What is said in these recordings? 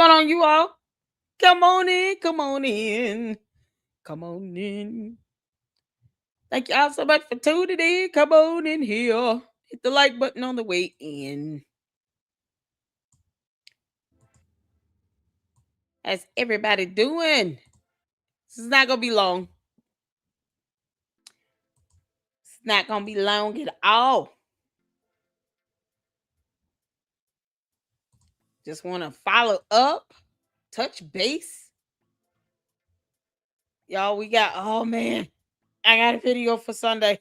going on, you all? Come on in, come on in, come on in. Thank y'all so much for tuning in. Come on in here. Hit the like button on the way in. How's everybody doing? This is not gonna be long. It's not gonna be long at all. Just want to follow up, touch base. Y'all, we got, oh man, I got a video for Sunday.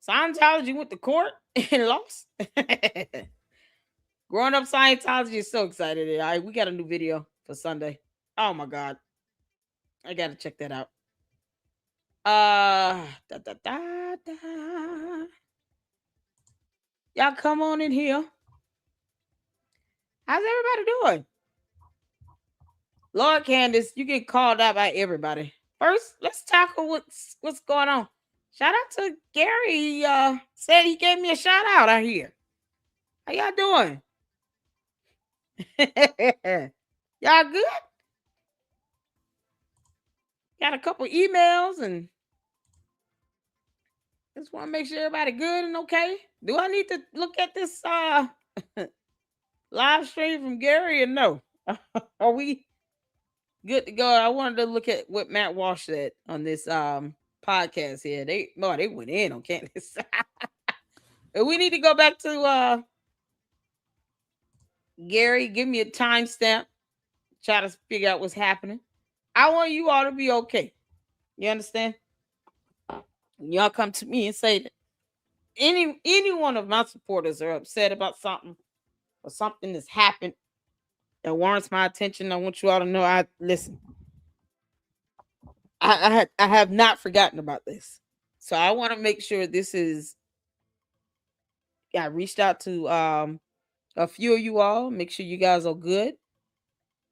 Scientology went to court and lost. Growing up Scientology is so excited. All right, we got a new video for Sunday. Oh my God. I gotta check that out. Da, da, da, da. Y'all come on in here. How's everybody doing? Lord Candace, you get called out by everybody. First, let's tackle what's going on. Shout out to Gary. He said he gave me a shout out out here. How y'all doing? Y'all good? Got a couple emails and just want to make sure everybody good and okay. Do I need to look at this live stream from Gary or no? Are we good to go? I wanted to look at what Matt Walsh said on this podcast here. They went in on Candace. We need to go back to Gary. Give me a timestamp. Try to figure out what's happening. I want you all to be okay. You understand? Y'all come to me and say that any one of my supporters are upset about something or something that's happened that warrants my attention. I want you all to know I listen. I have not forgotten about this. So I want to make sure this is. I reached out to a few of you all. Make sure you guys are good.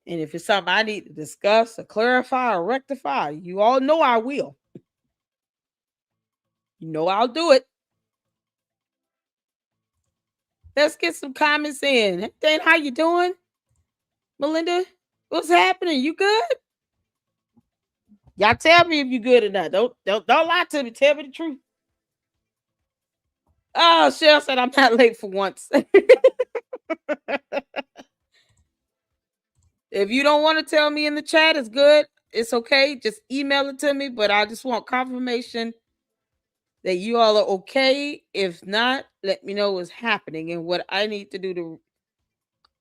And if it's something I need to discuss or clarify or rectify, you all know I will. You know I'll do it. Let's get some comments in. Dan, how you doing? Melinda, what's happening? You good? Y'all tell me if you good or not. Don't lie to me. Tell me the truth. Oh, Cheryl said I'm not late for once. If you don't want to tell me in the chat, it's good. It's okay. Just email it to me. But I just want confirmation that you all are okay. If not, let me know what's happening and what I need to do to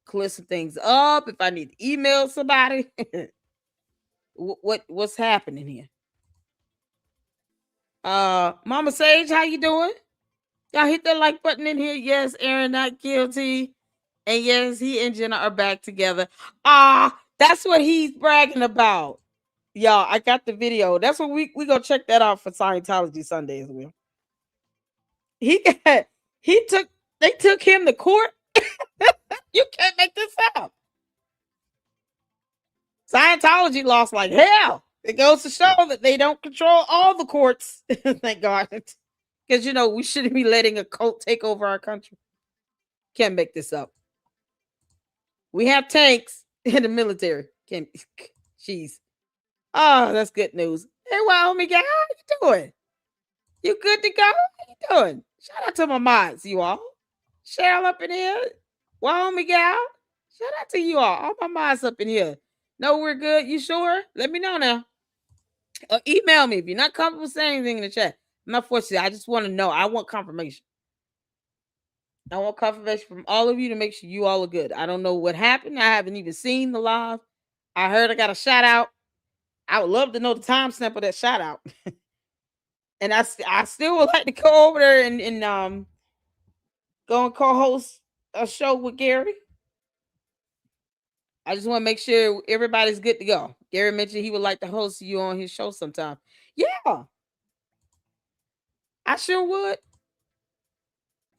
clear some things up. If I need to email somebody, what's happening here? Mama Sage, how you doing? Y'all hit that like button in here. Yes, Aaron not guilty. And yes, he and Jenna are back together. That's what he's bragging about. Y'all, I got the video. That's what we gonna check that out for Scientology Sunday as well. They took him to court. You can't make this up. Scientology lost like hell. It goes to show that they don't control all the courts. Thank God. Because, we shouldn't be letting a cult take over our country. Can't make this up. We have tanks in the military. Jeez. Oh, that's good news. Hey, Wyoming guy, how you doing? You good to go? How you doing? Shout out to my mods, you all. Cheryl up in here. Wyoming gal. Shout out to you all my mods up in here. No, we're good. You sure? Let me know now. Or email me if you're not comfortable saying anything in the chat. I'm not forcing you. I just want to know. I want confirmation. I want confirmation from all of you to make sure you all are good. I don't know what happened. I haven't even seen the live. I heard I got a shout out. I would love to know the timestamp of that shout out. And I still would like to go over there and go and co-host a show with Gary. I just want to make sure everybody's good to go. Gary mentioned he would like to host you on his show sometime. Yeah. I sure would.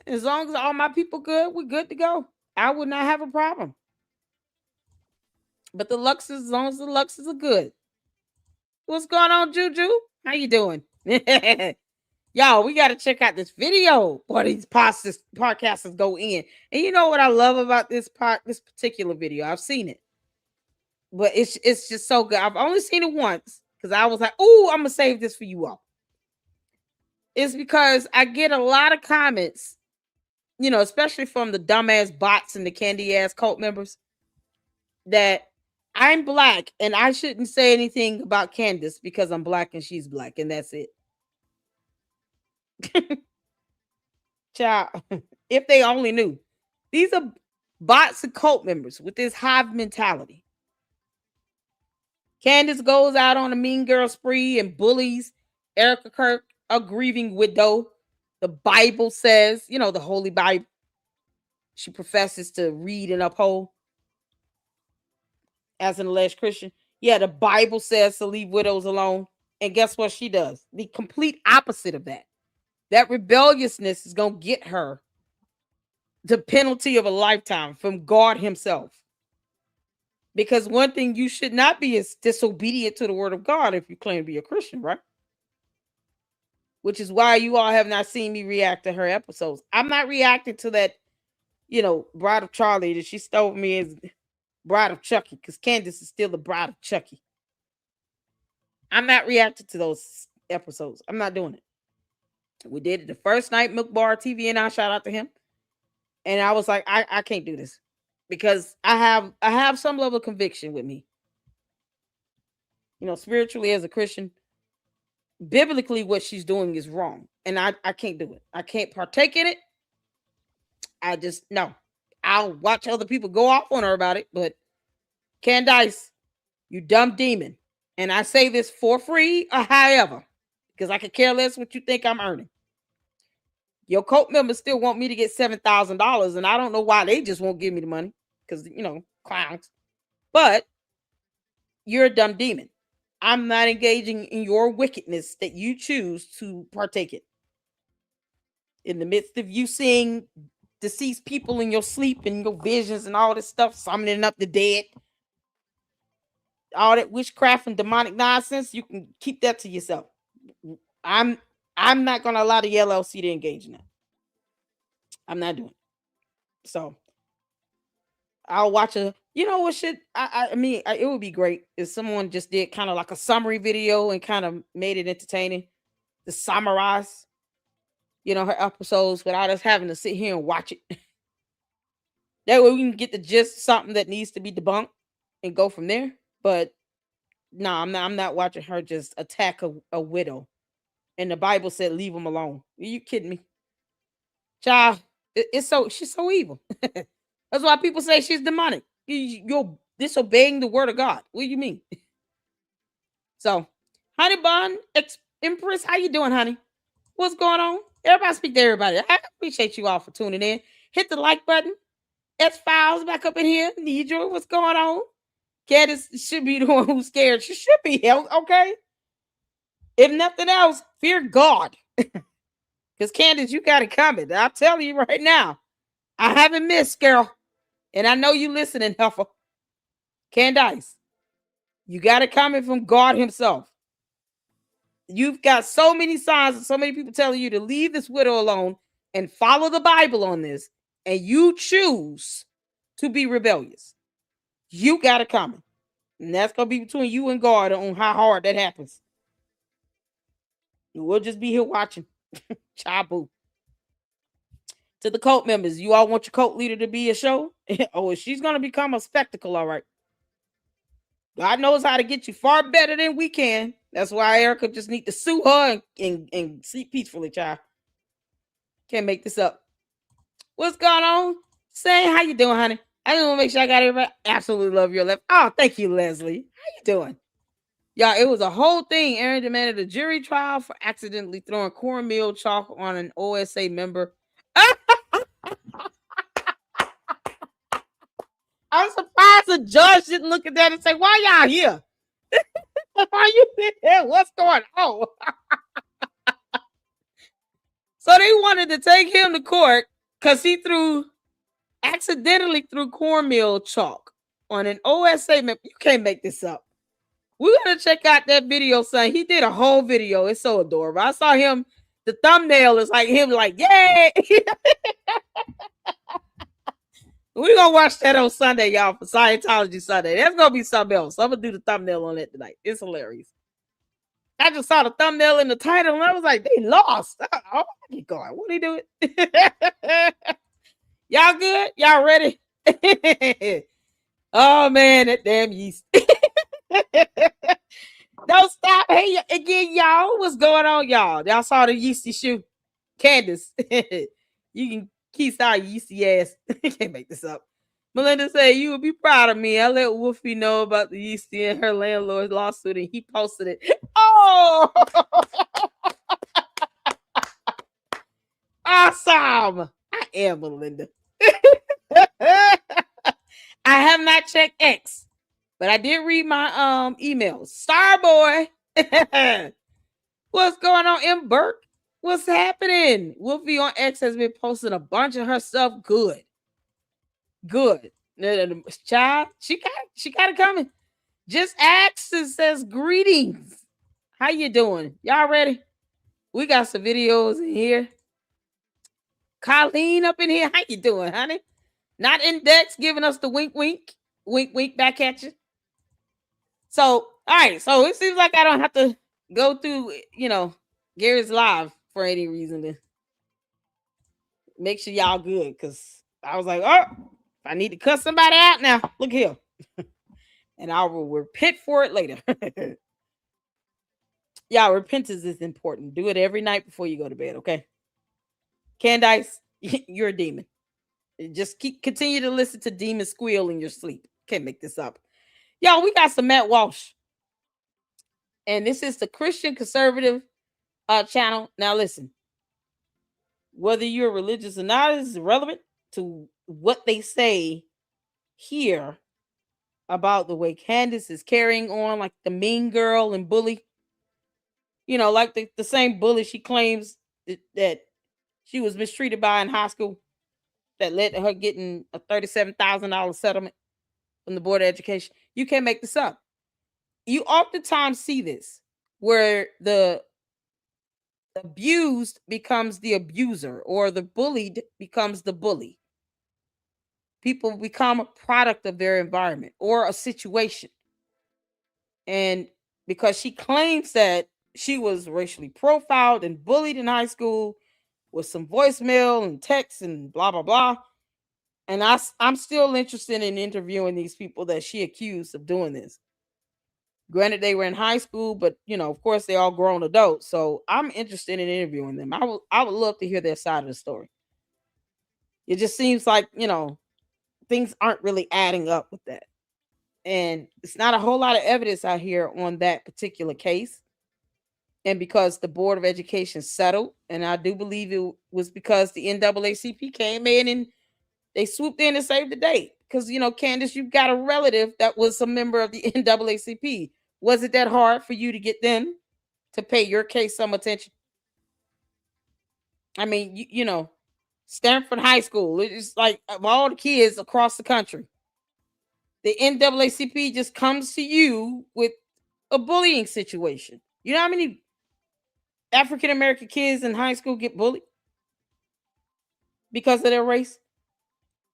As long as all my people good, we're good to go. I would not have a problem. But the Luxes, as long as the Luxes are good. What's going on, Juju? How you doing? Y'all, we got to check out this video where these podcasters go in. And you know what I love about this particular video? I've seen it, but it's just so good. I've only seen it once because I was like, "Oh, I'm gonna save this for you all." It's because I get a lot of comments, especially from the dumbass bots and the candy ass cult members, that I'm black and I shouldn't say anything about Candace because I'm black and she's black, and that's it. Child, if they only knew. These are bots and cult members with this hive mentality. Candace goes out on a mean girl spree and bullies Erika Kirk, a grieving widow. The Bible says, the Holy Bible, she professes to read and uphold as an alleged Christian. Yeah, the Bible says to leave widows alone. And guess what she does? The complete opposite of that. That rebelliousness is going to get her the penalty of a lifetime from God himself. Because one thing you should not be is disobedient to the word of God if you claim to be a Christian, right? Which is why you all have not seen me react to her episodes. I'm not reacting to that, Bride of Charlie that she stole me as Bride of Chucky, because Candace is still the Bride of Chucky. I'm not reacting to those episodes. I'm not doing it. We did it the first night, Milk Bar TV, and I shout out to him. And I was like, I can't do this because I have some level of conviction with me. Spiritually as a Christian, biblically what she's doing is wrong. And I can't do it. I can't partake in it. I just, no. I'll watch other people go off on her about it. But Candace, you dumb demon. And I say this for free or however, because I could care less what you think I'm earning. Your cult members still want me to get $7,000, and I don't know why they just won't give me the money because, clowns. But you're a dumb demon. I'm not engaging in your wickedness that you choose to partake in. In the midst of you seeing deceased people in your sleep and your visions and all this stuff, summoning up the dead, all that witchcraft and demonic nonsense, you can keep that to yourself. I'm not going to allow the LLC to engage in that. I'm not doing it. So I'll watch it would be great if someone just did kind of like a summary video and kind of made it entertaining to summarize, her episodes without us having to sit here and watch it. That way we can get the gist of something that needs to be debunked and go from there. But no, I'm not watching her just attack a widow. And the Bible said, leave them alone. Are you kidding me? Child, she's so evil. That's why people say she's demonic. You're disobeying the word of God. What do you mean? So, Honey Bun, Empress, how you doing, honey? What's going on? Everybody speak to everybody. I appreciate you all for tuning in. Hit the like button. S-Files back up in here. Need you. What's going on? Candace should be the one who's scared. She should be held, okay? If nothing else, fear God. Because Candace, you got it coming. I'll tell you right now. I haven't missed, girl. And I know you listening, Heifer. Candace, you got it coming from God himself. You've got so many signs and so many people telling you to leave this widow alone and follow the Bible on this. And you choose to be rebellious. You got it coming. And that's going to be between you and God on how hard that happens. We'll just be here watching. Chabu. To the cult members, you all want your cult leader to be a show? Oh, she's going to become a spectacle, all right. God knows how to get you far better than we can. That's why Erika just need to sue her and sleep peacefully, child. Can't make this up. What's going on? Say, how you doing, honey? I just want to make sure I got everybody. Absolutely love your left. Oh, thank you, Leslie. How you doing? Y'all, it was a whole thing. Aaron demanded a jury trial for accidentally throwing cornmeal chalk on an OSA member. I'm surprised the judge didn't look at that and say, why y'all here? Why you here? What's going on? So they wanted to take him to court because he accidentally threw cornmeal chalk on an OSA member. You can't make this up. We're going to check out that video, son. He did a whole video. It's so adorable. I saw him The thumbnail is like him, like, yay! We're gonna watch that on Sunday, y'all, for Scientology Sunday. That's gonna be something else. I'm gonna do the thumbnail on that tonight. It's hilarious. I just saw the thumbnail in the title and I was like, they lost. Oh, my God, what are they doing? Y'all good? Y'all ready? Oh man, that damn yeast. Don't stop. Hey, again, y'all. What's going on, y'all? Y'all saw the yeasty shoe. Candace. You can keep our yeasty ass. Can't make this up. Melinda said, you would be proud of me. I let Wolfie know about the yeasty and her landlord's lawsuit, and he posted it. Oh! Awesome. I am Melinda. I have not checked X, but I did read my emails. Starboy. What's going on, M. Burke? What's happening? Wolfie on X has been posting a bunch of her stuff. Good. Child, she got it coming. Just asks and says greetings. How you doing? Y'all ready? We got some videos in here. Colleen up in here. How you doing, honey? Not Index giving us the wink back at you. So, all right. So it seems like I don't have to go through, Gary's live for any reason to make sure y'all good. Because I was like, oh, I need to cut somebody out now. Look here. And I will repent for it later. Y'all, repentance is important. Do it every night before you go to bed, okay? Candace, you're a demon. Just continue to listen to demons squeal in your sleep. Can't make this up. Y'all, we got some Matt Walsh. And this is the Christian Conservative channel. Now listen, whether you're religious or not is irrelevant to what they say here about the way Candace is carrying on like the mean girl and bully. Like the same bully she claims that she was mistreated by in high school that led to her getting a $37,000 settlement from the Board of Education. You can't make this up. You oftentimes see this where the abused becomes the abuser or the bullied becomes the bully. People become a product of their environment or a situation. And because she claims that she was racially profiled and bullied in high school with some voicemail and texts and blah, blah, blah. And I'm still interested in interviewing these people that she accused of doing this. Granted, they were in high school, but of course, they all grown adults. So I'm interested in interviewing them. I would love to hear their side of the story. It just seems like things aren't really adding up with that, and it's not a whole lot of evidence out here on that particular case. And because the Board of Education settled, and I do believe it was because the NAACP came in and they swooped in and saved the day. Because, Candace, you've got a relative that was a member of the NAACP. Was it that hard for you to get them to pay your case some attention? I mean, Stanford High School, it's like of all the kids across the country, the NAACP just comes to you with a bullying situation. You know how many African American kids in high school get bullied because of their race?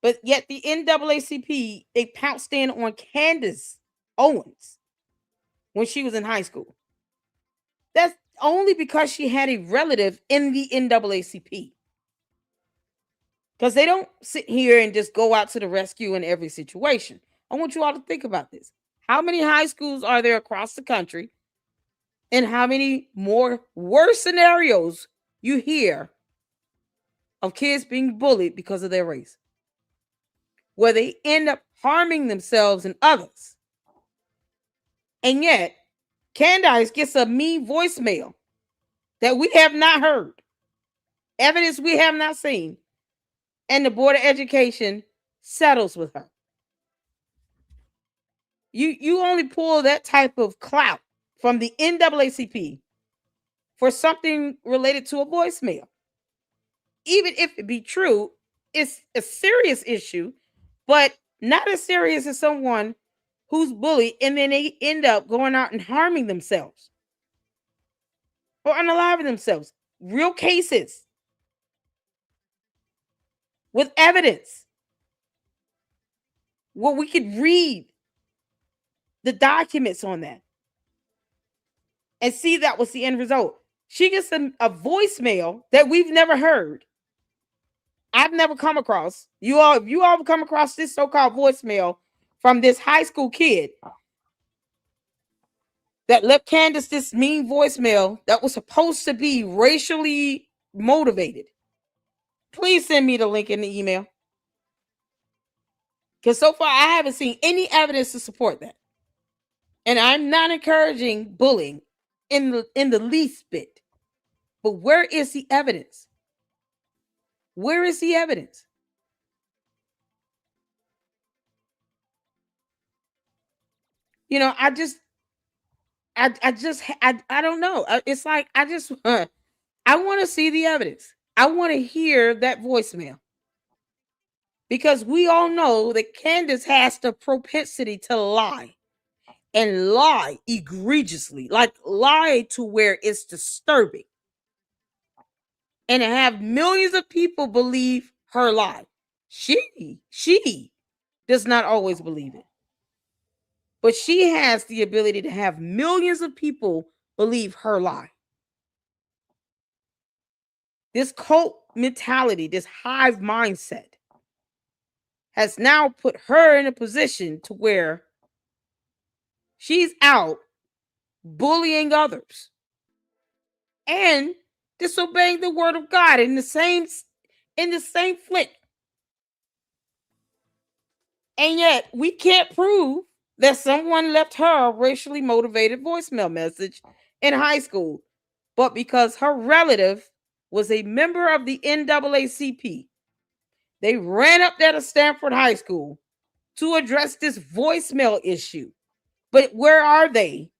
But yet the NAACP, they pounced in on Candace Owens when she was in high school. That's only because she had a relative in the NAACP. Because they don't sit here and just go out to the rescue in every situation. I want you all to think about this. How many high schools are there across the country? And how many more worse scenarios you hear of kids being bullied because of their race, where they end up harming themselves and others? And yet, Candace gets a mean voicemail that we have not heard, evidence we have not seen, and the Board of Education settles with her. You only pull that type of clout from the NAACP for something related to a voicemail. Even if it be true, it's a serious issue, but not as serious as someone who's bullied and then they end up going out and harming themselves or unaliving themselves. real cases with evidence where we could read the documents on that and see that was the end result. She gets a voicemail that we've never heard. I've never come across. If you all come across this so-called voicemail from this high school kid that left Candace this mean voicemail that was supposed to be racially motivated, please send me the link in the email. Because so far I haven't seen any evidence to support that. And I'm not encouraging bullying in the least bit. But where is the evidence? Where is the evidence? You know, I don't know. It's like I want to see the evidence. I want to hear that voicemail. Because we all know that Candace has the propensity to lie and lie egregiously, like lie to where it's disturbing, and have millions of people believe her lie. She does not always believe it, but she has the ability to have millions of people believe her lie. This cult mentality, this hive mindset, has now put her in a position to where she's out bullying others and disobeying the word of God in the same flick. And yet we can't prove that someone left her a racially motivated voicemail message in high school, but because her relative was a member of the NAACP, they ran up there to Stanford High School to address this voicemail issue. But where are they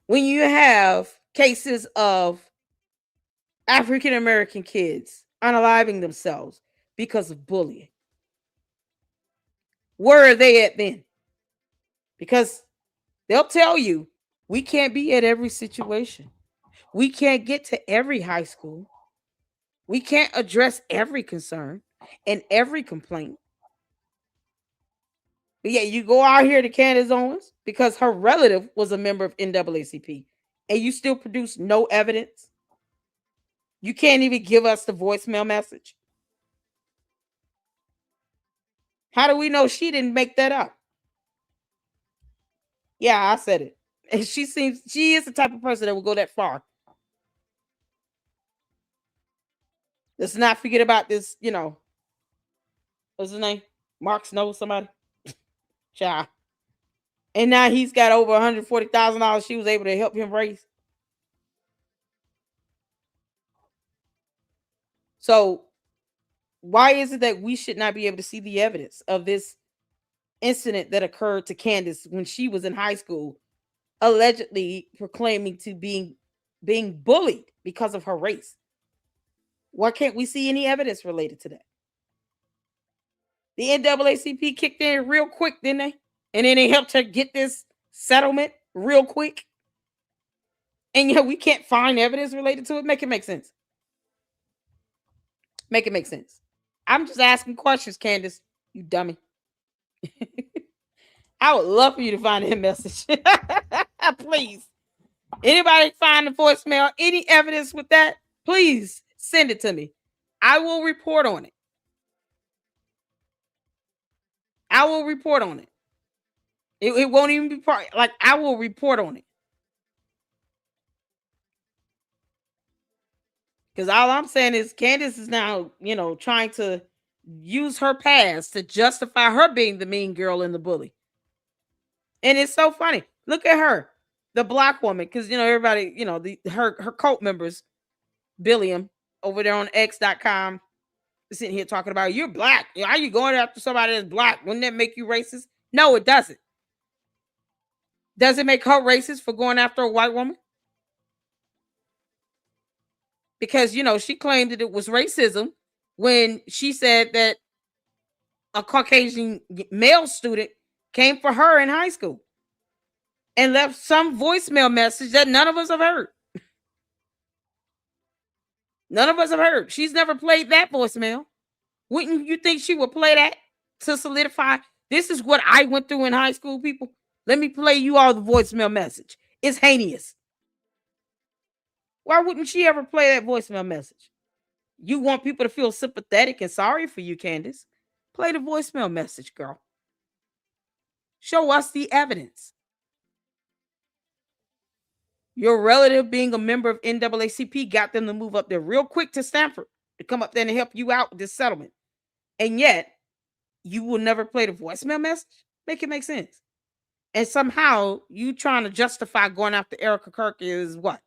when you have cases of African American kids unaliving themselves because of bullying? Where are they at then? Because they'll tell you, we can't be at every situation. We can't get to every high school. We can't address every concern and every complaint. But yeah, you go out here to Candace Owens because her relative was a member of NAACP, and you still produce no evidence. You can't even give us the voicemail message. How do we know she didn't make that up? Yeah, I said it. And she is the type of person that will go that far. Let's not forget about this, what's his name? Mark Snow, somebody? Child. And now he's got over $140,000 she was able to help him raise. So why is it that we should not be able to see the evidence of this incident that occurred to Candace when she was in high school, allegedly proclaiming to being bullied because of her race? Why can't we see any evidence related to that? The NAACP kicked in real quick, didn't they? And then they helped her get this settlement real quick. And yet we can't find evidence related to it. Make it make sense. Make it make sense. I'm just asking questions, Candace, you dummy. I would love for you to find that message. Please. Anybody find the voicemail, any evidence with that, please send it to me. I will report on it. I will report on it. It won't even be part, like, I will report on it. Because all I'm saying is Candace is now, trying to use her past to justify her being the mean girl and the bully. And it's so funny. Look at her, the black woman, because everybody, her cult members, Billiam over there on X.com, sitting here talking about, you're black. How are you going after somebody that's black? Wouldn't that make you racist? No, it doesn't. Does it make her racist for going after a white woman? Because she claimed that it was racism when she said that a Caucasian male student came for her in high school and left some voicemail message that none of us have heard. None of us have heard. She's never played that voicemail. Wouldn't you think she would play that to solidify? This is what I went through in high school, people. Let me play you all the voicemail message. It's heinous. Why wouldn't she ever play that voicemail message? You want people to feel sympathetic and sorry for you, Candace. Play the voicemail message, girl. Show us the evidence. Your relative being a member of NAACP got them to move up there real quick to Stanford to come up there and help you out with this settlement. And yet, you will never play the voicemail message? Make it make sense. And somehow, you trying to justify going after Erika Kirk is what?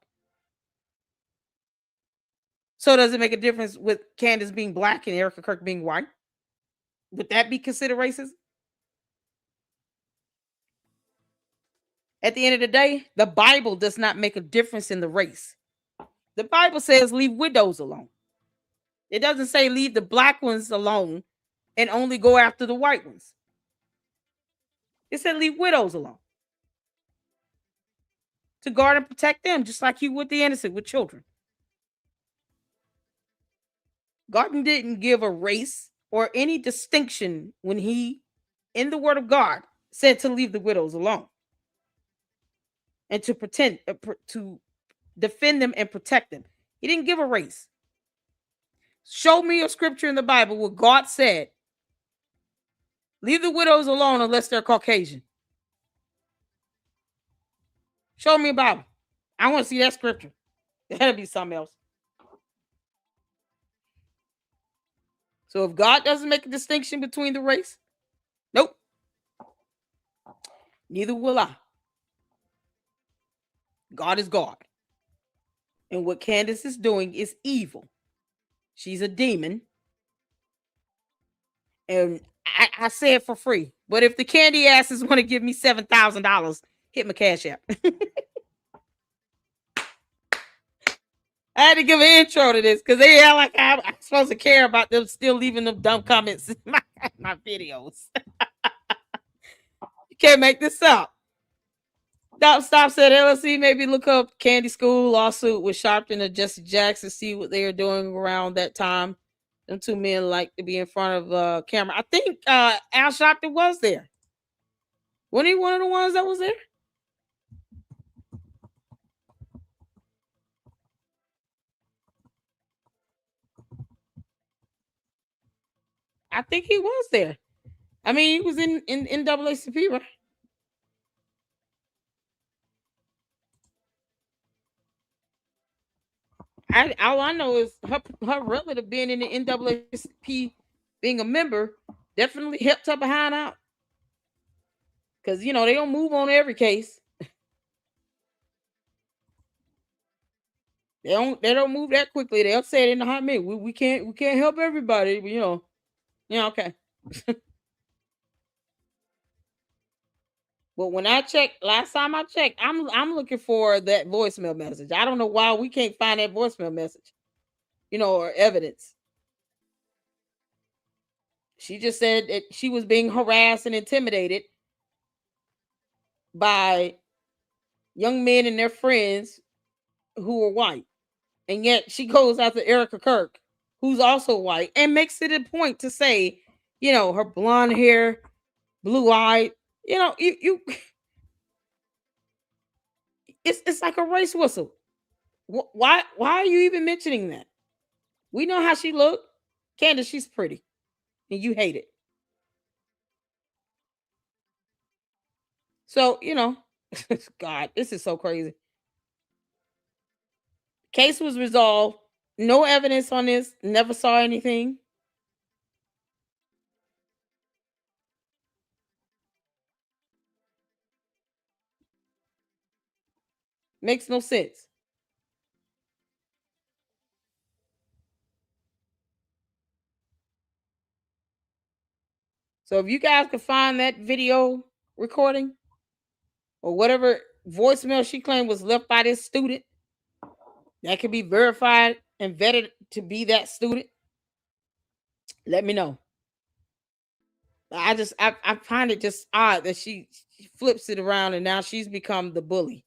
So does it make a difference with Candace being black and Erika Kirk being white? Would that be considered racist? At the end of the day, the Bible does not make a difference in the race. The Bible says leave widows alone. It doesn't say leave the black ones alone and only go after the white ones. It said leave widows alone. To guard and protect them, just like you would the innocent with children. God didn't give a race or any distinction when he, in the word of God, said to leave the widows alone. And to to defend them and protect them. He didn't give a race. Show me a scripture in the Bible where God said, leave the widows alone unless they're Caucasian. Show me a Bible. I want to see that scripture. That'll be something else. So if God doesn't make a distinction between the race, nope. Neither will I. God is God. And what Candace is doing is evil. She's a demon. And I say it for free. But if the candy asses want to give me $7,000, hit my Cash App. I had to give an intro to this because they act like I'm supposed to care about them still leaving them dumb comments in my videos. You can't make this up. Stop said LLC maybe look up Candy School lawsuit with Sharpton and Jesse Jackson, see what they are doing around that time. Them two men like to be in front of camera. I think Al Sharpton was there. Wasn't he one of the ones that was there? I think he was there. I mean, he was in NAACP, right? All I know is her relative being in the NAACP, being a member, definitely helped her behind out. Because they don't move on every case. They don't move that quickly. They'll say it in the hot minute. We can't help everybody, but okay. But when I checked last time I checked, I'm looking for that voicemail message. I don't know why we can't find that voicemail message, or evidence. She just said that she was being harassed and intimidated by young men and their friends who are white. And yet she goes after Erika Kirk, who's also white, and makes it a point to say, her blonde hair, blue eyed, you it's like a race whistle. Why are you even mentioning that? We know how she looked. Candace, she's pretty. And you hate it. So, God, this is so crazy. Case was resolved. No evidence on this. Never saw anything. Makes no sense. So if you guys can find that video recording or whatever voicemail she claimed was left by this student that can be verified and vetted to be that student, let me know. I find it just odd that she flips it around and now she's become the bully.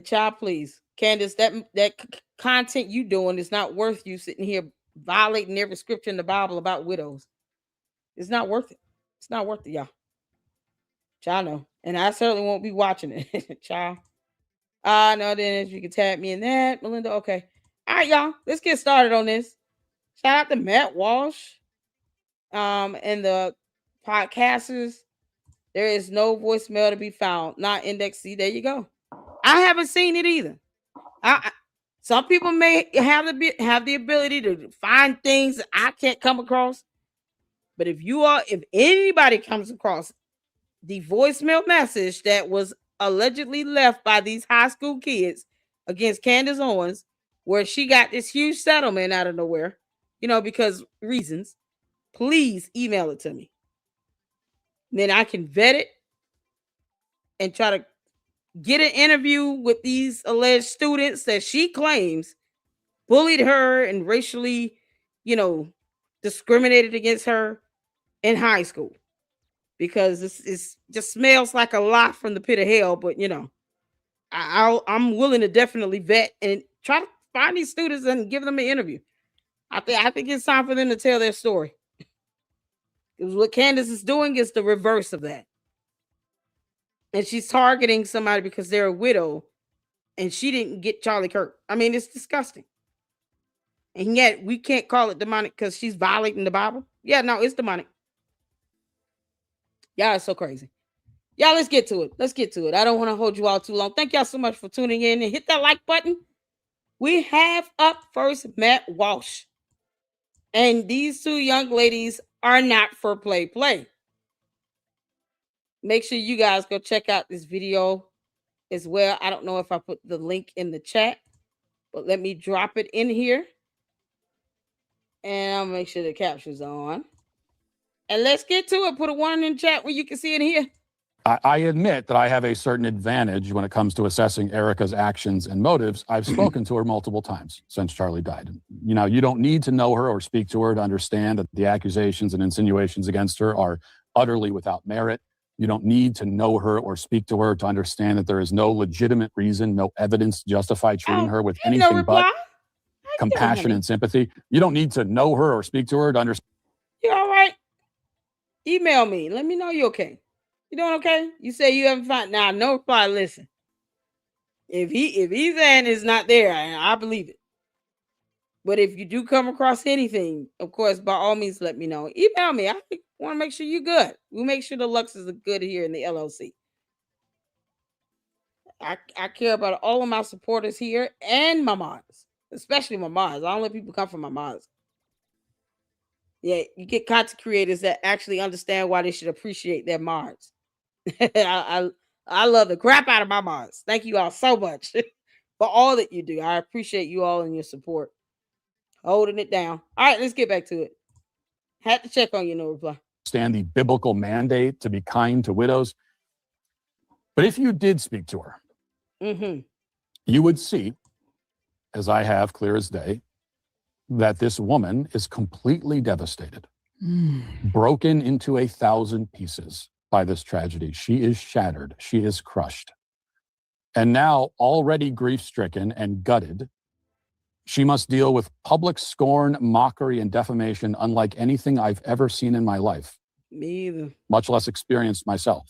Child, please. Candace, that content you doing is not worth you sitting here violating every scripture in the Bible about widows. It's not worth it. It's not worth it, y'all. Child, know. And I certainly won't be watching it. Child. No, then if you can tag me in that, Melinda. Okay. All right, y'all. Let's get started on this. Shout out to Matt Walsh. And the podcasters. There is no voicemail to be found. Not index C. There you go. I haven't seen it either. Some people may have the ability to find things that I can't come across. But if anybody comes across the voicemail message that was allegedly left by these high school kids against Candace Owens, where she got this huge settlement out of nowhere, because reasons, please email it to me. Then I can vet it and try to get an interview with these alleged students that she claims bullied her and racially, discriminated against her in high school. Because this just smells like a lot from the pit of hell. But, I'm willing to definitely vet and try to find these students and give them an interview. I think it's time for them to tell their story. Because what Candace is doing is the reverse of that. And she's targeting somebody because they're a widow and she didn't get Charlie Kirk. I mean, it's disgusting. And yet we can't call it demonic because she's violating the Bible. Yeah, no, it's demonic. Y'all are so crazy. Y'all, let's get to it. I don't want to hold you all too long. Thank y'all so much for tuning in and hit that like button. We have up first Matt Walsh. And these two young ladies are not for play. Make sure you guys go check out this video as well. I don't know if I put the link in the chat, but let me drop it in here. And I'll make sure the caption's on. And let's get to it. Put a 1 in the chat where you can see it here. I admit that I have a certain advantage when it comes to assessing Erika's actions and motives. I've spoken to her multiple times since Charlie died. You don't need to know her or speak to her to understand that the accusations and insinuations against her are utterly without merit. You don't need to know her or speak to her to understand that there is no legitimate reason, no evidence to justify treating her with anything but compassion and sympathy. You don't need to know her or speak to her to understand. You all right? Email me. Let me know you're okay. You doing okay? You say you haven't found. Now, no reply. Listen. If he's saying it's not there, I believe it. But if you do come across anything, of course, by all means, let me know. Email me. I want to make sure you're good. We'll make sure the Luxes are good here in the LLC. I care about all of my supporters here and my mods, especially my mods. I don't let people come from my mods. Yeah, you get content creators that actually understand why they should appreciate their mods. I love the crap out of my mods. Thank you all so much for all that you do. I appreciate you all and your support. Holding it down. All right, let's get back to it. Had to check on you, no reply. Understand the biblical mandate to be kind to widows. But if you did speak to her, you would see, as I have clear as day, that this woman is completely devastated, broken into 1,000 pieces by this tragedy. She is shattered. She is crushed. And now, already grief-stricken and gutted, she must deal with public scorn, mockery, and defamation unlike anything I've ever seen in my life. Me either. Much less experienced myself.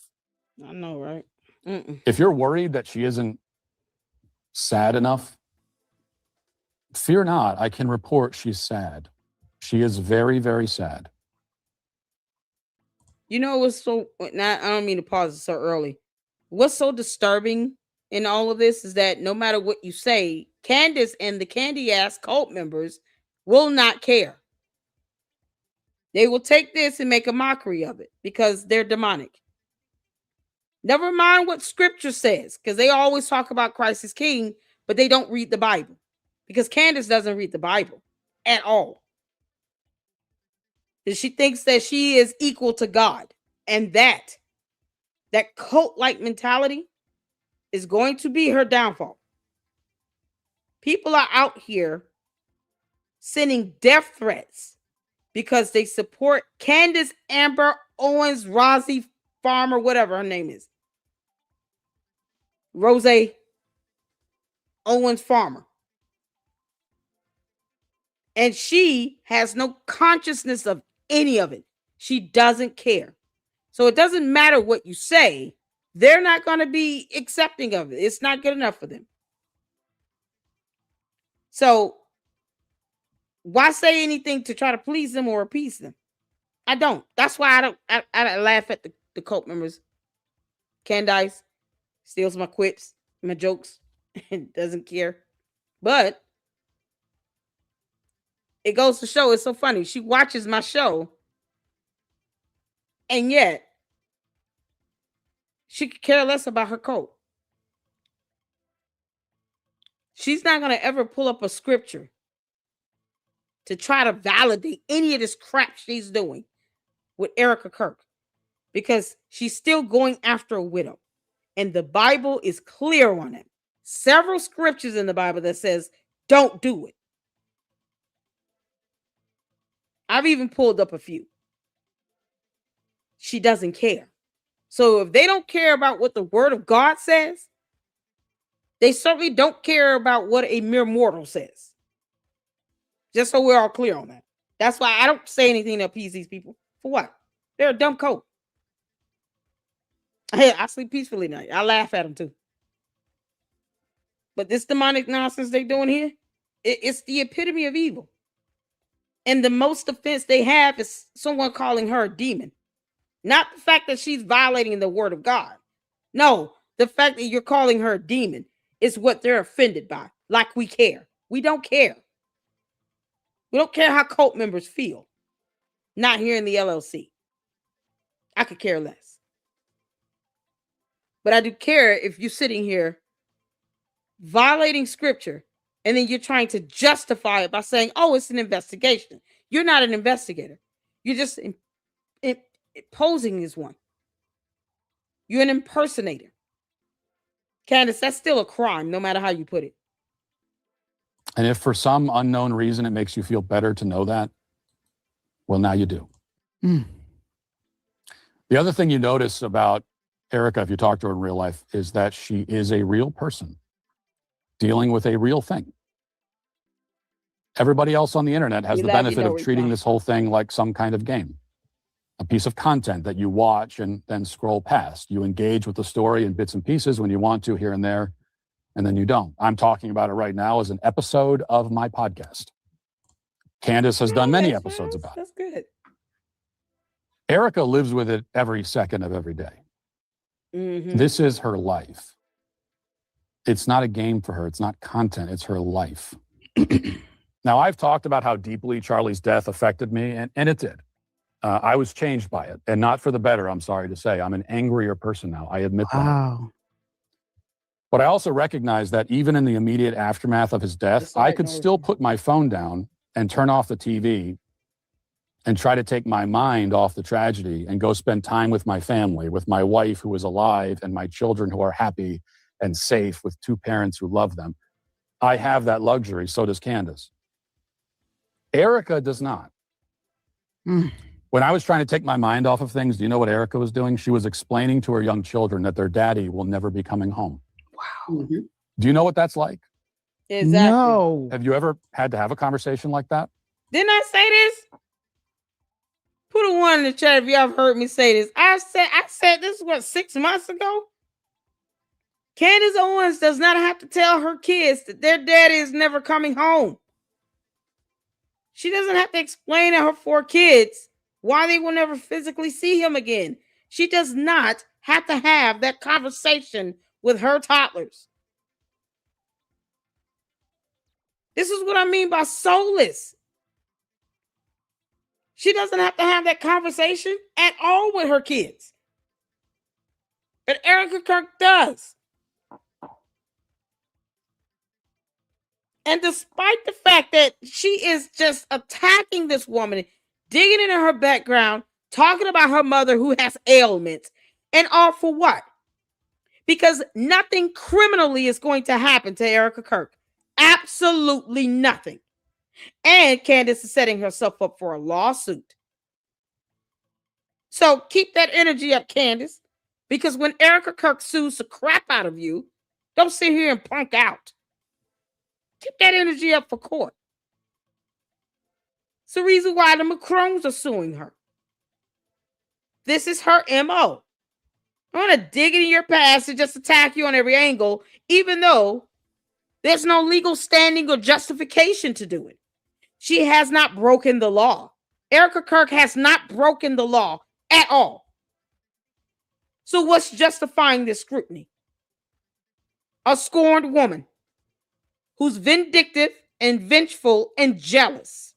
I know, right? If you're worried that she isn't sad enough, fear not. I can report she's sad. She is very, very sad. You know what's so, now I don't mean to pause it so early. What's so disturbing in all of this is that no matter what you say, Candace and the candy ass cult members will not care. They will take this and make a mockery of it because they're demonic. Never mind what scripture says, because they always talk about Christ as king, but they don't read the Bible because Candace doesn't read the Bible at all. She thinks that she is equal to God, and that cult-like mentality is going to be her downfall. People are out here sending death threats because they support Candace Amber Owens, Rosie Farmer, whatever her name is. Rose. Owens farmer. And she has no consciousness of any of it. She doesn't care. So it doesn't matter what you say. They're not going to be accepting of it. It's not good enough for them. So why say anything to try to please them or appease them? I don't. That's why I laugh at the cult members. Candace steals my quips, my jokes, and doesn't care. But it goes to show, it's so funny. She watches my show, and yet she could care less about her cult. She's not going to ever pull up a scripture to try to validate any of this crap she's doing with Erika Kirk, because she's still going after a widow. And the Bible is clear on it. Several scriptures in the Bible that says, don't do it. I've even pulled up a few. She doesn't care. So if they don't care about what the word of God says, they certainly don't care about what a mere mortal says. Just so we're all clear on that. That's why I don't say anything to appease these people. For what? They're a dumb cult. Hey, I sleep peacefully at night. I laugh at them too. But this demonic nonsense they're doing here, it's the epitome of evil. And the most offense they have is someone calling her a demon. Not the fact that she's violating the word of God. No, the fact that you're calling her a demon is what they're offended by. Like we care. We don't care. We don't care how cult members feel. Not here in the LLC. I could care less. But I do care if you're sitting here violating scripture and then you're trying to justify it by saying, oh, it's an investigation. You're not an investigator. You're just posing as one. You're an impersonator. Candace, that's still a crime, no matter how you put it. And if for some unknown reason it makes you feel better to know that, well, now you do. The other thing you notice about Erika, if you talk to her in real life, is that she is a real person dealing with a real thing. Everybody else on the internet has the benefit of treating this whole thing like some kind of game, a piece of content that you watch and then scroll past. You engage with the story in bits and pieces when you want to here and there, and then you don't. I'm talking about it right now as an episode of my podcast. Candace has done many episodes about it. That's good. Erika lives with it every second of every day. Mm-hmm. This is her life. It's not a game for her. It's not content. It's her life. Now, I've talked about how deeply Charlie's death affected me, and it did. I was changed by it, and not for the better, I'm sorry to say. I'm an angrier person now. I admit that. But I also recognize that even in the immediate aftermath of his death, I could still put my phone down and turn off the TV and try to take my mind off the tragedy and go spend time with my family, with my wife who is alive and my children who are happy and safe with two parents who love them. I have that luxury. So does Candace. Erika does not. When I was trying to take my mind off of things, do you know what Erika was doing? She was explaining to her young children that their daddy will never be coming home. Wow. Mm-hmm. Do you know what that's like? Exactly. No. Have you ever had to have a conversation like that? Didn't I say this? Put a one in the chat if y'all heard me say this. I said this, what, 6 months ago? Candace Owens does not have to tell her kids that their daddy is never coming home. She doesn't have to explain to her 4 kids why they will never physically see him again. She does not have to have that conversation with her toddlers. This is what I mean by soulless. She doesn't have to have that conversation at all with her kids. But Erika Kirk does. And despite the fact that she is just attacking this woman, digging into her background, talking about her mother who has ailments, and all for what? Because nothing criminally is going to happen to Erika Kirk. Absolutely nothing. And Candace is setting herself up for a lawsuit. So keep that energy up, Candace. Because when Erika Kirk sues the crap out of you, don't sit here and punk out. Keep that energy up for court. It's the reason why the Macrons are suing her. This is her MO. I want to dig into your past and just attack you on every angle, even though there's no legal standing or justification to do it. She has not broken the law. Erika Kirk has not broken the law at all. So what's justifying this scrutiny? A scorned woman who's vindictive and vengeful and jealous.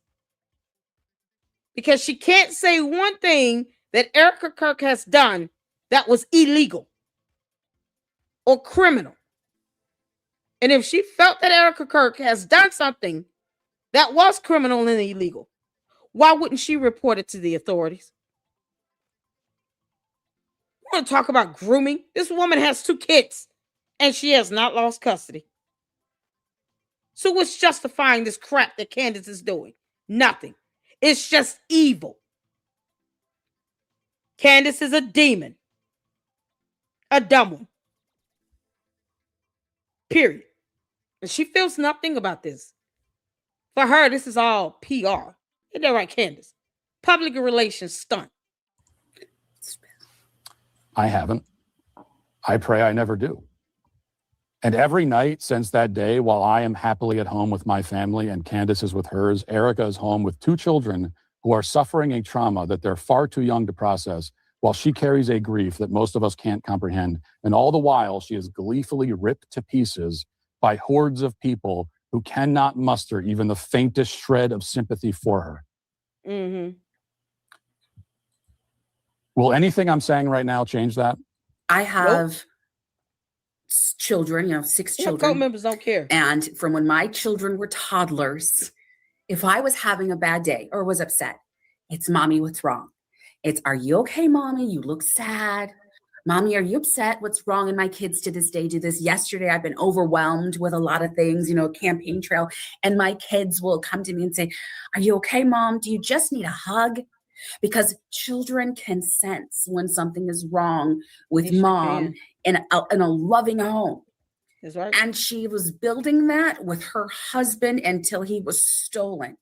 Because she can't say one thing that Erika Kirk has done that was illegal or criminal. And if she felt that Erika Kirk has done something that was criminal and illegal, why wouldn't she report it to the authorities? We want to talk about grooming. This woman has 2 kids and she has not lost custody. So what's justifying this crap that Candace is doing? Nothing. It's just evil. Candace is a demon. A dumb one. Period. And she feels nothing about this. For her, this is all PR. Isn't that right, Candace? Public relations stunt. I haven't. I pray I never do. And every night since that day, while I am happily at home with my family and Candace is with hers, Erika is home with 2 children who are suffering a trauma that they're far too young to process, while she carries a grief that most of us can't comprehend. And all the while, she is gleefully ripped to pieces by hordes of people who cannot muster even the faintest shred of sympathy for her. Mm-hmm. Will anything I'm saying right now change that? I have children, 6 children. Co-members don't care. And from when my children were toddlers, if I was having a bad day or was upset, it's mommy, what's wrong? It's, are you okay, mommy? You look sad. Mommy, are you upset? What's wrong? And my kids to this day do this. Yesterday, I've been overwhelmed with a lot of things, campaign trail. And my kids will come to me and say, are you okay, mom? Do you just need a hug? Because children can sense when something is wrong with mom in a loving home. That's right. And she was building that with her husband until he was stolen.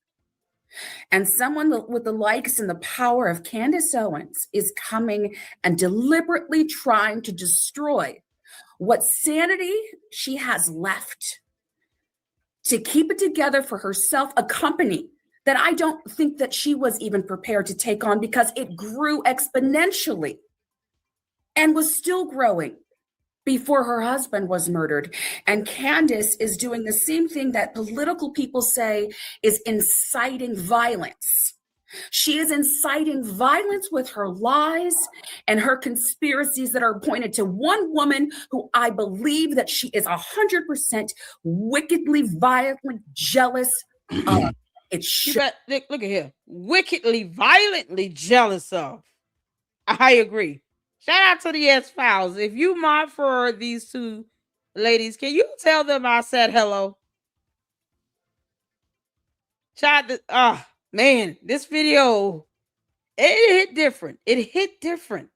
And someone with the likes and the power of Candace Owens is coming and deliberately trying to destroy what sanity she has left to keep it together for herself, a company that I don't think that she was even prepared to take on because it grew exponentially and was still growing before her husband was murdered. And Candace is doing the same thing that political people say is inciting violence. She is inciting violence with her lies and her conspiracies that are pointed to one woman who I believe that she is 100% wickedly, violently jealous of. Look at here. Wickedly, violently jealous of. I agree. Shout out to the X-Files. If you mod for these 2 ladies, can you tell them I said hello? Man, this video, it hit different. It hit different.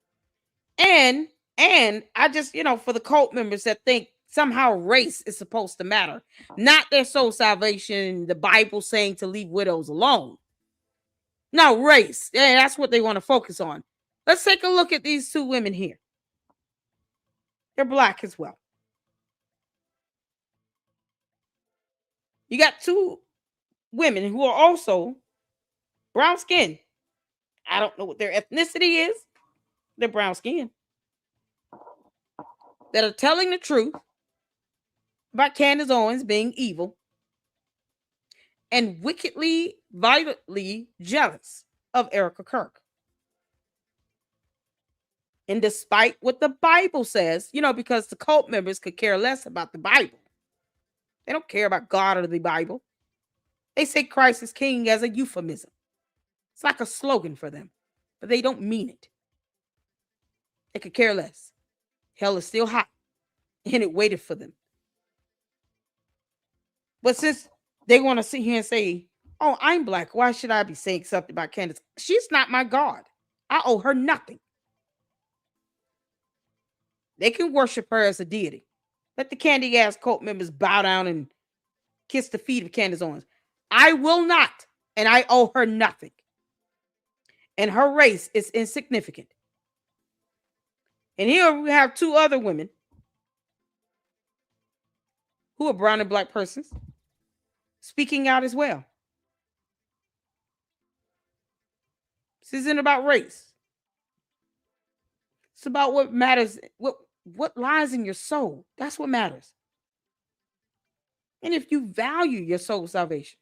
And I just, for the cult members that think somehow race is supposed to matter, not their soul salvation, the Bible saying to leave widows alone. No, race. Yeah, that's what they want to focus on. Let's take a look at these 2 women here. They're black as well. You got 2 women who are also brown skin. I don't know what their ethnicity is. They're brown skin. That are telling the truth about Candace Owens being evil and wickedly, violently jealous of Erika Kirk. And despite what the Bible says, because the cult members could care less about the Bible. They don't care about God or the Bible. They say Christ is king as a euphemism. It's like a slogan for them, but they don't mean it. They could care less. Hell is still hot, and it waited for them. But since they want to sit here and say, oh, I'm black, why should I be saying something about Candace? She's not my God. I owe her nothing. They can worship her as a deity. Let the candy ass cult members bow down and kiss the feet of Candace Owens. I will not, and I owe her nothing. And her race is insignificant. And here we have two other women who are brown and black persons speaking out as well. This isn't about race. It's about what matters, what lies in your soul. That's what matters. And if you value your soul salvation,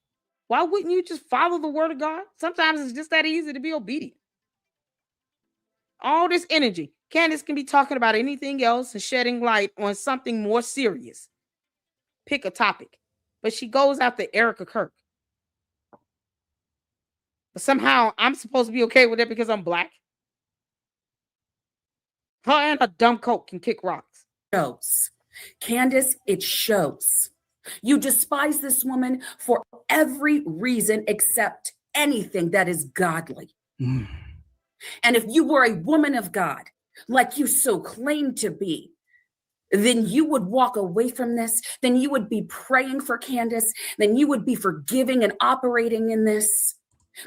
why wouldn't you just follow the word of God? Sometimes it's just that easy to be obedient. All this energy. Candace can be talking about anything else and shedding light on something more serious. Pick a topic. But she goes after Erika Kirk. But somehow I'm supposed to be okay with it because I'm black. Her and a dumb coat can kick rocks. Shows. Candace, it shows. You despise this woman for every reason except anything that is godly. And if you were a woman of God, like you so claim to be, then you would walk away from this. Then you would be praying for Candace. Then you would be forgiving and operating in this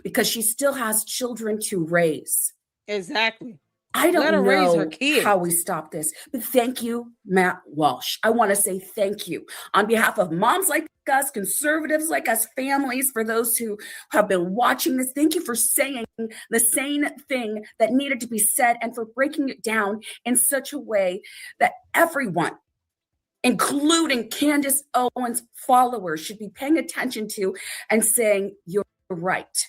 because she still has children to raise. Exactly. I don't Let her raise her know kids. how we stop this, but thank you, Matt Walsh. I want to say thank you on behalf of moms like us, conservatives like us, families, for those who have been watching this. Thank you for saying the same thing that needed to be said and for breaking it down in such a way that everyone, including Candace Owens followers, should be paying attention to and saying, you're right.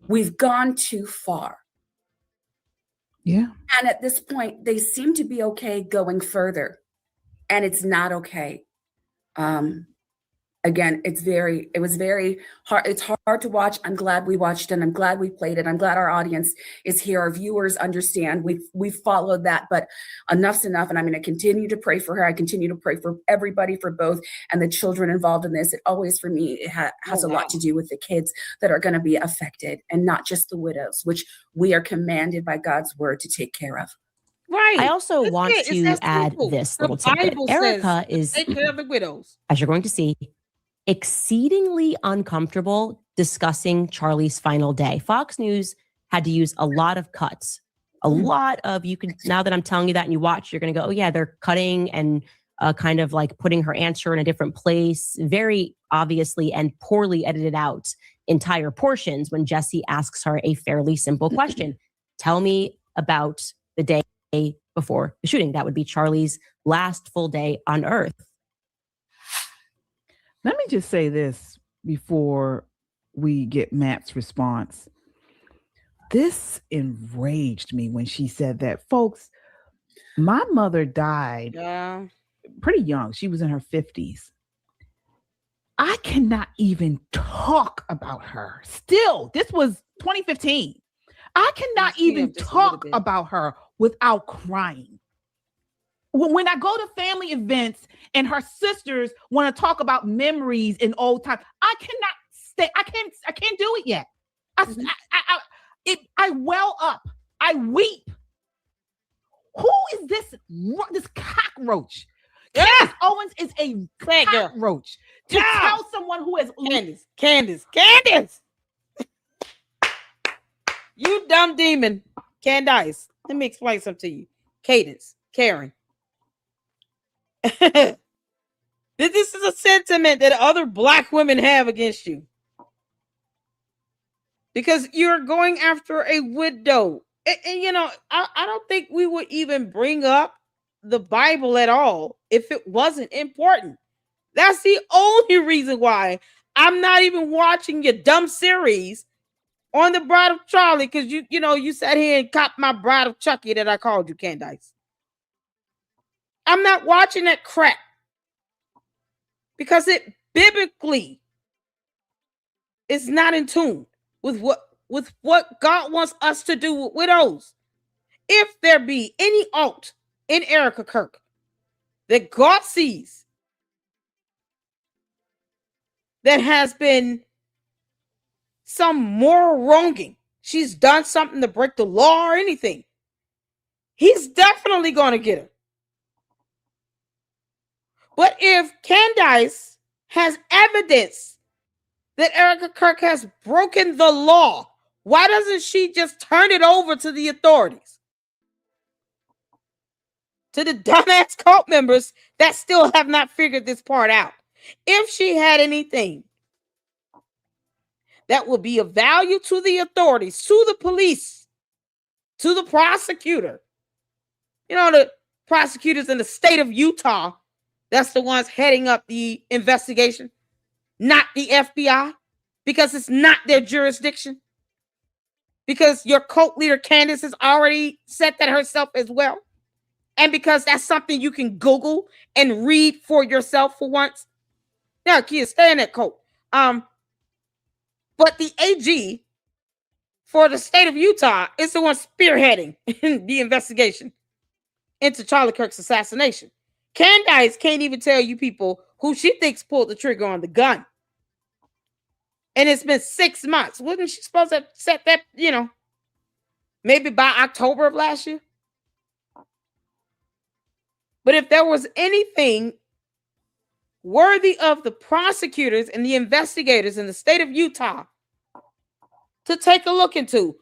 We've gone too far. Yeah. And at this point, they seem to be okay going further. And it's not okay. Again, it was very hard. It's hard to watch. I'm glad we watched it. I'm glad we played it. I'm glad our audience is here. Our viewers understand. We've followed that, but enough's enough. And I'm going to continue to pray for her. I continue to pray for everybody, for both, and the children involved in this. It always, for me, it has a lot to do with the kids that are going to be affected and not just the widows, which we are commanded by God's word to take care of. Right. I also want to add simple. this The little tidbit. Bible Erika says, is, take care of the widows. as you're going to see, exceedingly uncomfortable discussing Charlie's final day. Fox News had to use a lot of cuts. A lot of, you can, now that I'm telling you that and you watch, you're going to go, oh yeah, they're cutting and kind of like putting her answer in a different place, very obviously and poorly edited out entire portions when Jesse asks her a fairly simple question. Tell me about the day before the shooting. That would be Charlie's last full day on Earth. Let me just say this before we get Matt's response. This enraged me when she said that. Folks, my mother died pretty young. She was in her 50s. I cannot even talk about her. Still, this was 2015. I cannot even talk about her without crying. When I go to family events and her sisters want to talk about memories in old times, I cannot stay. I can't do it yet. I well up. I weep. Who is this cockroach? Yeah. Candace Owens is a cockroach. To tell someone who has Candace. You dumb demon. Candace. Let me explain something to you. Cadence. Karen. This is a sentiment that other black women have against you. Because you're going after a widow. And you know, I don't think we would even bring up the Bible at all if it wasn't important. That's the only reason why I'm not even watching your dumb series on the Bride of Charlie, because you sat here and copped my Bride of Chucky that I called you, Candace. I'm not watching that crap because it biblically is not in tune with what God wants us to do with widows. If there be any alt in Erika Kirk that God sees that has been some moral wronging, she's done something to break the law or anything, he's definitely going to get her. But if Candace has evidence that Erika Kirk has broken the law, why doesn't she just turn it over to the authorities? To the dumbass cult members that still have not figured this part out. If she had anything that would be of value to the authorities, to the police, to the prosecutor, you know, the prosecutors in the state of Utah, that's the ones heading up the investigation, not the FBI, because it's not their jurisdiction. Because your cult leader, Candace, has already said that herself as well. And because that's something you can Google and read for yourself for once. Now, kids, stay in that cult. But the AG for the state of Utah is the one spearheading the investigation into Charlie Kirk's assassination. Candace can't even tell you people who she thinks pulled the trigger on the gun. And it's been 6 months. Wasn't she supposed to set that, maybe by October of last year? But if there was anything worthy of the prosecutors and the investigators in the state of Utah to take a look into,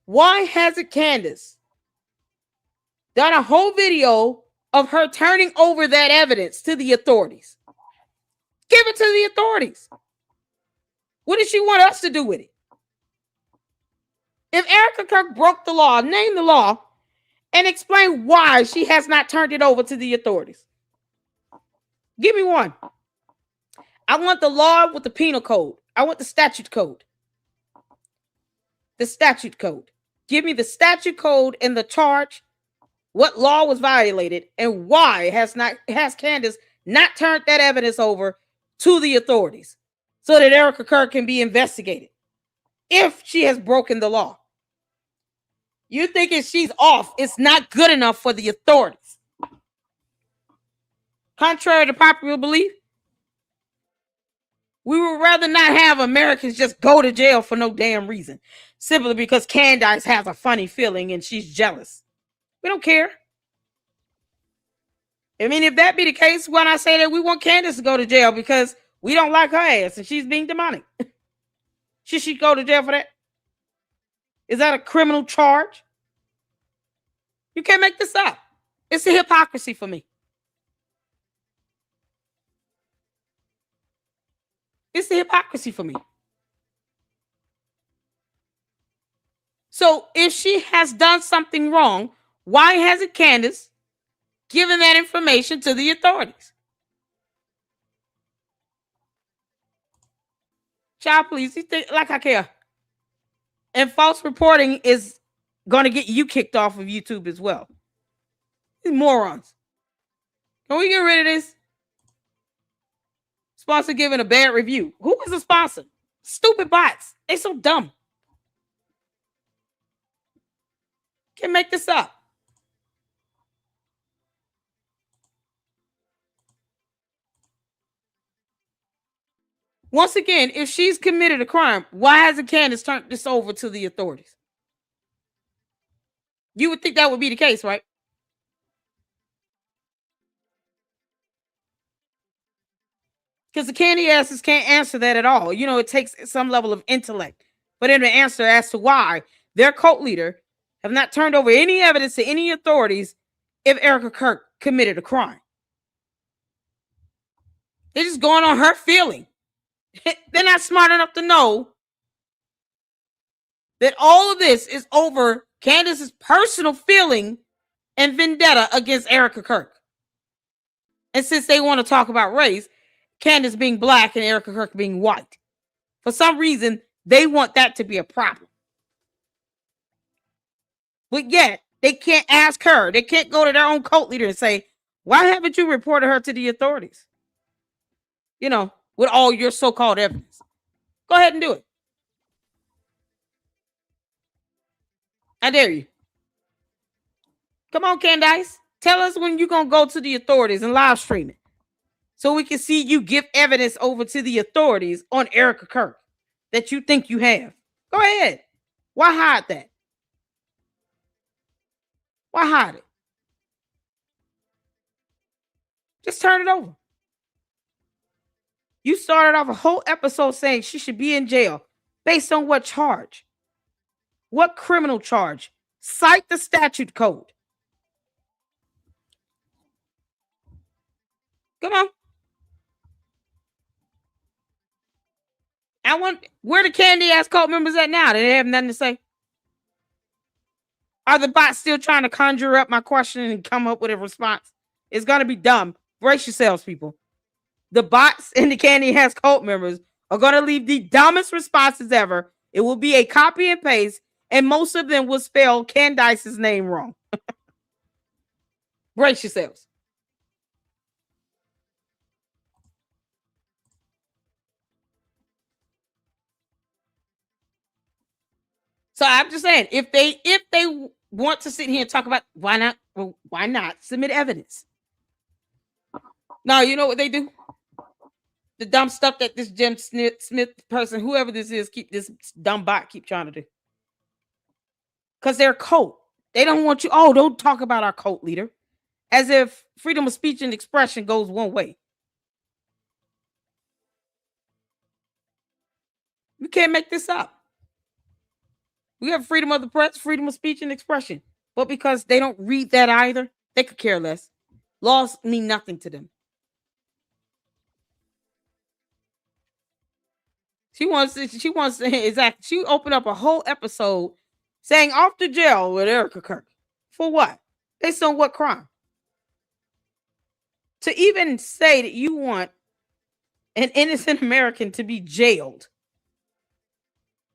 why hasn't Candace done a whole video of her turning over that evidence to the authorities? Give it to the authorities. What does she want us to do with it? If Erika Kirk broke the law, name the law and explain why she has not turned it over to the authorities. Give me one. I want the law with the penal code. I want the statute code. The statute code. Give me the statute code and the charge, what law was violated, and why has Candace not turned that evidence over to the authorities so that Erika Kirk can be investigated if she has broken the law. You thinking she's off, it's not good enough for the authorities. Contrary to popular belief, we would rather not have Americans just go to jail for no damn reason, simply because Candace has a funny feeling and she's jealous. We don't care. I mean, if that be the case, why not say that we want Candace to go to jail because we don't like her ass and she's being demonic? Should she go to jail for that? Is that a criminal charge? You can't make this up. It's a hypocrisy for me. It's the hypocrisy for me. So if she has done something wrong, why hasn't Candace given that information to the authorities? Child, please, you think like I care. And false reporting is going to get you kicked off of YouTube as well. These morons. Can we get rid of this? Sponsor giving a bad review. Who is the sponsor? Stupid bots. They so dumb. Can't make this up. Once again, if she's committed a crime, why hasn't Candace turned this over to the authorities? You would think that would be the case, right? Because the candy asses can't answer that at all. You know, it takes some level of intellect for them to answer as to why their cult leader have not turned over any evidence to any authorities if Erika Kirk committed a crime. They're just going on her feeling. They're not smart enough to know that all of this is over Candace's personal feeling and vendetta against Erika Kirk. And since they want to talk about race, Candace being black and Erika Kirk being white, for some reason, they want that to be a problem. But yet, they can't ask her. They can't go to their own cult leader and say, why haven't you reported her to the authorities? You know, with all your so-called evidence. Go ahead and do it. I dare you. Come on, Candace. Tell us when you're going to go to the authorities and live stream it, so we can see you give evidence over to the authorities on Erika Kirk that you think you have. Go ahead. Why hide that? Why hide it? Just turn it over. You started off a whole episode saying she should be in jail. Based on what charge? What criminal charge? Cite the statute code. Come on. I want where the candy ass cult members at now? They have nothing to say. Are the bots still trying to conjure up my question and come up with a response? It's gonna be dumb. Brace yourselves, people. The bots and the candy ass cult members are gonna leave the dumbest responses ever. It will be a copy and paste, and most of them will spell Candace's name wrong. Brace yourselves. So I'm just saying, if they want to sit here and talk about why not, well, why not submit evidence? Now you know what they do. The dumb stuff that this Jim Smith person, whoever this is, keep this dumb bot keep trying to do. Because they're a cult. They don't want you. Oh, don't talk about our cult leader. As if freedom of speech and expression goes one way. You can't make this up. We have freedom of the press, freedom of speech and expression. But because they don't read that either, they could care less. Laws mean nothing to them. She wants to exactly. She opened up a whole episode saying off to jail with Erika Kirk. For what? Based on what crime? To even say that you want an innocent American to be jailed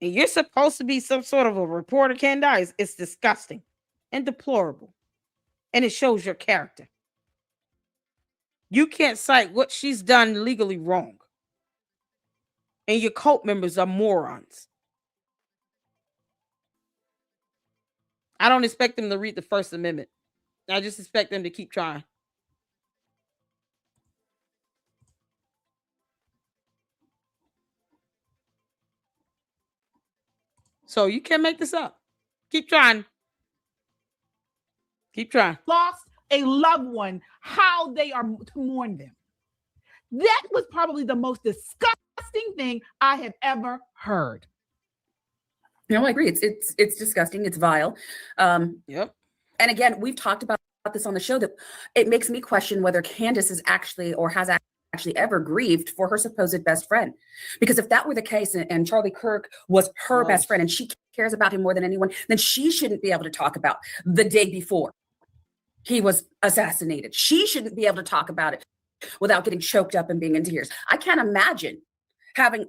and you're supposed to be some sort of a reporter, Candace, it's disgusting and deplorable. And it shows your character. You can't cite what she's done legally wrong. And your cult members are morons. I don't expect them to read the First Amendment. I just expect them to keep trying. So you can't make this up. Keep trying. Keep trying. Lost a loved one, how they are to mourn them. That was probably the most disgusting thing I have ever heard. No, I agree. It's disgusting. It's vile. Yep. And again, we've talked about this on the show that it makes me question whether Candace is actually or has actually ever grieved for her supposed best friend. Because if that were the case and Charlie Kirk was her best friend and she cares about him more than anyone, then she shouldn't be able to talk about the day before he was assassinated. She shouldn't be able to talk about it without getting choked up and being in tears. I can't imagine having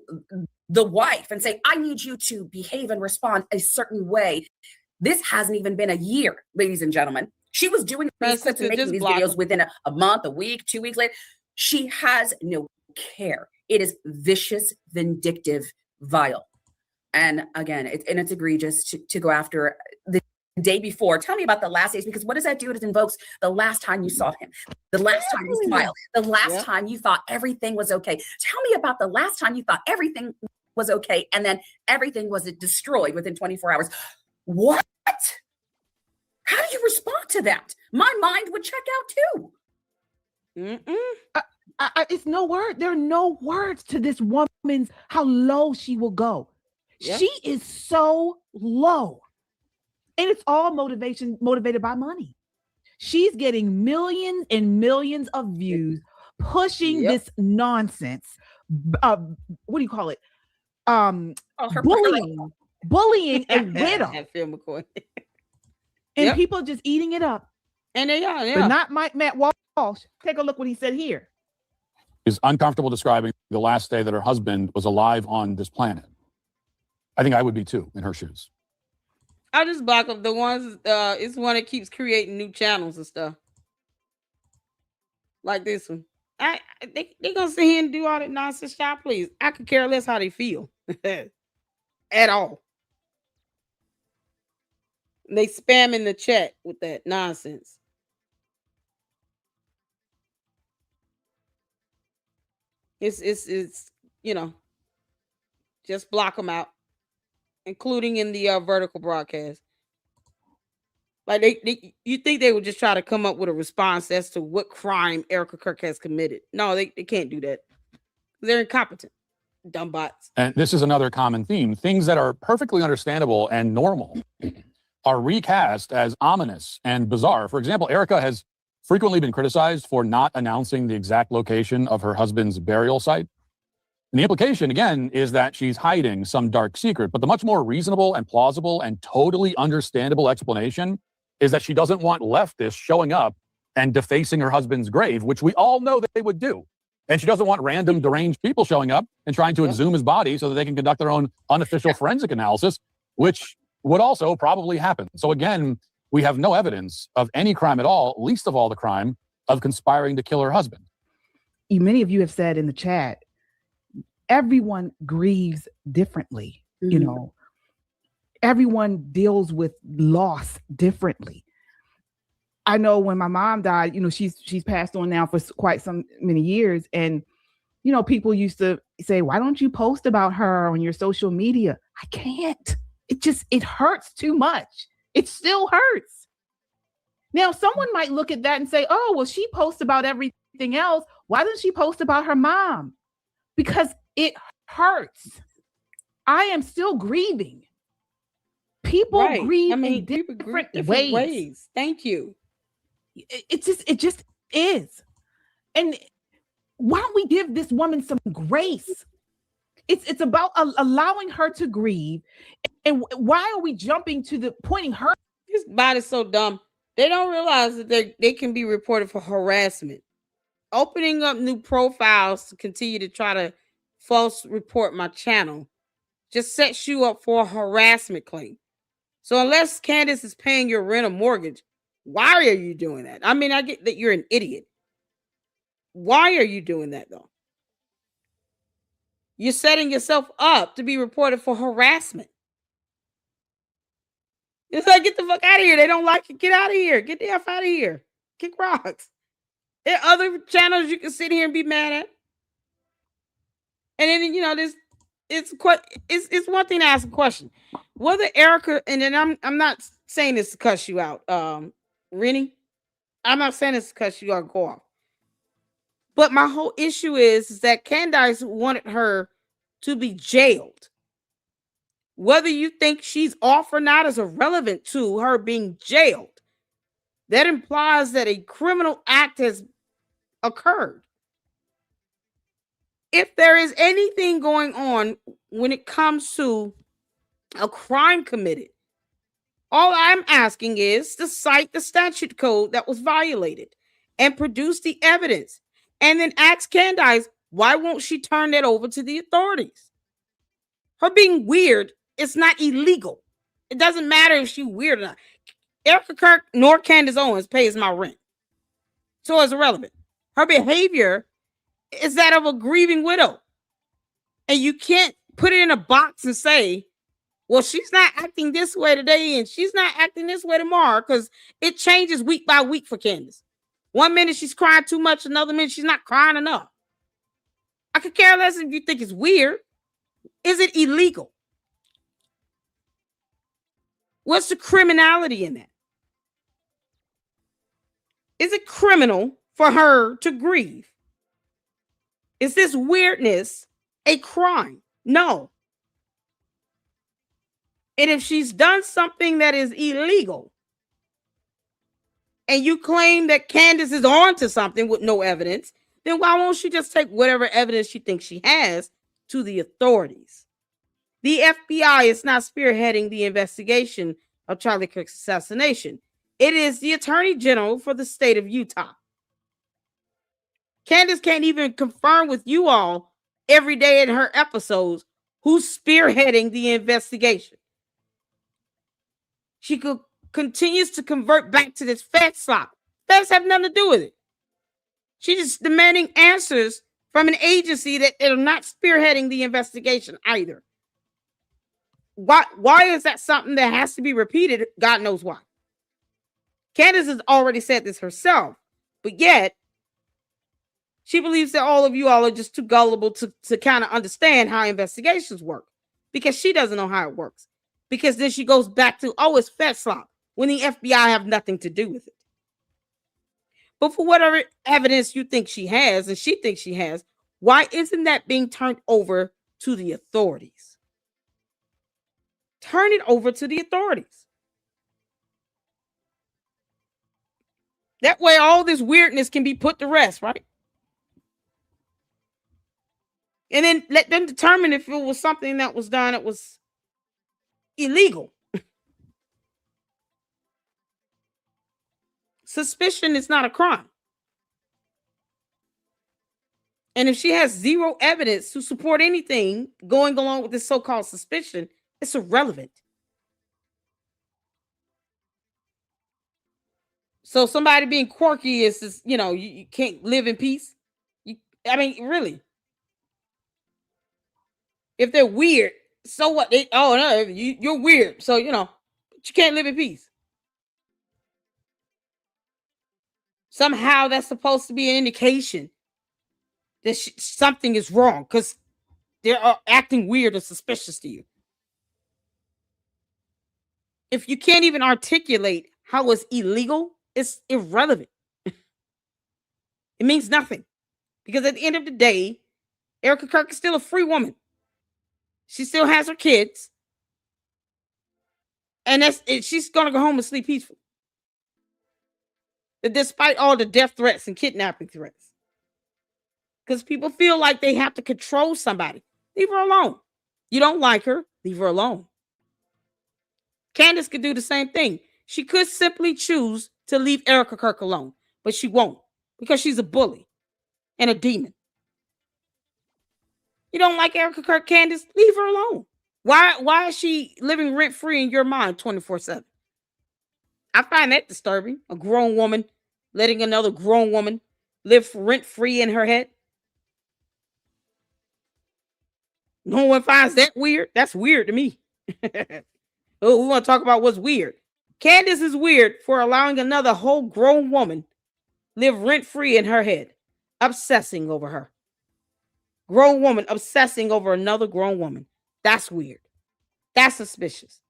the wife and say, I need you to behave and respond a certain way. This hasn't even been a year, ladies and gentlemen. She was doing these clips and making these videos within a month, a week, 2 weeks later. She has no care. It is vicious, vindictive, vile. And again, it's egregious to go after the day before. Tell me about the last days, because what does that do? It invokes the last time you saw him, the last time you smiled, the last time you thought everything was okay. Tell me about the last time you thought everything was okay, and then everything was destroyed within 24 hours. What? How do you respond to that? My mind would check out too. It's no word. There are no words to this woman's how low she will go. Yep. She is so low. And it's all motivated by money. She's getting millions and millions of views pushing this nonsense. What do you call it? Bullying a widow. And people just eating it up. And they are, But not Matt Walsh. Take a look what he said here. Is uncomfortable describing the last day that her husband was alive on this planet. I think I would be too in her shoes. I'll just block up the ones. It's one that keeps creating new channels and stuff, like this one. They gonna sit here and do all that nonsense, y'all. Please, I could care less how they feel at all. They spam in the chat with that nonsense. It's you know, just block them out. Including in the vertical broadcast. Like you think they would just try to come up with a response as to what crime Erika Kirk has committed. No, they can't do that. They're incompetent. Dumb bots. And this is another common theme. Things that are perfectly understandable and normal are recast as ominous and bizarre. For example, Erika has frequently been criticized for not announcing the exact location of her husband's burial site. And the implication, again, is that she's hiding some dark secret. But the much more reasonable and plausible and totally understandable explanation is that she doesn't want leftists showing up and defacing her husband's grave, which we all know that they would do. And she doesn't want random deranged people showing up and trying to exhume his body so that they can conduct their own unofficial forensic analysis, which would also probably happen. So again, we have no evidence of any crime at all, least of all the crime of conspiring to kill her husband. Many of you have said in the chat, everyone grieves differently. Mhm. You know, everyone deals with loss differently. I know when my mom died, you know, she's passed on now for quite some many years. And, you know, people used to say, why don't you post about her on your social media? I can't. It hurts too much. It still hurts. Now, someone might look at that and say, oh, well, she posts about everything else. Why doesn't she post about her mom? Because it hurts. I am still grieving. People grieve in different ways. Thank you. It just is. And why don't we give this woman some grace? It's about allowing her to grieve. And why are we jumping to the pointing her? This bot is so dumb. They don't realize that they can be reported for harassment. Opening up new profiles to continue to try to false report my channel just sets you up for a harassment claim. So unless Candace is paying your rent or mortgage, why are you doing that? I mean, I get that you're an idiot. Why are you doing that though? You're setting yourself up to be reported for harassment. It's like, get the fuck out of here. They don't like you. Get out of here. Get the F out of here. Kick rocks. There are other channels you can sit here and be mad at. And then, you know, it's one thing to ask a question. Whether Erika, and then I'm not saying this to cuss you out, Rennie. I'm not saying this to cuss you out, go off. But my whole issue is that Candace wanted her to be jailed. Whether you think she's off or not is irrelevant to her being jailed. That implies that a criminal act has occurred. If there is anything going on when it comes to a crime committed, all I'm asking is to cite the statute code that was violated and produce the evidence. And then ask Candace, why won't she turn that over to the authorities? Her being weird is not illegal. It doesn't matter if she's weird or not. Erika Kirk nor Candace Owens pays my rent. So it's irrelevant. Her behavior is that of a grieving widow. And you can't put it in a box and say, well, she's not acting this way today and she's not acting this way tomorrow, because it changes week by week for Candace. One minute she's crying too much, another minute she's not crying enough. I could care less if you think it's weird. Is it illegal? What's the criminality in that? Is it criminal for her to grieve? Is this weirdness a crime? No. And if she's done something that is illegal, and you claim that Candace is on to something with no evidence, then why won't she just take whatever evidence she thinks she has to the authorities? The FBI is not spearheading the investigation of Charlie Kirk's assassination. It is the Attorney General for the state of Utah. Candace can't even confirm with you all every day in her episodes who's spearheading the investigation. She continues to convert back to this Fed slop. Feds have nothing to do with it. She's just demanding answers from an agency that are not spearheading the investigation either. Why is that something that has to be repeated? God knows why. Candace has already said this herself, but yet she believes that all of you all are just too gullible to kind of understand how investigations work, because she doesn't know how it works. Because then she goes back to, oh, it's Fed slop, when the FBI have nothing to do with it. But for whatever evidence you think she has, and she thinks she has, Why isn't that being turned over to the authorities? Turn it over to the authorities. That way, all this weirdness can be put to rest, right? And then let them determine if it was something that was done that was illegal. Suspicion is not a crime. And if she has zero evidence to support anything going along with this so-called suspicion, it's irrelevant. So somebody being quirky is you can't live in peace. Really. If they're weird, so what? You're weird. So, but you can't live in peace. Somehow that's supposed to be an indication that something is wrong because they're acting weird or suspicious to you. If you can't even articulate how it's illegal, it's irrelevant. It means nothing. Because at the end of the day, Erika Kirk is still a free woman. She still has her kids. And she's going to go home and sleep peaceful. Despite all the death threats and kidnapping threats. Because people feel like they have to control somebody. Leave her alone. You don't like her, leave her alone. Candace could do the same thing. She could simply choose to leave Erika Kirk alone, but she won't because she's a bully and a demon. You don't like Erika Kirk, Candace? Leave her alone. Why is she living rent-free in your mind 24/7? I find that disturbing. A grown woman letting another grown woman live rent-free in her head. No one finds that weird. That's weird to me. Oh, we want to talk about what's weird. Candace is weird for allowing another whole grown woman live rent-free in her head, obsessing over her. Grown woman obsessing over another grown woman. That's weird. That's suspicious.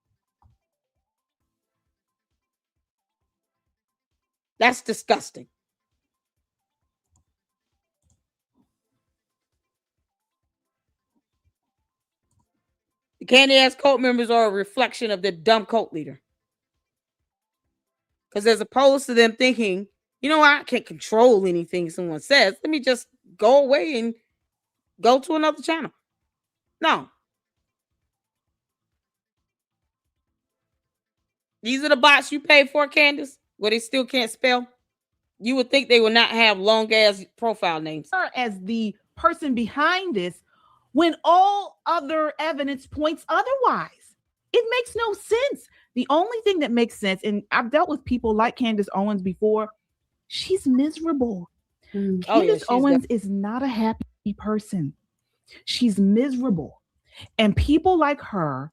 That's disgusting. The candy ass cult members are a reflection of the dumb cult leader. Because as opposed to them thinking, I can't control anything someone says. Let me just go away and go to another channel. No. These are the bots you pay for, Candace, where they still can't spell. You would think they would not have long ass profile names. As the person behind this, when all other evidence points otherwise. It makes no sense. The only thing that makes sense, and I've dealt with people like Candace Owens before, she's miserable. Candace Owens is not a happy person. She's miserable. And people like her,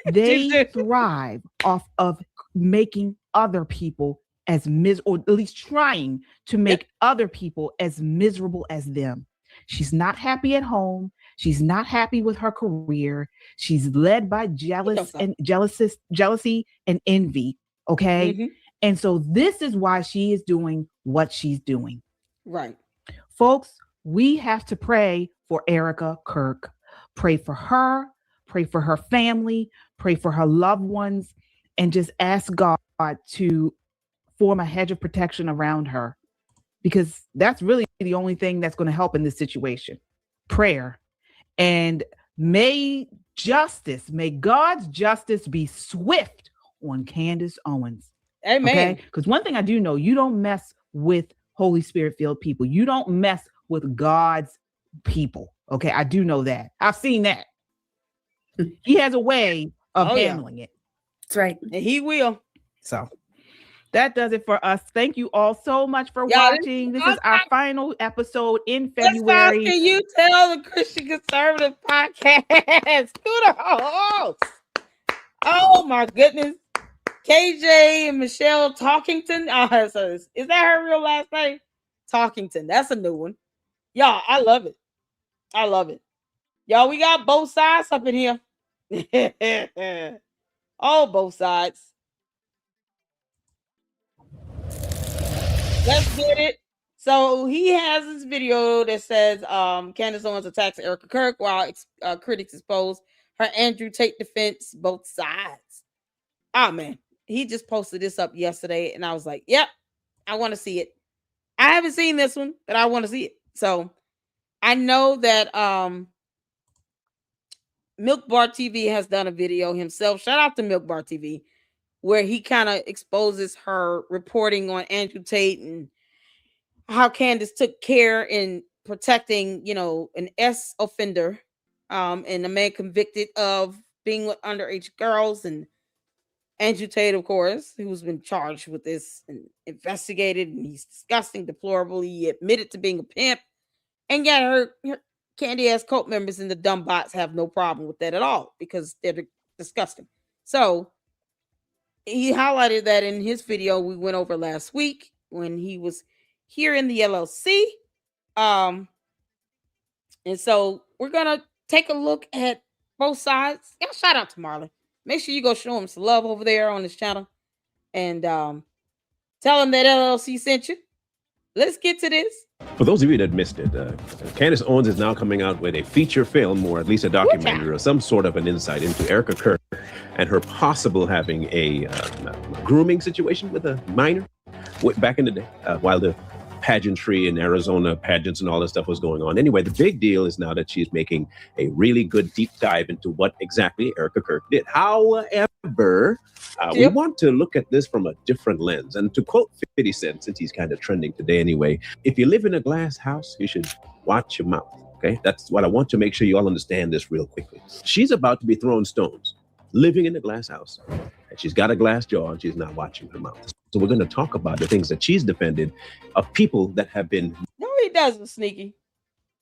they thrive off of making other people as or at least trying to make other people as miserable as them. She's not happy at home. She's not happy with her career. She's led by jealousy and envy. Okay. Mm-hmm. And so this is why she is doing what she's doing. Right. Folks, we have to pray for Erika Kirk. Pray for her family, pray for her loved ones, and just ask God to form a hedge of protection around her. Because that's really the only thing that's going to help in this situation. Prayer. And may God's justice be swift on Candace Owens. Amen. Okay? Because one thing I do know, you don't mess with Holy Spirit-filled people. You don't mess with God's people. Okay? I do know that. I've seen that. He has a way of handling it. That's right. And he will. So that does it for us. Thank you all so much for watching. This is our final episode in February. Can you tell the Christian Conservative Podcast? Kudos. Oh my goodness. KJ and Michelle Talkington. Is that her real last name? Talkington. That's a new one. Y'all, I love it. I love it. Y'all, we got both sides up in here. Oh, both sides. Let's get it. So he has this video that says Candace Owens attacks Erika Kirk while critics expose her Andrew Tate defense, both sides. Oh man, he just posted this up yesterday, and I was like, "Yep, I want to see it." I haven't seen this one, but I want to see it. So I know that Milk Bar TV has done a video himself. Shout out to Milk Bar TV, where he kind of exposes her reporting on Andrew Tate and how Candace took care in protecting, an S offender, and a man convicted of being with underage girls, and Andrew Tate, of course, who's been charged with this and investigated, and he's disgusting, deplorable. He admitted to being a pimp, and yet her candy ass cult members and the dumb bots have no problem with that at all because they're disgusting. So he highlighted that in his video we went over last week when he was here in the LLC. And so we're gonna take a look at both sides. Yeah, shout out to Marlon. Make sure you go show him some love over there on his channel and tell him that LLC sent you. Let's get to this. For those of you that missed it, Candace Owens is now coming out with a feature film, or at least a documentary, or some sort of an insight into Erika Kirk and her possible having a grooming situation with a minor back in the day, while the pageantry in Arizona, pageants and all that stuff was going on. Anyway, the big deal is now that she's making a really good deep dive into what exactly Erika Kirk did. However, we want to look at this from a different lens. And to quote 50 Cent, since he's kind of trending today anyway, if you live in a glass house, you should watch your mouth. Okay, that's what I want to make sure you all understand this real quickly. She's about to be thrown stones, living in a glass house, and she's got a glass jaw and she's not watching her mouth. So we're going to talk about the things that she's defended of people that have been. No, he doesn't, Sneaky.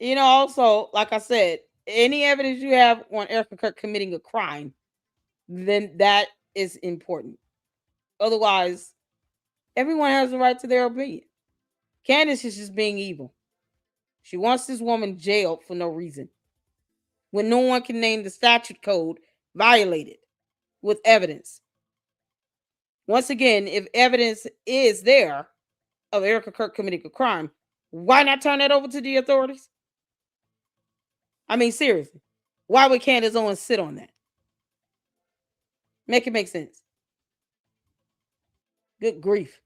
Also, like I said, any evidence you have on Erika Kirk committing a crime, then that is important. Otherwise, everyone has the right to their opinion. Candace is just being evil. She wants this woman jailed for no reason, when no one can name the statute code violated with evidence. Once again, if evidence is there of Erika Kirk committing a crime, why not turn that over to the authorities? I mean, seriously, why would Candace Owens sit on that? Make it make sense. Good grief.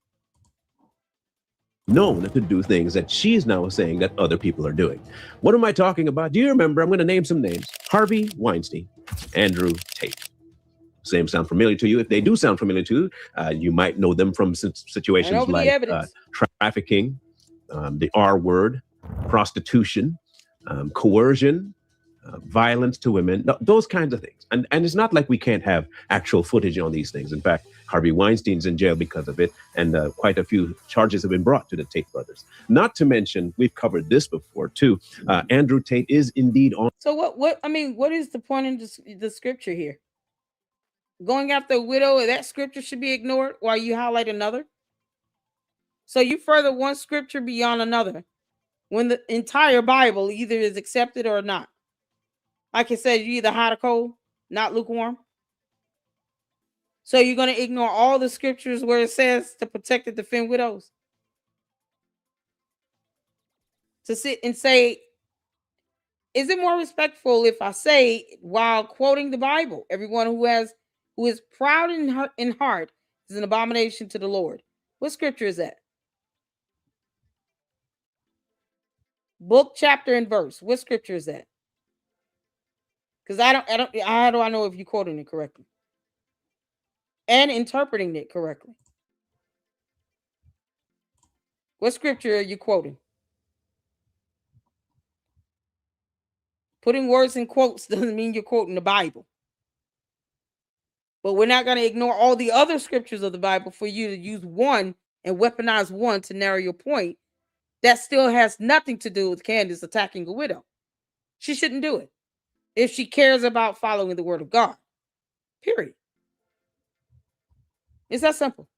Known to do things that she's now saying that other people are doing. What am I talking about? Do you remember? I'm going to name some names. Harvey Weinstein, Andrew Tate. Same sound familiar to you? If they do sound familiar to you, you might know them from situations like trafficking, the R word, prostitution, coercion, violence to women, those kinds of things. And it's not like we can't have actual footage on these things. In fact, Harvey Weinstein's in jail because of it, and quite a few charges have been brought to the Tate brothers. Not to mention, we've covered this before too, Andrew Tate is indeed on. So what is the point in the scripture here? Going after a widow, that scripture should be ignored while you highlight another? So you further one scripture beyond another when the entire Bible either is accepted or not. Like it says, you either hot or cold, not lukewarm. So you're going to ignore all the scriptures where it says to protect and defend widows? To sit and say, is it more respectful if I say, while quoting the Bible, everyone who is proud in heart is an abomination to the Lord? What scripture is that? Book, chapter, and verse. What scripture is that? Because how do I know if you're quoting it correctly and interpreting it correctly? What scripture are you quoting? Putting words in quotes doesn't mean you're quoting the Bible. But we're not going to ignore all the other scriptures of the Bible for you to use one and weaponize one to narrow your point. That still has nothing to do with Candace attacking a widow. She shouldn't do it if she cares about following the word of God. Period. It's that simple.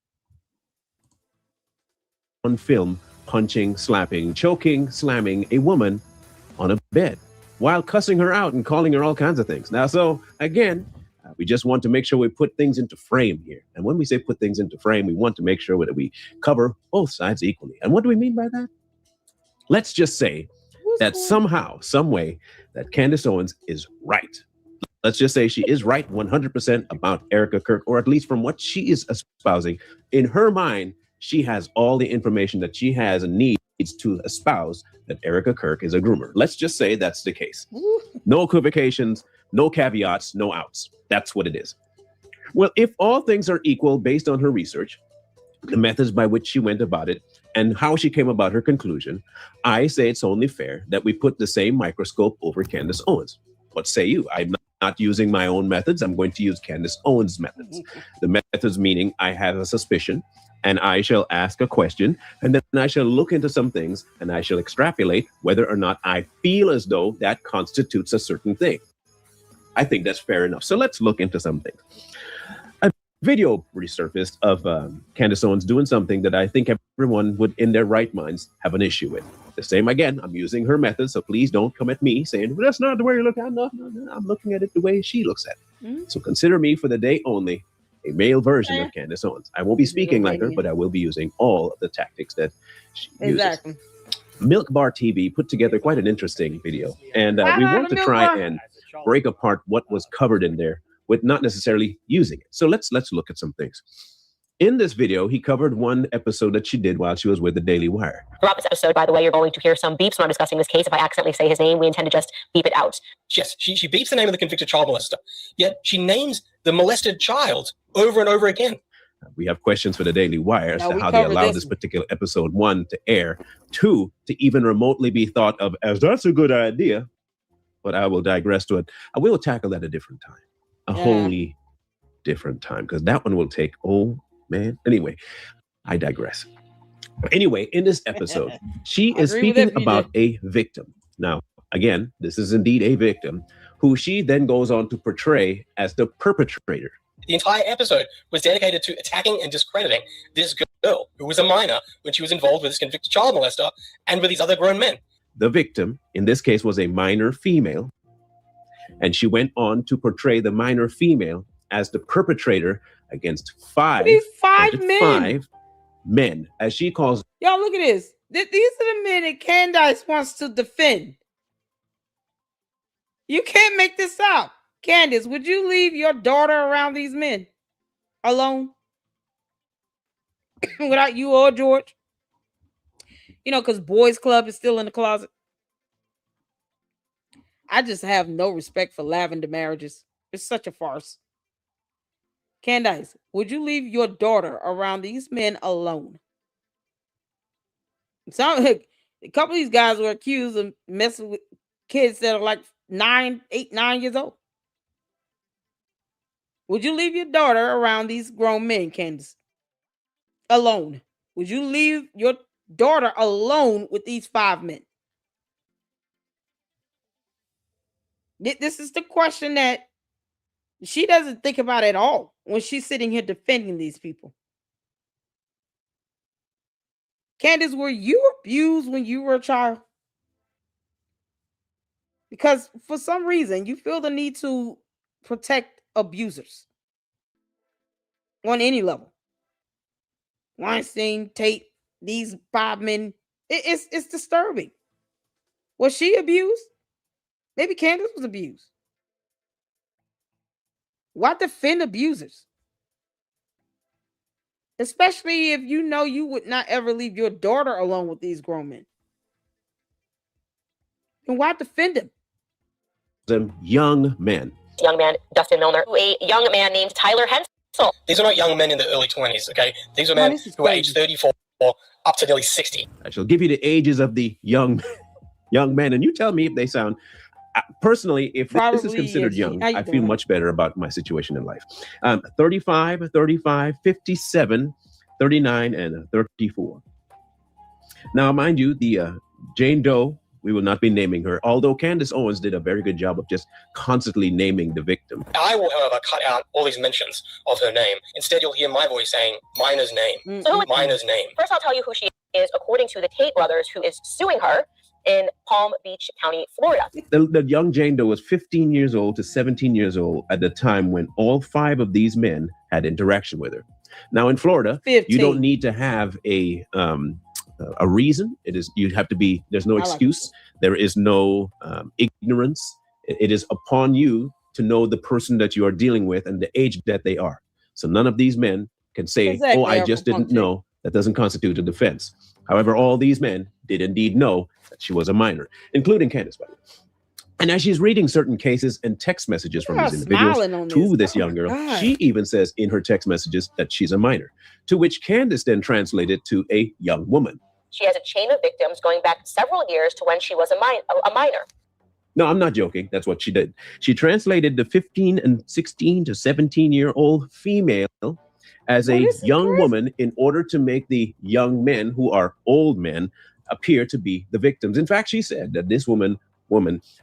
On film, punching, slapping, choking, slamming a woman on a bed while cussing her out and calling her all kinds of things. Now, so again, we just want to make sure we put things into frame here. And when we say put things into frame, we want to make sure that we cover both sides equally. And what do we mean by that? Let's just say that somehow, some way, that Candace Owens is right. Let's just say she is right 100% about Erika Kirk, or at least from what she is espousing. In her mind, she has all the information that she has and needs to espouse that Erika Kirk is a groomer. Let's just say that's the case. No equivocations, no caveats, no outs. That's what it is. Well, if all things are equal based on her research, the methods by which she went about it, and how she came about her conclusion, I say it's only fair that we put the same microscope over Candace Owens. What say you? I'm not using my own methods. I'm going to use Candace Owens' methods. The methods meaning I have a suspicion, and I shall ask a question, and then I shall look into some things, and I shall extrapolate whether or not I feel as though that constitutes a certain thing. I think that's fair enough. So let's look into some things. A video resurfaced of Candace Owens doing something that I think everyone would, in their right minds, have an issue with. The same again, I'm using her method, so please don't come at me saying, well, that's not the way you look at it. No, I'm looking at it the way she looks at it. So consider me for the day only a male version of Candace Owens. I won't be speaking like her, but I will be using all of the tactics that she uses. Milk Bar TV put together quite an interesting video, and we want to try and break apart what was covered in there with not necessarily using it. So let's look at some things. In this video, he covered one episode that she did while she was with the Daily Wire. Throughout this episode, by the way, you're going to hear some beeps when I'm discussing this case. If I accidentally say his name, we intend to just beep it out. Yes, she beeps the name of the convicted child molester, yet she names the molested child over and over again. We have questions for the Daily Wire as to how they allowed this particular episode, 1, to air, 2, to even remotely be thought of as that's a good idea. But I will digress to it. I will tackle that a different time, a wholly different time, because that one will take, man. Anyway, I digress. Anyway, in this episode, she is speaking about a victim. Now, again, this is indeed a victim who she then goes on to portray as the perpetrator. The entire episode was dedicated to attacking and discrediting this girl who was a minor when she was involved with this convicted child molester and with these other grown men. The victim, in this case, was a minor female, and she went on to portray the minor female as the perpetrator against five men, as she calls. Y'all, look at this. These are the men that Candace wants to defend. You can't make this up. Candace, would you leave your daughter around these men alone without you or George? You know, because Boys Club is still in the closet. I just have no respect for lavender marriages. It's such a farce. Candace, would you leave your daughter around these men alone? A couple of these guys were accused of messing with kids that are like 9 years old. Would you leave your daughter around these grown men, Candace? Alone. Would you leave your daughter alone with these 5 men? This is the question that she doesn't think about at all when she's sitting here defending these people. Candace, were you abused when you were a child? Because for some reason, you feel the need to protect abusers on any level. Weinstein, Tate, these 5 men, it's disturbing. Was she abused? Maybe Candace was abused. Why defend abusers? Especially if you know you would not ever leave your daughter alone with these grown men. And why defend them? Them young men. Young man, Dustin Milner, a young man named Tyler Hensel. These are not young men in the early 20s, okay? These are men who are age 34 up to nearly 60. I shall give you the ages of the young men, and you tell me if they sound... Personally, if this is considered young, I feel much better about my situation in life. 35, 57, 39, and 34. Now, mind you, the Jane Doe, we will not be naming her, although Candace Owens did a very good job of just constantly naming the victim. I will, however, cut out all these mentions of her name. Instead, you'll hear my voice saying Miner's name. Miner's name. First, I'll tell you who she is, according to the Tate brothers, who is suing her in Palm Beach County, Florida. The young Jane Doe was 15 years old to 17 years old at the time when all 5 of these men had interaction with her. Now in Florida, 15. You don't need to have a a reason. It is, you have to be, there's no excuse. There is no ignorance. It is upon you to know the person that you are dealing with and the age that they are. So none of these men can say, Exactly, oh, I just didn't know. That doesn't constitute a defense. However, all these men did indeed know that she was a minor, including Candace, by the way. And as she's reading certain cases and text messages from these individuals to this young girl, she even says in her text messages that she's a minor, to which Candace then translated to a young woman. She has a chain of victims going back several years to when she was a minor. No, I'm not joking. That's what she did. She translated the 15 and 16 to 17-year-old female as a young woman in order to make the young men who are old men appear to be the victims. In fact, she said that this woman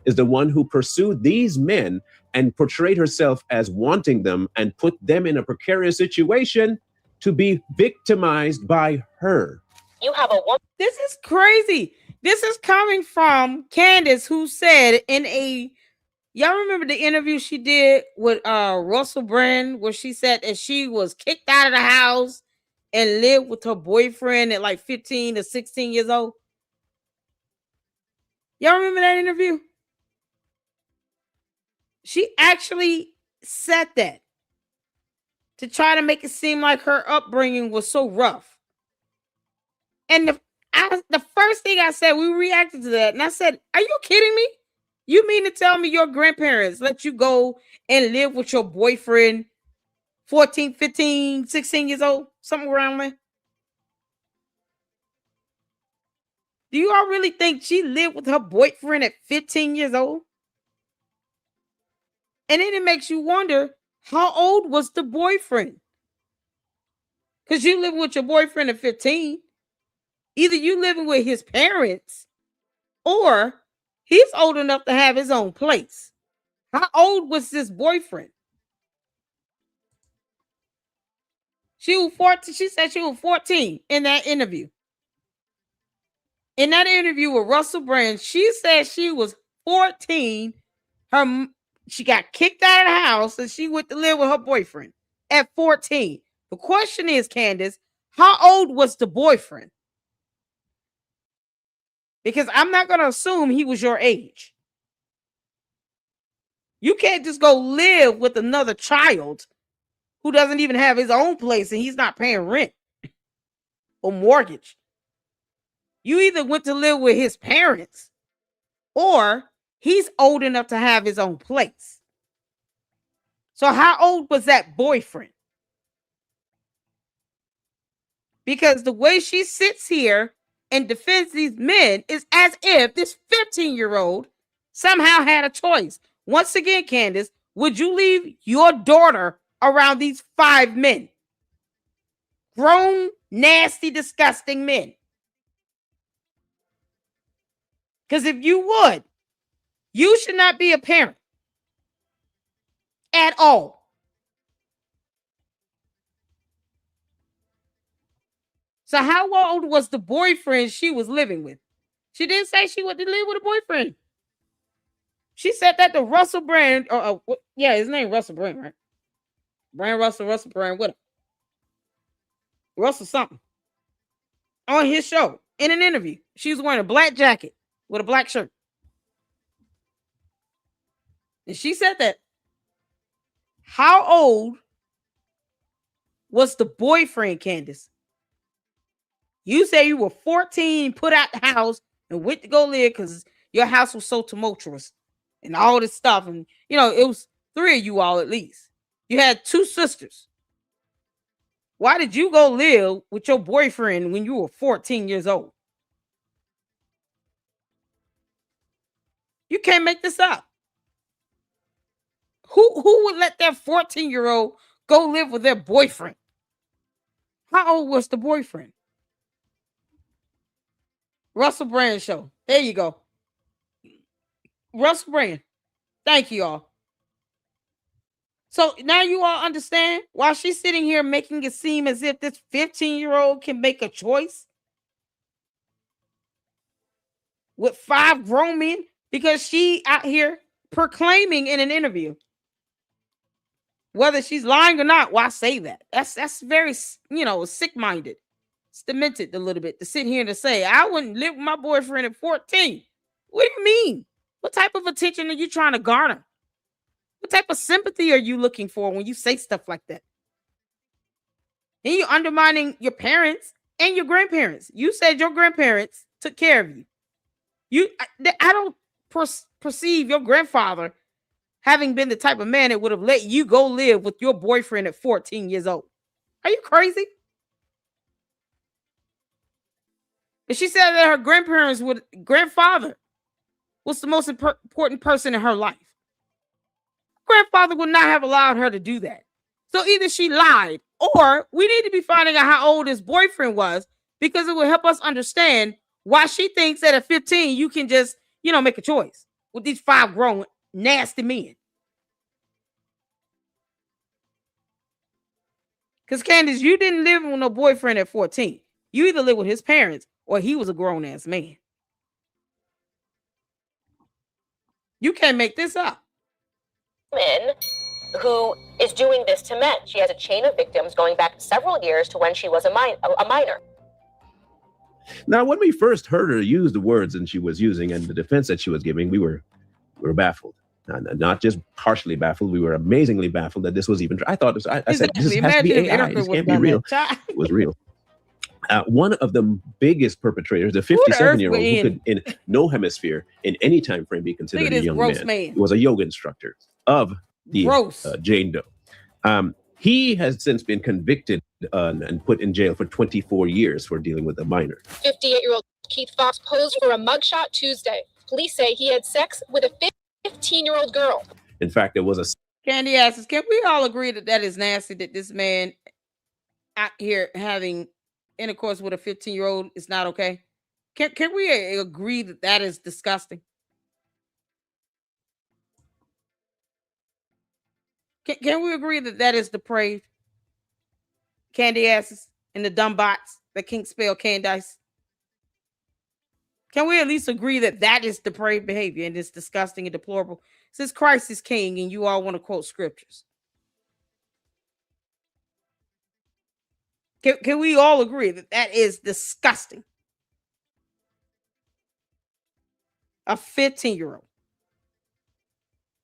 is the one who pursued these men and portrayed herself as wanting them and put them in a precarious situation to be victimized by her. You have a woman. This is crazy. This is coming from Candace, who said in a, y'all remember the interview she did with Russell Brand, where she said that she was kicked out of the house and lived with her boyfriend at like 15 to 16 years old? Y'all remember that interview? She actually said that to try to make it seem like her upbringing was so rough. And the first thing I said, we reacted to that, and I said, are you kidding me? You mean to tell me your grandparents let you go and live with your boyfriend 14, 15, 16 years old, something around there? Do you all really think she lived with her boyfriend at 15 years old? And then it makes you wonder, how old was the boyfriend? Because you live with your boyfriend at 15. Either you living with his parents or he's old enough to have his own place. How old was this boyfriend? She was 14. She said she was 14 in that interview. In that interview with Russell Brand, she said she was 14. She got kicked out of the house and she went to live with her boyfriend at 14. The question is, Candace, how old was the boyfriend? Because I'm not going to assume he was your age. You can't just go live with another child who doesn't even have his own place and he's not paying rent or mortgage. You either went to live with his parents or he's old enough to have his own place. So how old was that boyfriend? Because the way she sits here and defends these men is as if this 15-year-old somehow had a choice. Once again, Candace, would you leave your daughter around these 5 men? Grown, nasty, disgusting men. Because if you would, you should not be a parent at all. So how old was the boyfriend she was living with? She didn't say she went to live with a boyfriend. She said that to Russell Brand. Yeah, his name Russell Brand, right? Russell Brand, what? Russell something. On his show, in an interview, she was wearing a black jacket with a black shirt. And she said that. How old was the boyfriend, Candace? You say you were 14, put out the house, and went to go live because your house was so tumultuous and all this stuff. And, you know, it was 3 of you all at least. You had 2 sisters. Why did you go live with your boyfriend when you were 14 years old? You can't make this up. Who would let their 14-year-old go live with their boyfriend? How old was the boyfriend? Russell Brand show. There you go. Russell Brand. Thank you all. So now you all understand why she's sitting here making it seem as if this 15-year-old can make a choice with 5 grown men, because she out here proclaiming in an interview, whether she's lying or not. Why say that? That's very, sick-minded. It's demented a little bit to sit here and to say, I wouldn't live with my boyfriend at 14. What do you mean? What type of attention are you trying to garner? What type of sympathy are you looking for when you say stuff like that? And you're undermining your parents and your grandparents. You said your grandparents took care of you. I don't perceive your grandfather having been the type of man that would have let you go live with your boyfriend at 14 years old. Are you crazy? And she said that her grandfather was the most important person in her life. Grandfather would not have allowed her to do that. So either she lied, or we need to be finding out how old his boyfriend was, because it will help us understand why she thinks that at 15 you can just, make a choice with these 5 grown nasty men. Because Candace, you didn't live with no boyfriend at 14. You either lived with his parents or he was a grown ass man. You can't make this up. Woman who is doing this to men. She has a chain of victims going back several years to when she was a minor. Now, when we first heard her use the words and she was using and the defense that she was giving, we were baffled. Not just partially baffled, we were amazingly baffled that this was even true. I thought I said, this has to be AI. This can't be real. It was real. One of the biggest perpetrators, the 57-year-old who could, in no hemisphere, in any time frame, be considered a young man. He was a yoga instructor of the Jane Doe. He has since been convicted and put in jail for 24 years for dealing with a minor. 58-year-old Keith Fox posed for a mugshot Tuesday. Police say he had sex with a 15-year-old girl. In fact, there was a... Candy asks, can we all agree that is nasty, that this man out here having intercourse with a 15-year-old is not okay? Can we agree that is disgusting? Can we agree that is depraved? Candy asses and the dumb bots that can't spell Candice. Can we at least agree that is depraved behavior and it's disgusting and deplorable? Since Christ is king and you all want to quote scriptures. Can we all agree that is disgusting? A 15-year-old.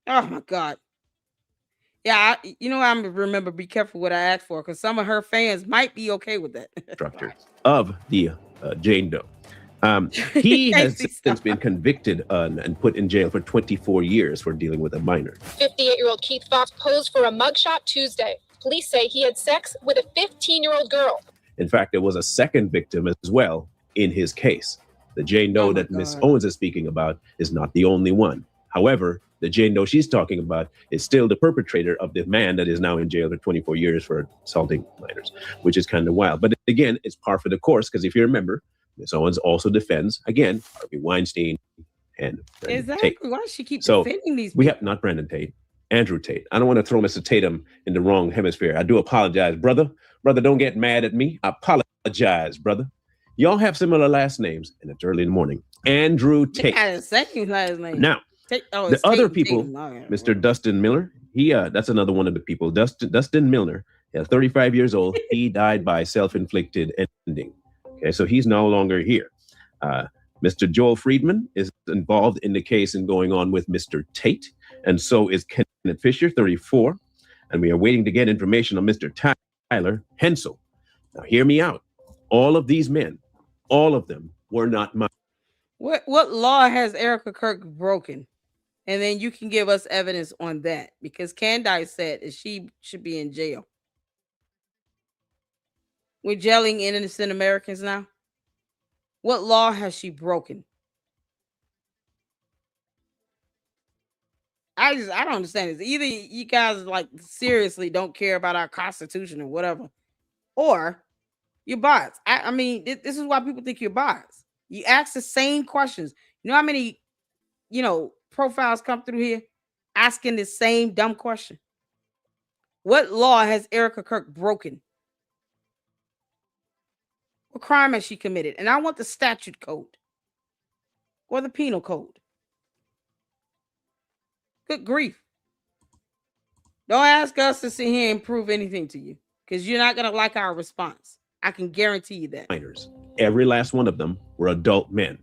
Oh my God. Yeah, I'm remember be careful what I ask for, because some of her fans might be okay with that. Instructor of the Jane Doe. He has since been convicted and put in jail for 24 years for dealing with a minor. 58-year-old Keith Fox posed for a mugshot Tuesday. Police say he had sex with a 15-year-old girl. In fact, there was a second victim as well in his case. The Jane Doe that Miss Owens is speaking about is not the only one. However, the Jane Doe she's talking about is still the perpetrator of the man that is now in jail for 24 years for assaulting minors, which is kind of wild. But again, it's par for the course, because if you remember, Miss Owens also defends, again, Harvey Weinstein and Brandon Tate. Why does she keep defending these people? We have not Brandon Tate, Andrew Tate. I don't want to throw Mr. Tatum in the wrong hemisphere. I do apologize, brother. Brother, don't get mad at me. I apologize, brother. Y'all have similar last names, and it's early in the morning. Andrew Tate. Yeah, same last name. Now, the other people, Mr. Dustin Miller, that's another one of the people. Dustin Milner, 35 years old. He died by self-inflicted ending. Okay, so he's no longer here. Mr. Joel Friedman is involved in the case and going on with Mr. Tate, and so is Kenneth Fisher, 34. And we are waiting to get information on Mr. Tyler Hensel. Now, hear me out. All of these men, all of them were not mine. What law has Erika Kirk broken? And then you can give us evidence on that, because Candice said that she should be in jail. We're jailing innocent Americans now. What law has she broken? I don't understand this. Either you guys seriously don't care about our Constitution or whatever, or you're bots. I mean, this is why people think you're bots. You ask the same questions. You know how many, profiles come through here asking the same dumb question? What law has Erika Kirk broken? What crime has she committed? And I want the statute code or the penal code. Good grief. Don't ask us to sit here and prove anything to you, because you're not going to like our response. I can guarantee you that. Minors. Every last one of them were adult men.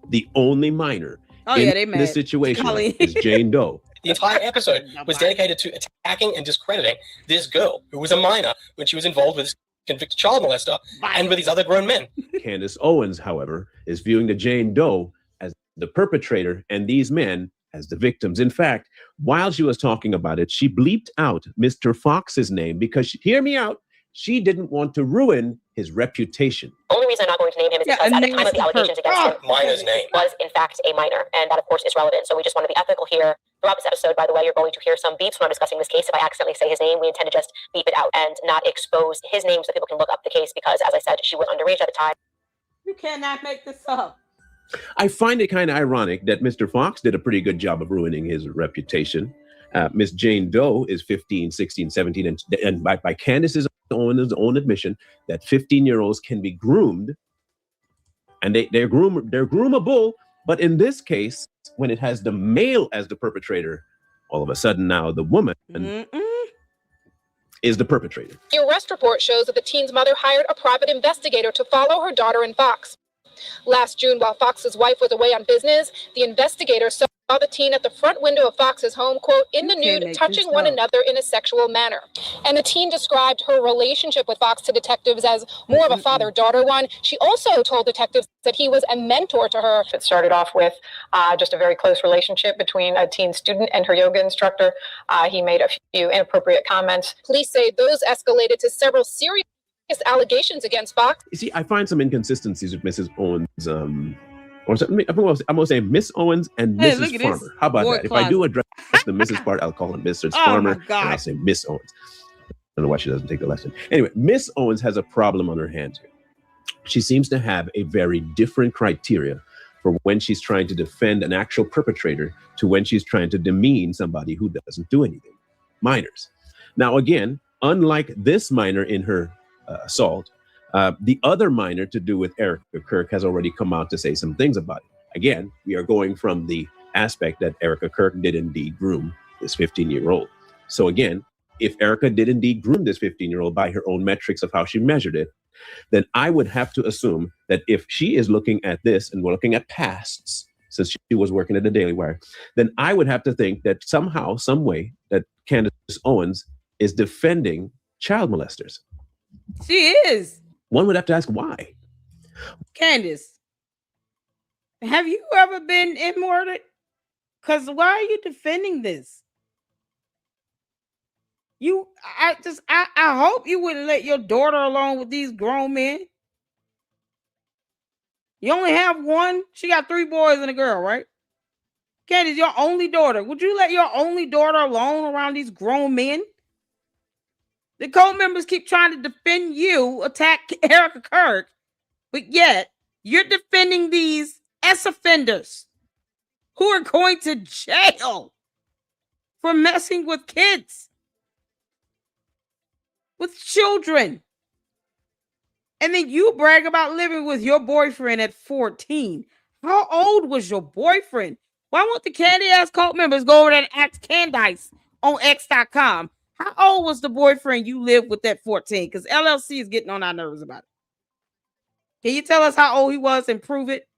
The only minor in this situation is Jane Doe. The entire episode was dedicated to attacking and discrediting this girl who was a minor when she was involved with this convicted child molester and with these other grown men. Candace Owens, however, is viewing the Jane Doe as the perpetrator and these men as the victims. In fact, while she was talking about it, she bleeped out Mr. Fox's name because, hear me out, she didn't want to ruin his reputation. The only reason I'm not going to name him is because at the time of the allegations against him, Minor's name was in fact a minor, and that of course is relevant. So we just want to be ethical here. Throughout this episode, by the way, you're going to hear some beeps when I'm discussing this case. If I accidentally say his name, we intend to just beep it out and not expose his name so people can look up the case because, as I said, she was underage at the time. You cannot make this up. I find it kind of ironic that Mr. Fox did a pretty good job of ruining his reputation. Miss Jane Doe is 15, 16, 17, and by Candace's own admission, that 15-year-olds can be groomed, and they're groomable. But in this case, when it has the male as the perpetrator, all of a sudden now the woman is the perpetrator. The arrest report shows that the teen's mother hired a private investigator to follow her daughter and Fox. Last June, while Fox's wife was away on business, the investigator saw the teen at the front window of Fox's home, quote, in the nude, touching one another in a sexual manner. And the teen described her relationship with Fox to detectives as more of a father-daughter one. She also told detectives that he was a mentor to her. It started off with just a very close relationship between a teen student and her yoga instructor. He made a few inappropriate comments. Police say those escalated to several serious allegations against Fox. You see, I find some inconsistencies with Mrs. Owens. I'm going to say Miss Owens and Mrs. Farmer. How about that? If I do address the Mrs. part, I'll call her Mrs. Farmer, and I'll say Miss Owens. I don't know why she doesn't take the lesson. Anyway, Miss Owens has a problem on her hands here. She seems to have a very different criteria for when she's trying to defend an actual perpetrator to when she's trying to demean somebody who doesn't do anything. Minors. Now, again, unlike this minor in her assault, the other minor to do with Erika Kirk has already come out to say some things about it. Again, we are going from the aspect that Erika Kirk did indeed groom this 15-year-old. So again, if Erika did indeed groom this 15-year-old by her own metrics of how she measured it, then I would have to assume that if she is looking at this and we're looking at pasts, since she was working at the Daily Wire, then I would have to think that somehow, some way, that Candace Owens is defending child molesters. She is. One would have to ask why. Candace, have you ever been immorted? Because why are you defending this? I hope you wouldn't let your daughter alone with these grown men. You only have one. She got 3 boys and a girl, right? Candace, your only daughter. Would you let your only daughter alone around these grown men? The cult members keep trying to defend you, attack Erika Kirk, but yet you're defending these ex-offenders who are going to jail for messing with kids, with children. And then you brag about living with your boyfriend at 14. How old was your boyfriend? Why won't the candy-ass cult members go over there and ask Candace on X.com? How old was the boyfriend you lived with at 14? Because LLC is getting on our nerves about it. Can you tell us how old he was and prove it?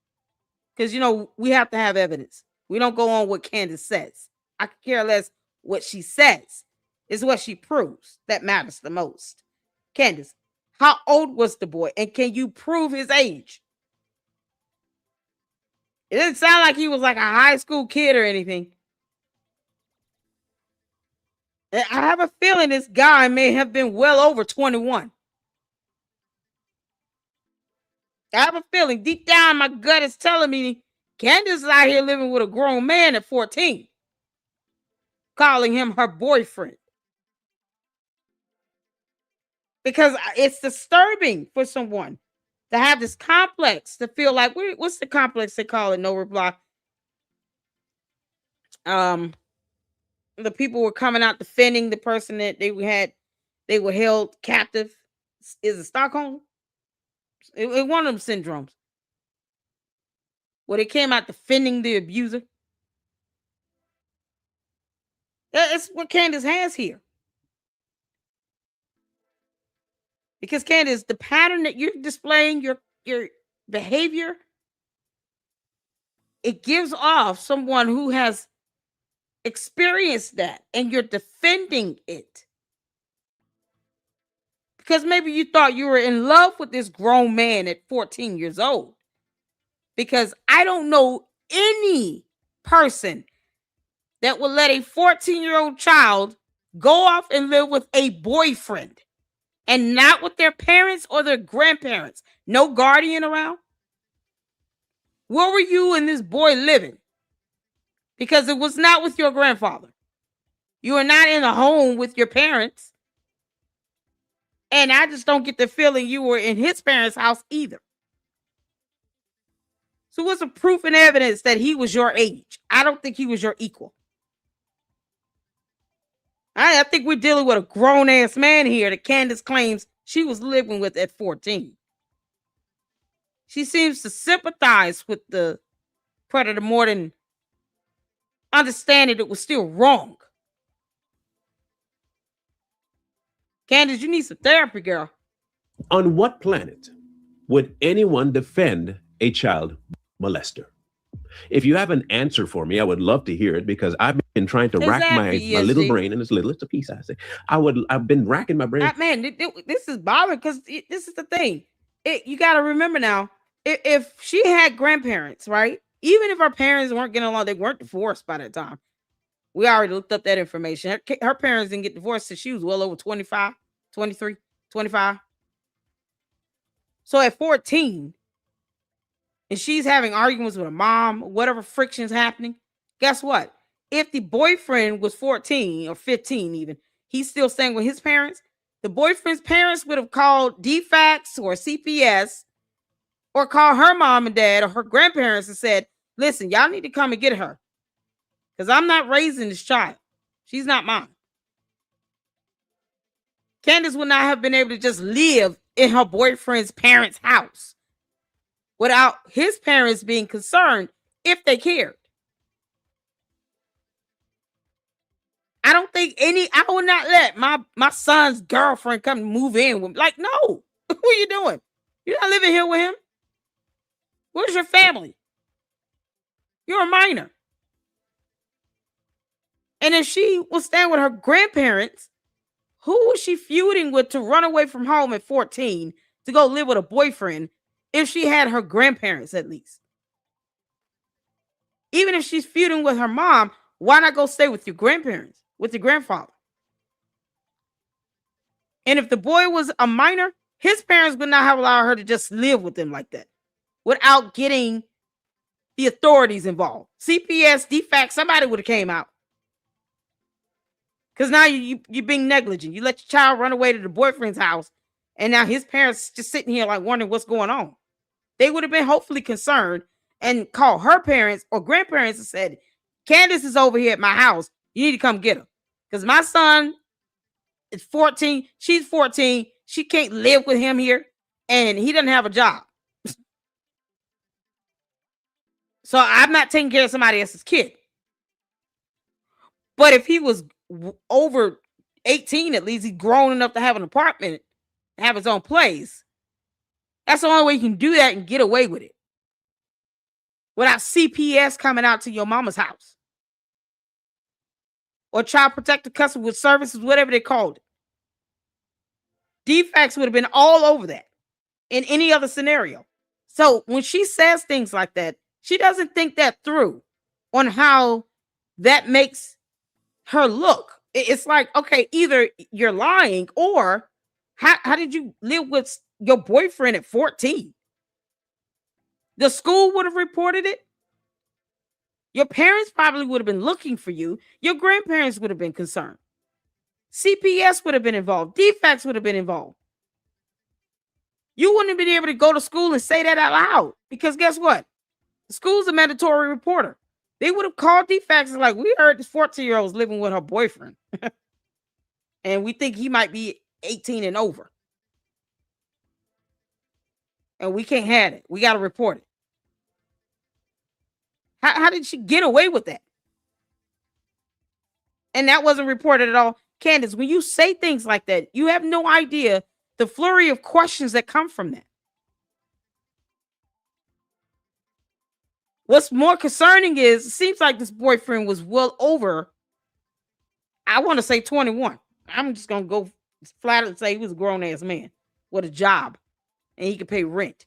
Because, we have to have evidence. We don't go on what Candace says. I could care less what she says. It's what she proves that matters the most. Candace, how old was the boy? And can you prove his age? It didn't sound like he was like a high school kid or anything. I have a feeling this guy may have been well over 21. I have a feeling deep down my gut is telling me Candace is out here living with a grown man at 14, calling him her boyfriend. Because it's disturbing for someone to have this complex, to feel like, what's the complex they call it? No reply. The people were coming out defending the person that they were held captive. Is it Stockholm? It one of them syndromes. Where they came out defending the abuser. That's what Candace has here. Because Candace, the pattern that you're displaying, your behavior, it gives off someone who has experienced that, and you're defending it. Because maybe you thought you were in love with this grown man at 14 years old. Because I don't know any person that will let a 14-year-old child go off and live with a boyfriend and not with their parents or their grandparents. No guardian around. Where were you and this boy living? Because it was not with your grandfather. You were not in a home with your parents. And I just don't get the feeling you were in his parents' house either. So what's the proof and evidence that he was your age? I don't think he was your equal. I think we're dealing with a grown-ass man here that Candace claims she was living with at 14. She seems to sympathize with the predator more than understanding it was still wrong. Candace, you need some therapy, girl. On what planet would anyone defend a child molester? If you have an answer for me, I would love to hear it, because I've been trying to rack my little brain, and it's little, it's a piece, I say. I've been racking my brain. Man, this is bothering, because this is the thing. You got to remember now, if she had grandparents, right? Even if her parents weren't getting along, they weren't divorced by that time. We already looked up that information. Her parents didn't get divorced since she was well over 25, 23, 25. So at 14, and she's having arguments with her mom, whatever friction's happening, guess what? If the boyfriend was 14 or 15 even, he's still staying with his parents, the boyfriend's parents would have called DFACS or CPS or called her mom and dad or her grandparents and said, listen, y'all need to come and get her, because I'm not raising this child. She's not mine. Candace would not have been able to just live in her boyfriend's parents' house without his parents being concerned if they cared. I don't think I would not let my son's girlfriend come move in with me. Like, no. What are you doing? You're not living here with him. Where's your family? You're a minor. And if she was staying with her grandparents, who was she feuding with to run away from home at 14 to go live with a boyfriend if she had her grandparents at least? Even if she's feuding with her mom, why not go stay with your grandparents, with your grandfather? And if the boy was a minor, his parents would not have allowed her to just live with them like that without getting the authorities involved. CPS, DFAC, somebody would have came out. Because now you're being negligent. You let your child run away to the boyfriend's house, and now his parents just sitting here like wondering what's going on. They would have been hopefully concerned and called her parents or grandparents and said, Candace is over here at my house. You need to come get her. Because my son is 14. She's 14. She can't live with him here, and he doesn't have a job. So I'm not taking care of somebody else's kid. But if he was over 18, at least he's grown enough to have an apartment, have his own place. That's the only way you can do that and get away with it without CPS coming out to your mama's house or child protective custody services, whatever they called it. DFACS would have been all over that in any other scenario. So when she says things like that, she doesn't think that through on how that makes her look. It's like, okay, either you're lying or how did you live with your boyfriend at 14? The school would have reported it. Your parents probably would have been looking for you. Your grandparents would have been concerned. CPS would have been involved. DFACS would have been involved. You wouldn't have been able to go to school and say that out loud, because guess what? The school's a mandatory reporter. They would have called DFACS and like, we heard this 14-year-old is living with her boyfriend. And we think he might be 18 and over. And we can't have it. We got to report it. How did she get away with that? And that wasn't reported at all. Candace, when you say things like that, you have no idea the flurry of questions that come from that. What's more concerning is it seems like this boyfriend was well over, I want to say 21. I'm just going to go flat and say he was a grown-ass man with a job and he could pay rent.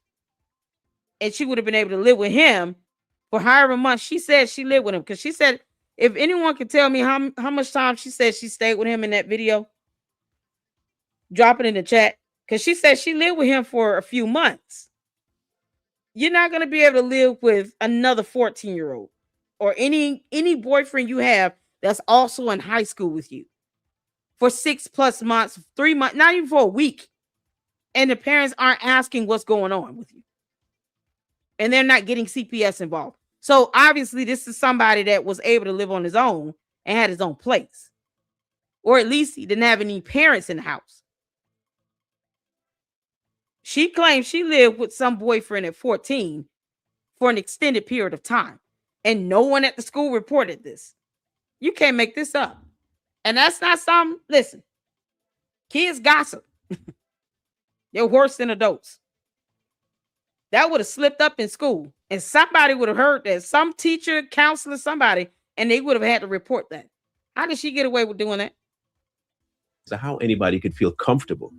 And she would have been able to live with him for however months she said she lived with him. Because she said, if anyone could tell me how much time she said she stayed with him in that video, drop it in the chat. Because she said she lived with him for a few months. You're not going to be able to live with another 14-year-old or any boyfriend you have that's also in high school with you for 6+ months, 3 months, not even for a week. And the parents aren't asking what's going on with you. And they're not getting CPS involved. So obviously this is somebody that was able to live on his own and had his own place. Or at least he didn't have any parents in the house. She claims she lived with some boyfriend at 14 for an extended period of time. And no one at the school reported this. You can't make this up. And that's not some, listen, kids gossip. They're worse than adults. That would have slipped up in school. And somebody would have heard that. Some teacher, counselor, somebody, and they would have had to report that. How did she get away with doing that? So how anybody could feel comfortable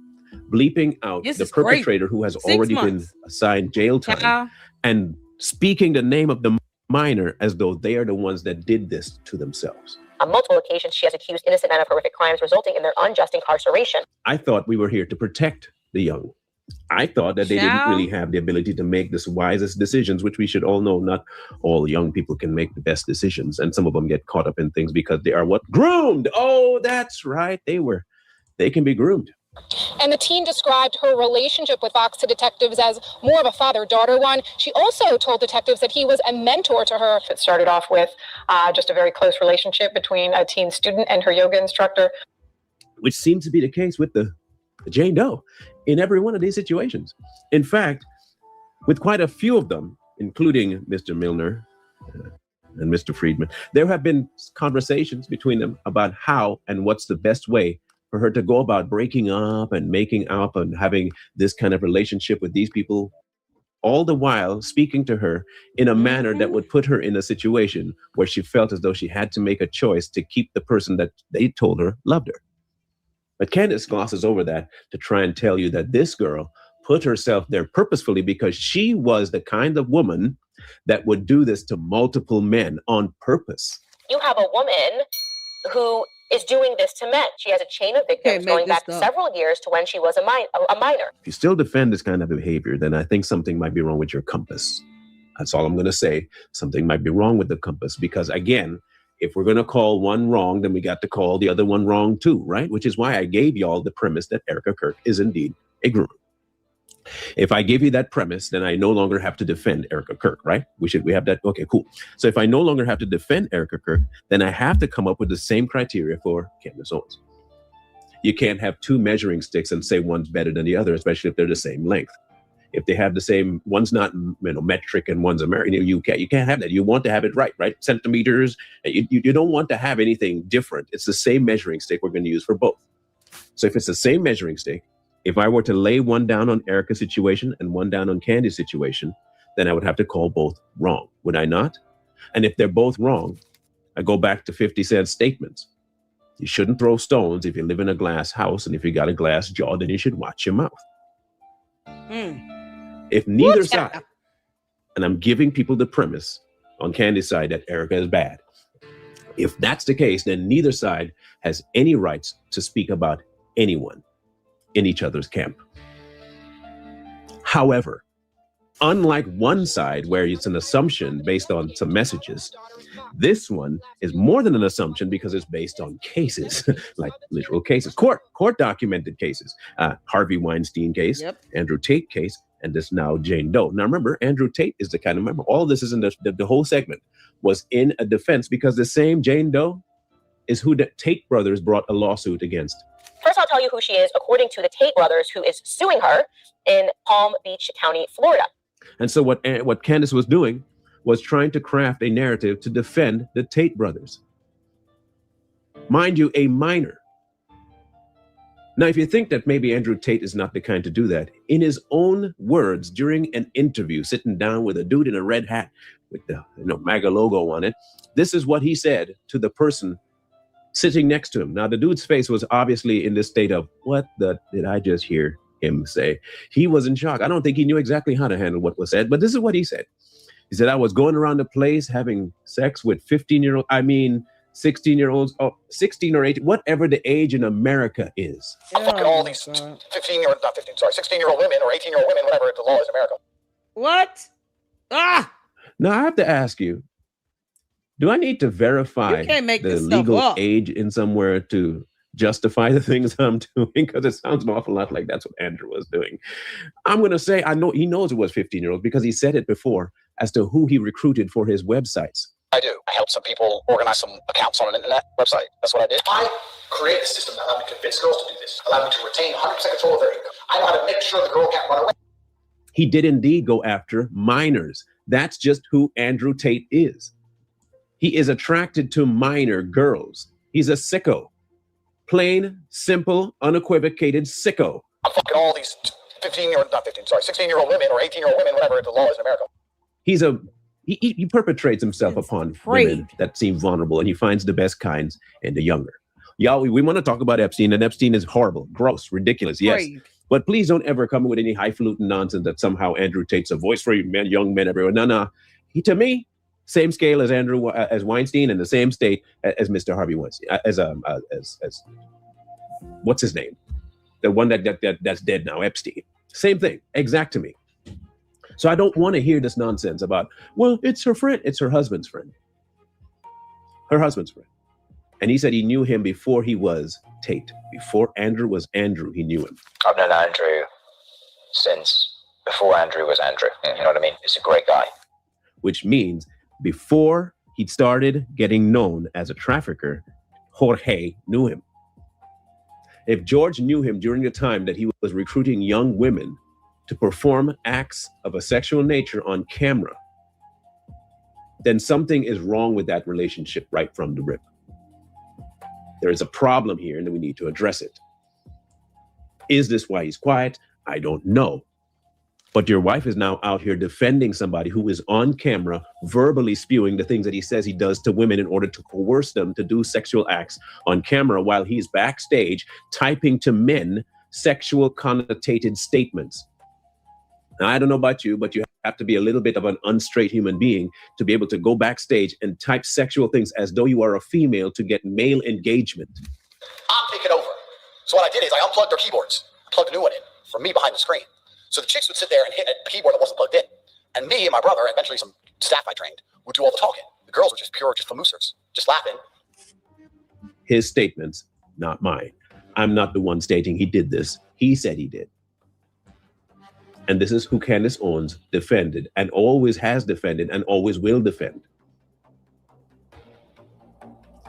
bleeping out This the is crazy. perpetrator who has 6 already months. been assigned jail time and speaking the name of the minor as though they are the ones that did this to themselves. On multiple occasions, she has accused innocent men of horrific crimes resulting in their unjust incarceration. I thought we were here to protect the young. I thought that they didn't really have the ability to make the wisest decisions, which we should all know not all young people can make the best decisions. And some of them get caught up in things because they are what? Groomed. Oh, that's right. They can be groomed. And the teen described her relationship with Fox to detectives as more of a father-daughter one. She also told detectives that he was a mentor to her. It started off with just a very close relationship between a teen student and her yoga instructor. Which seems to be the case with the Jane Doe in every one of these situations. In fact, with quite a few of them, including Mr. Milner and Mr. Friedman, there have been conversations between them about how and what's the best way for her to go about breaking up and making up and having this kind of relationship with these people, all the while speaking to her in a manner that would put her in a situation where she felt as though she had to make a choice to keep the person that they told her loved her. But Candace glosses over that to try and tell you that this girl put herself there purposefully because she was the kind of woman that would do this to multiple men on purpose. You have a woman who is doing this to men. She has a chain of victims going back several years to when she was a minor. If you still defend this kind of behavior, then I think something might be wrong with your compass. That's all I'm going to say. Something might be wrong with the compass because, again, if we're going to call one wrong, then we got to call the other one wrong too, right? Which is why I gave y'all the premise that Erika Kirk is indeed a groomer. If I give you that premise, then I no longer have to defend Erika Kirk, right? We have that. Okay, cool. So if I no longer have to defend Erika Kirk, then I have to come up with the same criteria for Candace Owens. You can't have two measuring sticks and say one's better than the other, especially if they're the same length. If they have the same, one's not metric and one's American, you can't have that. You want to have it right? Centimeters. You don't want to have anything different. It's the same measuring stick we're going to use for both. So if it's the same measuring stick, if I were to lay one down on Erika's situation and one down on Candy's situation, then I would have to call both wrong, would I not? And if they're both wrong, I go back to 50 Cent's statements. You shouldn't throw stones if you live in a glass house, and if you got a glass jaw, then you should watch your mouth. If neither side, and I'm giving people the premise on Candy's side that Erika is bad, if that's the case, then neither side has any rights to speak about anyone in each other's camp. However, unlike one side where it's an assumption based on some messages, this one is more than an assumption because it's based on cases, like literal cases, court documented cases. Harvey Weinstein case, Andrew Tate case, and this now Jane Doe. Now remember, Andrew Tate is the kind of, remember, all this is in the whole segment was in a defense because the same Jane Doe is who the Tate brothers brought a lawsuit against. First, I'll tell you who she is, according to the Tate brothers, who is suing her in Palm Beach County, Florida. And so what Candace was doing was trying to craft a narrative to defend the Tate brothers. Mind you, a minor. Now, if you think that maybe Andrew Tate is not the kind to do that, in his own words during an interview, sitting down with a dude in a red hat with the MAGA logo on it, this is what he said to the person sitting next to him. Now, the dude's face was obviously in this state of, what did I just hear him say? He was in shock. I don't think he knew exactly how to handle what was said, but this is what he said. He said, I was going around the place having sex with 16-year-olds, 16 or 18, whatever the age in America is. I'm fucking all these 16-year-old women or 18-year-old women, whatever the law is in America. What? Now, I have to ask you, do I need to verify You can't make the this stuff legal up. age in somewhere to justify the things I'm doing? Because it sounds an awful lot like that's what Andrew was doing. I'm going to say I know he knows it was 15-year-olds because he said it before as to who he recruited for his websites. I do. I helped some people organize some accounts on an internet website. That's what I did. I created a system that allowed me to convince girls to do this, allowed me to retain 100% control of their income. I know how to make sure the girl can't run away. He did indeed go after minors. That's just who Andrew Tate is. He is attracted to minor girls. He's a sicko. Plain, simple, unequivocated sicko. I'm fucking all these 16-year-old women or 18-year-old women, whatever the law is in America. He perpetrates himself upon women that seem vulnerable, and he finds the best kinds in the younger. Y'all, we want to talk about Epstein, and Epstein is horrible, gross, ridiculous, yes. But please don't ever come with any highfalutin nonsense that somehow Andrew Tate's a voice for men, young men everywhere. No. He, to me, same scale as as Weinstein, and the same state as Mr. Harvey Weinstein, as what's his name? The one that's dead now, Epstein. Same thing, exact to me. So I don't want to hear this nonsense about, well, it's her friend. It's her husband's friend. Her husband's friend. And he said he knew him before he was Tate. Before Andrew was Andrew, he knew him. I've known Andrew since before Andrew was Andrew. You know what I mean? He's a great guy. Which means before he started getting known as a trafficker, Jorge knew him. If George knew him during the time that he was recruiting young women to perform acts of a sexual nature on camera, then something is wrong with that relationship right from the rip. There is a problem here and we need to address it. Is this why he's quiet? I don't know. But your wife is now out here defending somebody who is on camera, verbally spewing the things that he says he does to women in order to coerce them to do sexual acts on camera while he's backstage typing to men sexual connotated statements. Now, I don't know about you, but you have to be a little bit of an unstraight human being to be able to go backstage and type sexual things as though you are a female to get male engagement. I'm taking over. So what I did is I unplugged their keyboards, plugged a new one in from me behind the screen. So the chicks would sit there and hit a keyboard that wasn't plugged in. And me and my brother, and eventually some staff I trained, would do all the talking. The girls were just famoosers, just laughing. His statements, not mine. I'm not the one stating he did this. He said he did. And this is who Candace Owens defended and always has defended and always will defend.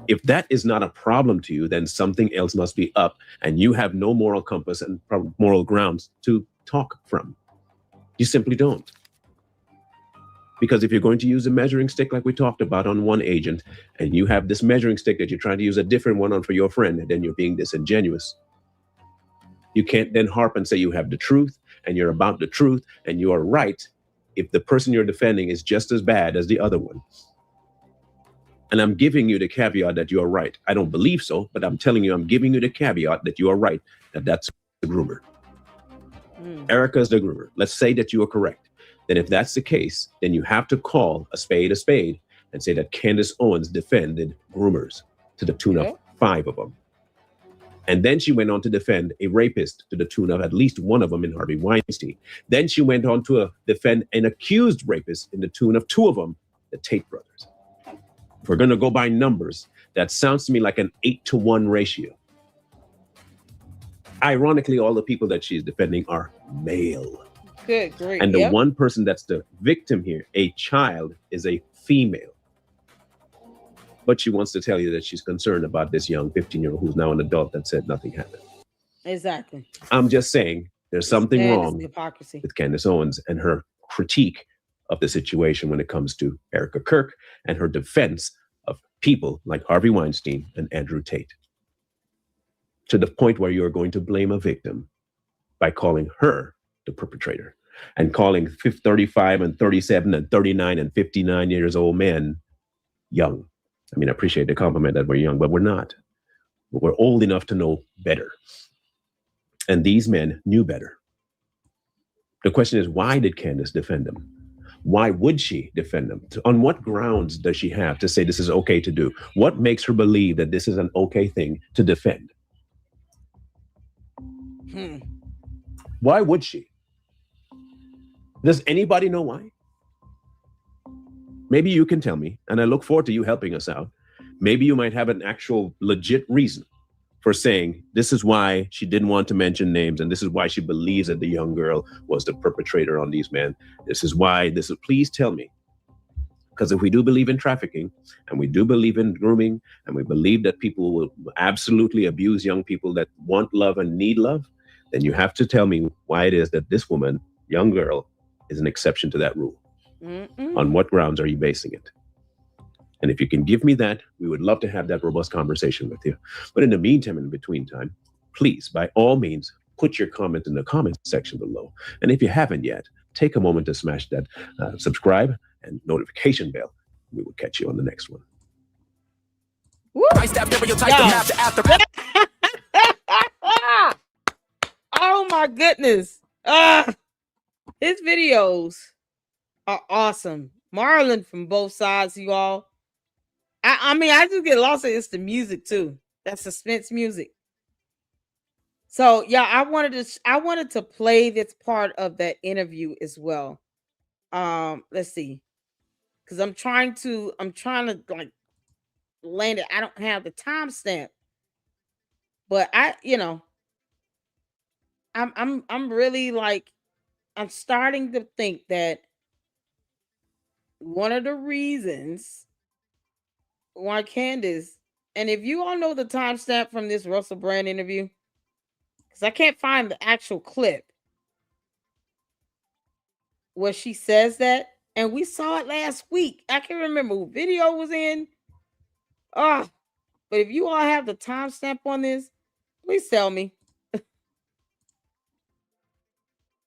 If that is not a problem to you, then something else must be up and you have no moral compass and moral grounds to talk from. You simply don't. Because if you're going to use a measuring stick like we talked about on one agent, and you have this measuring stick that you're trying to use a different one on for your friend, and then you're being disingenuous, you can't then harp and say you have the truth and you're about the truth and you are right if the person you're defending is just as bad as the other one. And I'm giving you the caveat that you are right. I don't believe so, but I'm telling you, I'm giving you the caveat that you are right, that that's the groomer. Erika is the groomer. Let's say that you are correct. Then if that's the case, then you have to call a spade and say that Candace Owens defended groomers to the tune of 5 of them. And then she went on to defend a rapist to the tune of at least one of them in Harvey Weinstein. Then she went on to defend an accused rapist in the tune of 2 of them, the Tate brothers. If we're going to go by numbers, that sounds to me like an 8-to-1 ratio. Ironically, all the people that she's defending are male. Good, great. And the one person that's the victim here, a child, is a female. But she wants to tell you that she's concerned about this young 15-year-old who's now an adult that said nothing happened. Exactly. I'm just saying there's something wrong hypocrisy with Candace Owens and her critique of the situation when it comes to Erika Kirk and her defense of people like Harvey Weinstein and Andrew Tate. to the point where you're going to blame a victim by calling her the perpetrator and calling 35 and 37 and 39 and 59 years old men young. I mean, I appreciate the compliment that we're young, but we're not. We're old enough to know better. And these men knew better. The question is, why did Candace defend them? Why would she defend them? On what grounds does she have to say this is okay to do? What makes her believe that this is an okay thing to defend? Why would she? Does anybody know why? Maybe you can tell me, and I look forward to you helping us out. Maybe you might have an actual legit reason for saying this is why she didn't want to mention names, and this is why she believes that the young girl was the perpetrator on these men. This is why. Please tell me. Because if we do believe in trafficking, and we do believe in grooming, and we believe that people will absolutely abuse young people that want love and need love, then you have to tell me why it is that this woman, young girl, is an exception to that rule. On what grounds are you basing it? And if you can give me that, we would love to have that robust conversation with you. But in the meantime, in between time, please, by all means, put your comment in the comment section below. And if you haven't yet, take a moment to smash that subscribe and notification bell. We will catch you on the next one. Oh my goodness. His videos are awesome. Marlon from both sides, you all. I mean, I just get lost in it's the music too. That suspense music. So yeah, I wanted to play this part of that interview as well. Let's see. Because I'm trying to like land it. I don't have the timestamp. But I'm really like, I'm starting to think that one of the reasons why Candace, and if you all know the timestamp from this Russell Brand interview, because I can't find the actual clip where she says that, and we saw it last week. I can't remember who video was in. But if you all have the timestamp on this, please tell me.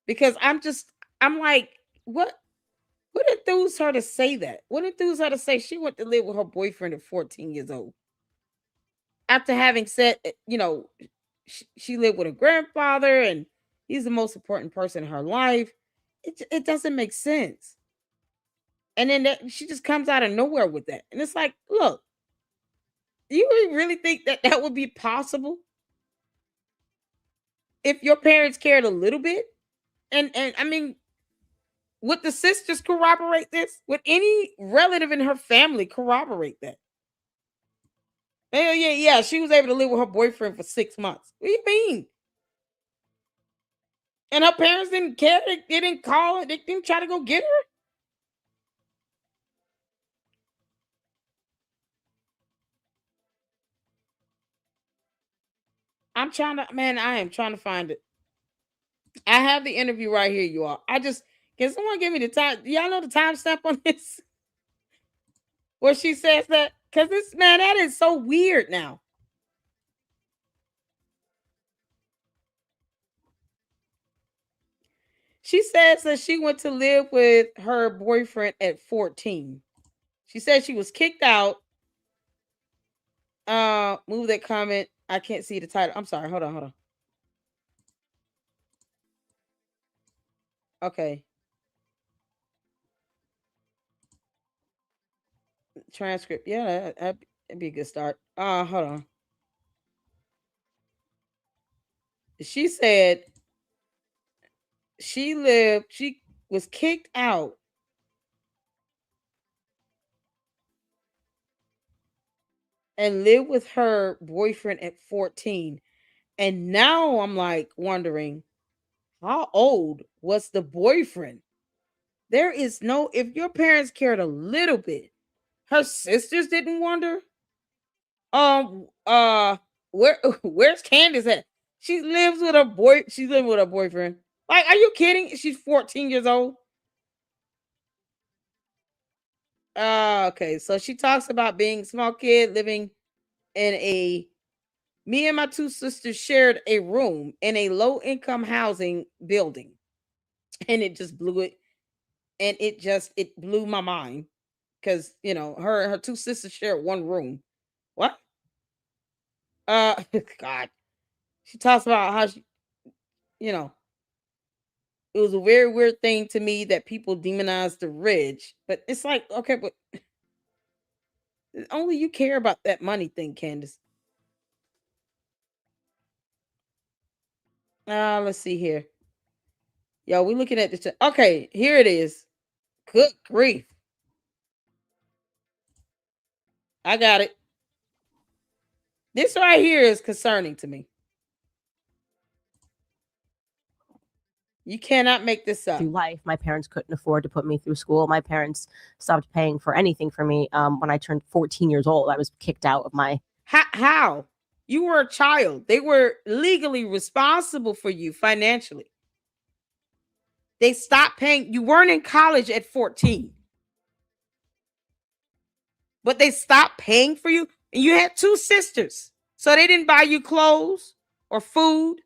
Because I'm like, what enthused her to say that? What enthused her to say she went to live with her boyfriend at 14 years old? After having said, she lived with her grandfather and he's the most important person in her life. It doesn't make sense. And then she just comes out of nowhere with that. And it's like, look, do you really think that would be possible? If your parents cared a little bit? And I mean, would the sisters corroborate this? Would any relative in her family corroborate that? Yeah. She was able to live with her boyfriend for 6 months. What do you mean? And her parents didn't care. They didn't call her. They didn't try to go get her. I am trying to find it. I have the interview right here, you all. Can someone give me the time? Do y'all know the timestamp on this? Where she says that? Because that is so weird now. She says that she went to live with her boyfriend at 14. She said she was kicked out. Move that comment. I can't see the title. I'm sorry. Hold on. Okay. Transcript. Yeah, that'd be a good start. Hold on. She said she was kicked out and lived with her boyfriend at 14. And now I'm like wondering, how old was the boyfriend? There is no, if your parents cared a little bit, her sisters didn't wonder. Where's Candace at? She lives with her she's living with her boyfriend. Like, are you kidding? She's 14 years old. Okay, so she talks about being a small kid living in a Me and my two sisters shared a room in a low-income housing building. And it just blew it. And it blew my mind. Because, her two sisters shared one room. What? God. She talks about how she, it was a very weird thing to me that people demonize the rich. But it's like, okay, but only you care about that money thing, Candace. Let's see here. Yo, we're looking at this. Okay, here it is. Good grief. I got it. This right here is concerning to me. You cannot make this up. Through life, my parents couldn't afford to put me through school. My parents stopped paying for anything for me when I turned 14 years old. I was kicked out of my... How? You were a child. They were legally responsible for you financially. They stopped paying. You weren't in college at 14. But they stopped paying for you. And you had two sisters. So they didn't buy you clothes or food.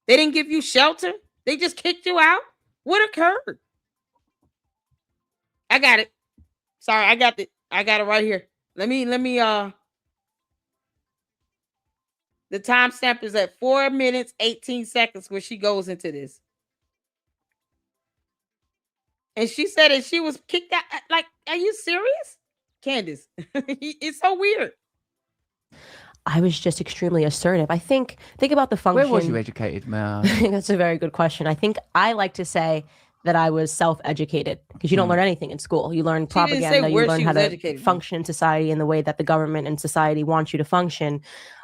They didn't give you shelter. They just kicked you out. What occurred? I got it. Sorry, I got it right here. Let me the timestamp is at 4 minutes 18 seconds where she goes into this. And she said that she was kicked out. Like, are you serious? Candace, it's so weird. I was just extremely assertive. Think about the function. Where was you educated, Mel? That's a very good question. I like to say that I was self-educated because you don't learn anything in school. You learn propaganda. You learn how to function in society in the way that the government and society wants you to function.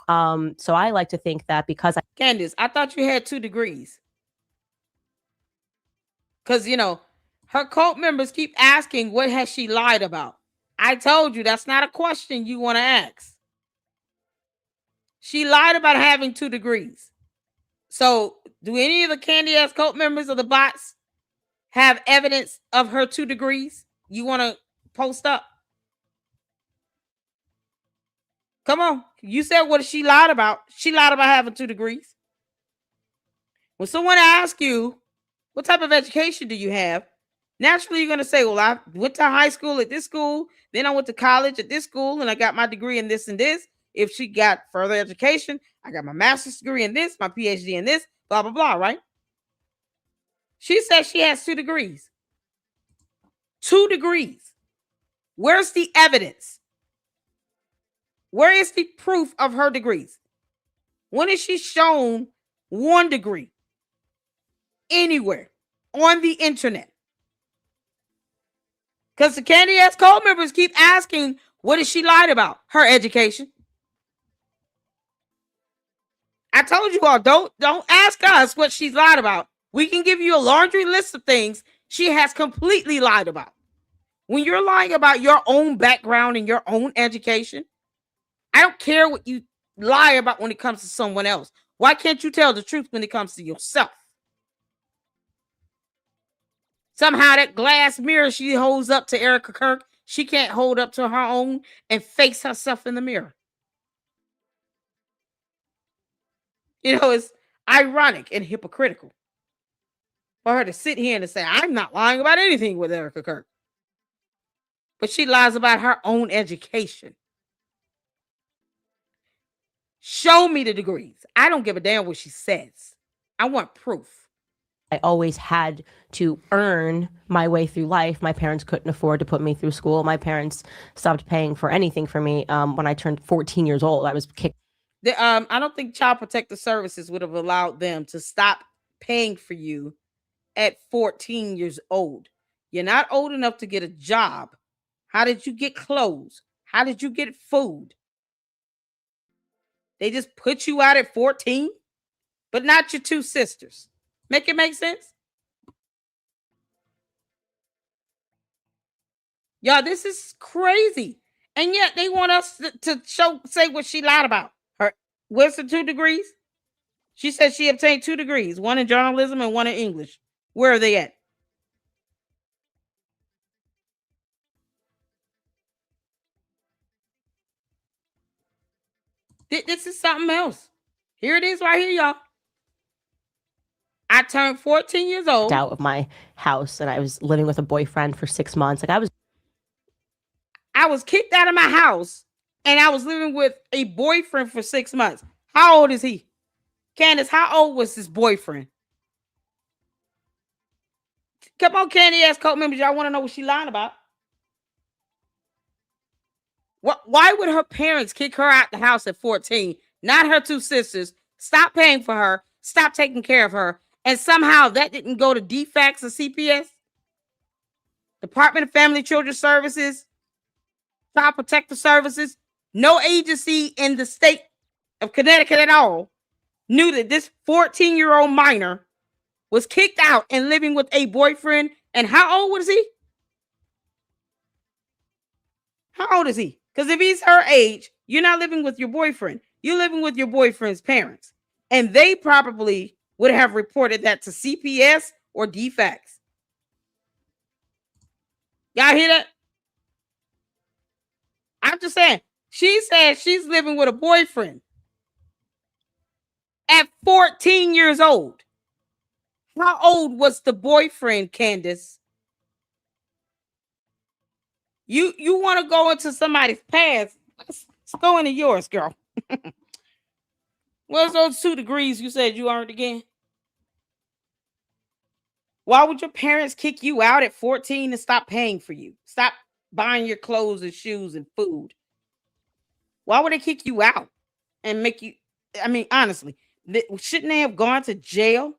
So I like to think that because Candace, I thought you had 2 degrees. Because, her cult members keep asking, what has she lied about? I told you that's not a question you want to ask. She lied about having 2 degrees. So, do any of the Candy Ass cult members of the bots have evidence of her 2 degrees? You want to post up? Come on. You said what she lied about. She lied about having 2 degrees. When someone asks you, what type of education do you have? Naturally, you're going to say, well, I went to high school at this school. Then I went to college at this school and I got my degree in this and this. If she got further education, I got my master's degree in this, my PhD in this, blah, blah, blah, right? She says she has 2 degrees. 2 degrees. Where's the evidence? Where is the proof of her degrees? When is she shown 1 degree? Anywhere on the internet? Because the Candy Ass cult members keep asking, what did she lie about? Her education. I told you all, don't ask us what she's lied about. We can give you a laundry list of things she has completely lied about. When you're lying about your own background and your own education, I don't care what you lie about when it comes to someone else. Why can't you tell the truth when it comes to yourself? Somehow that glass mirror she holds up to Erika Kirk, she can't hold up to her own and face herself in the mirror. It's ironic and hypocritical for her to sit here and to say, I'm not lying about anything with Erika Kirk. But she lies about her own education. Show me the degrees. I don't give a damn what she says. I want proof. I always had to earn my way through life. My parents couldn't afford to put me through school. My parents stopped paying for anything for me when I turned 14 years old. I was kicked. I don't think Child Protective Services would have allowed them to stop paying for you at 14 years old. You're not old enough to get a job. How did you get clothes? How did you get food? They just put you out at 14, but not your 2 sisters. Make it make sense? Y'all, this is crazy. And yet they want us to say what she lied about. Where's the 2 degrees? She said she obtained 2 degrees, 1 in journalism and 1 in English. Where are they at? This is something else. Here it is right here, y'all. I turned 14 years old. Out of my house, and I was living with a boyfriend for 6 months. Like I was kicked out of my house, and I was living with a boyfriend for 6 months. How old is he? Candace, how old was this boyfriend? Come on, Candy ass cult members. Y'all want to know what she lying about? Why would her parents kick her out the house at 14? Not her two sisters. Stop paying for her. Stop taking care of her. And somehow that didn't go to DFACS or CPS? Department of Family Children Services, Child Protective Services. No agency in the state of Connecticut at all knew that this 14-year-old minor was kicked out and living with a boyfriend. And how old was he? How old is he? Because if he's her age, you're not living with your boyfriend. You're living with your boyfriend's parents. And they probably would have reported that to CPS or DFACS. Y'all hear that? I'm just saying, she said she's living with a boyfriend at 14 years old. How old was the boyfriend, Candace? You want to go into somebody's past? Let's go into yours, girl. What's those 2 degrees you said you earned again? Why would your parents kick you out at 14 and stop paying for you? Stop buying your clothes and shoes and food. Why would they kick you out and make you? I mean, honestly, shouldn't they have gone to jail?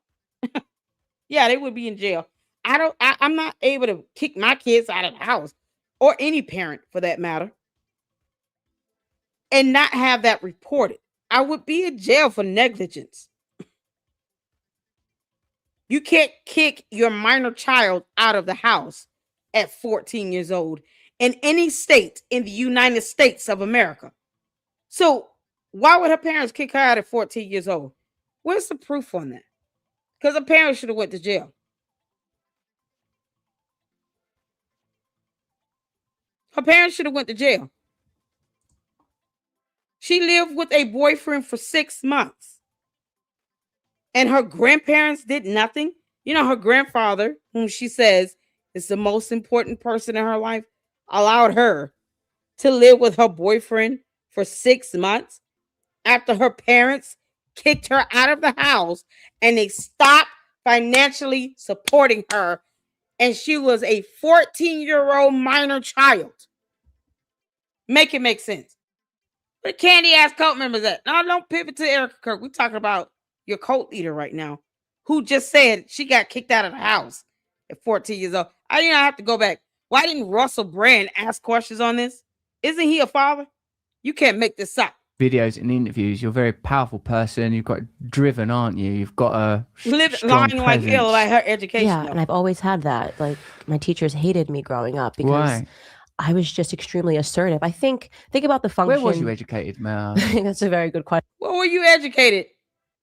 Yeah, they would be in jail. I'm not able to kick my kids out of the house, or any parent for that matter, and not have that reported. I would be in jail for negligence. You can't kick your minor child out of the house at 14 years old in any state in the United States of America. So why would her parents kick her out at 14 years old? Where's the proof on that? Because her parents should have went to jail. Her parents should have went to jail. She lived with a boyfriend for 6 months. And her grandparents did nothing. You know, her grandfather, whom she says is the most important person in her life, allowed her to live with her boyfriend for 6 months after her parents kicked her out of the house and they stopped financially supporting her. And she was a 14-year-old minor child. Make it make sense. Where the candy ass cult members at? No, don't pivot to Erika Kirk. We're talking about your cult leader right now, who just said she got kicked out of the house at 14 years old. I have to go back. Why didn't Russell Brand ask questions on this? Isn't he a father? You can't make this up. Videos and interviews, you're a very powerful person. You've got driven, aren't you? You've got a lying like hell, like her education. Yeah, and I've always had that. Like, my teachers hated me growing up because Why? I was just extremely assertive. Think about the function. Where was you educated, Mel? That's a very good question. Where were you educated?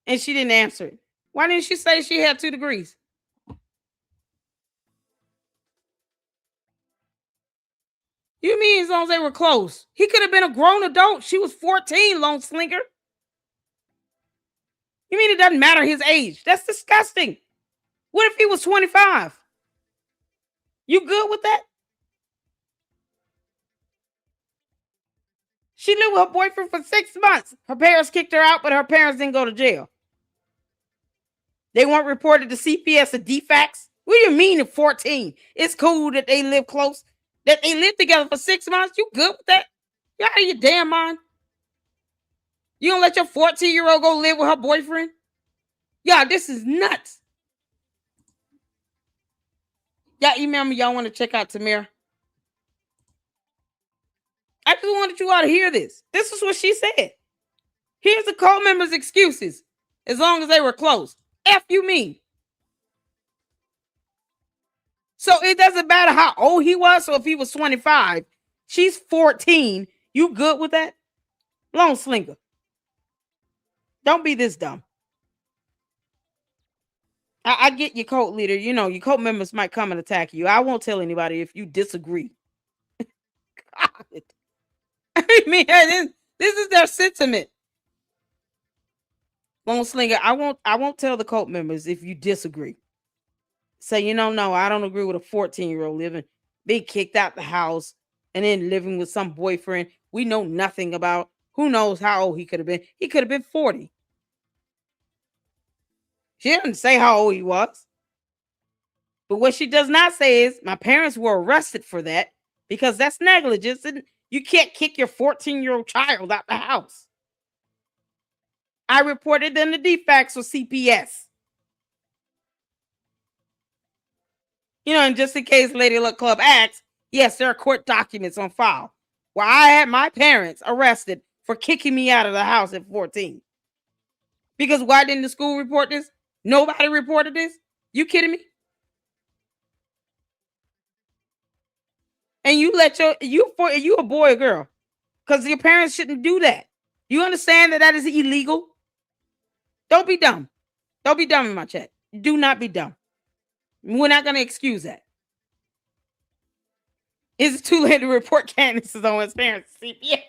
And she didn't answer it. Why didn't she say she had 2 degrees? You mean as long as they were close? He could have been a grown adult. She was 14, lone slinger. You mean it doesn't matter his age? That's disgusting. What if he was 25? You good with that? She lived with her boyfriend for 6 months. Her parents kicked her out, but her parents didn't go to jail. They weren't reported to CPS or DFACS. What do you mean at 14? It's cool that they live close, that they lived together for 6 months. You good with that? You out of your damn mind? You gonna let your 14-year-old go live with her boyfriend? Y'all, this is nuts. Y'all email me. Y'all want to check out Tamira? I just wanted you all to hear this. This is what she said. Here's the cult members' excuses. As long as they were close. F you mean? So it doesn't matter how old he was. So if he was 25, she's 14. You good with that? Lone slinger. Don't be this dumb. I get your cult leader. You know, your cult members might come and attack you. I won't tell anybody if you disagree. God. I mean, this is their sentiment. Lone Slinger, I won't tell the cult members if you disagree. Say, no, I don't agree with a 14-year-old being kicked out the house and then living with some boyfriend we know nothing about. Who knows how old he could have been? He could have been 40. She didn't say how old he was. But what she does not say is my parents were arrested for that because that's negligence and you can't kick your 14-year-old child out the house. I reported them the defects with CPS. And just in case Lady Luck Club asks, yes, there are court documents on file where I had my parents arrested for kicking me out of the house at 14. Because why didn't the school report this? Nobody reported this? You kidding me? And you let you a boy or girl? Because your parents shouldn't do that. You understand that is illegal? Don't be dumb. Don't be dumb in my chat. Do not be dumb. We're not going to excuse that. Is it too late to report Candace Owens' parents to CPS?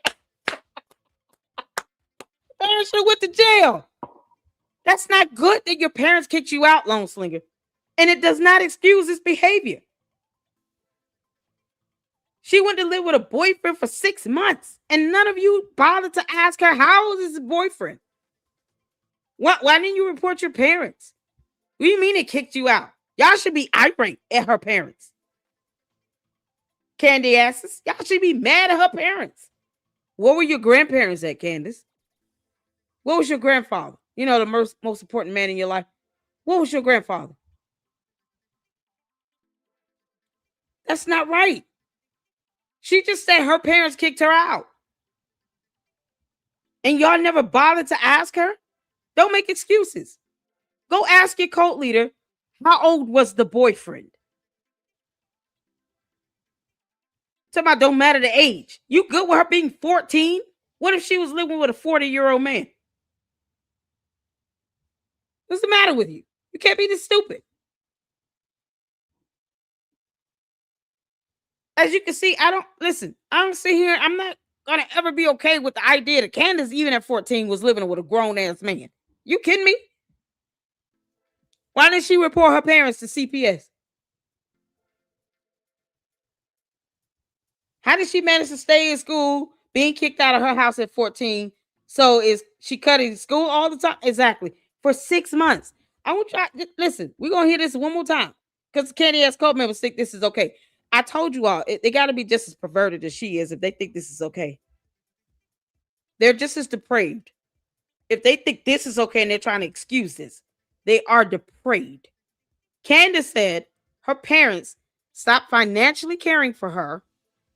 Parents should have went to jail. That's not good that your parents kicked you out, Lone Slinger. And it does not excuse this behavior. She went to live with a boyfriend for 6 months, and none of you bothered to ask her, how old is his boyfriend? Why didn't you report your parents? What do you mean it kicked you out? Y'all should be irate at her parents. Candy asses, y'all should be mad at her parents. What were your grandparents at, Candace? What was your grandfather? The most important man in your life. What was your grandfather? That's not right. She just said her parents kicked her out. And y'all never bothered to ask her? Don't make excuses. Go ask your cult leader, how old was the boyfriend? Talking about don't matter the age. You good with her being 14? What if she was living with a 40-year-old man? What's the matter with you? You can't be this stupid. As you can see, I don't sit here. I'm not going to ever be okay with the idea that Candace, even at 14, was living with a grown-ass man. You kidding me? Why didn't she report her parents to CPS? How did she manage to stay in school, being kicked out of her house at 14? So is she cutting school all the time? Exactly. For 6 months. I want you listen, we're going to hear this one more time because Candy ass cult members think this is okay. I told you all, they got to be just as perverted as she is if they think this is okay. They're just as depraved. If they think this is okay and they're trying to excuse this, they are depraved. Candace said her parents stopped financially caring for her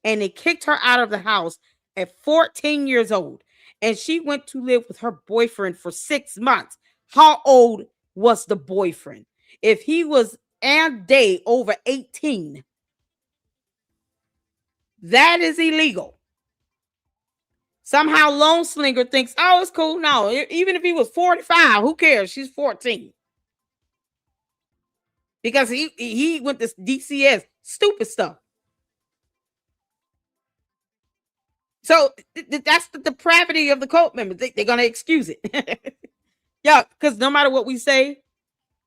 and they kicked her out of the house at 14 years old. And she went to live with her boyfriend for 6 months. How old was the boyfriend? If he was and day over 18, that is illegal. Somehow Lone Slinger thinks, oh, it's cool. No, even if he was 45, who cares? She's 14. Because he went to DCS. Stupid stuff. So that's the depravity of the cult members. They're going to excuse it. Yeah, because no matter what we say,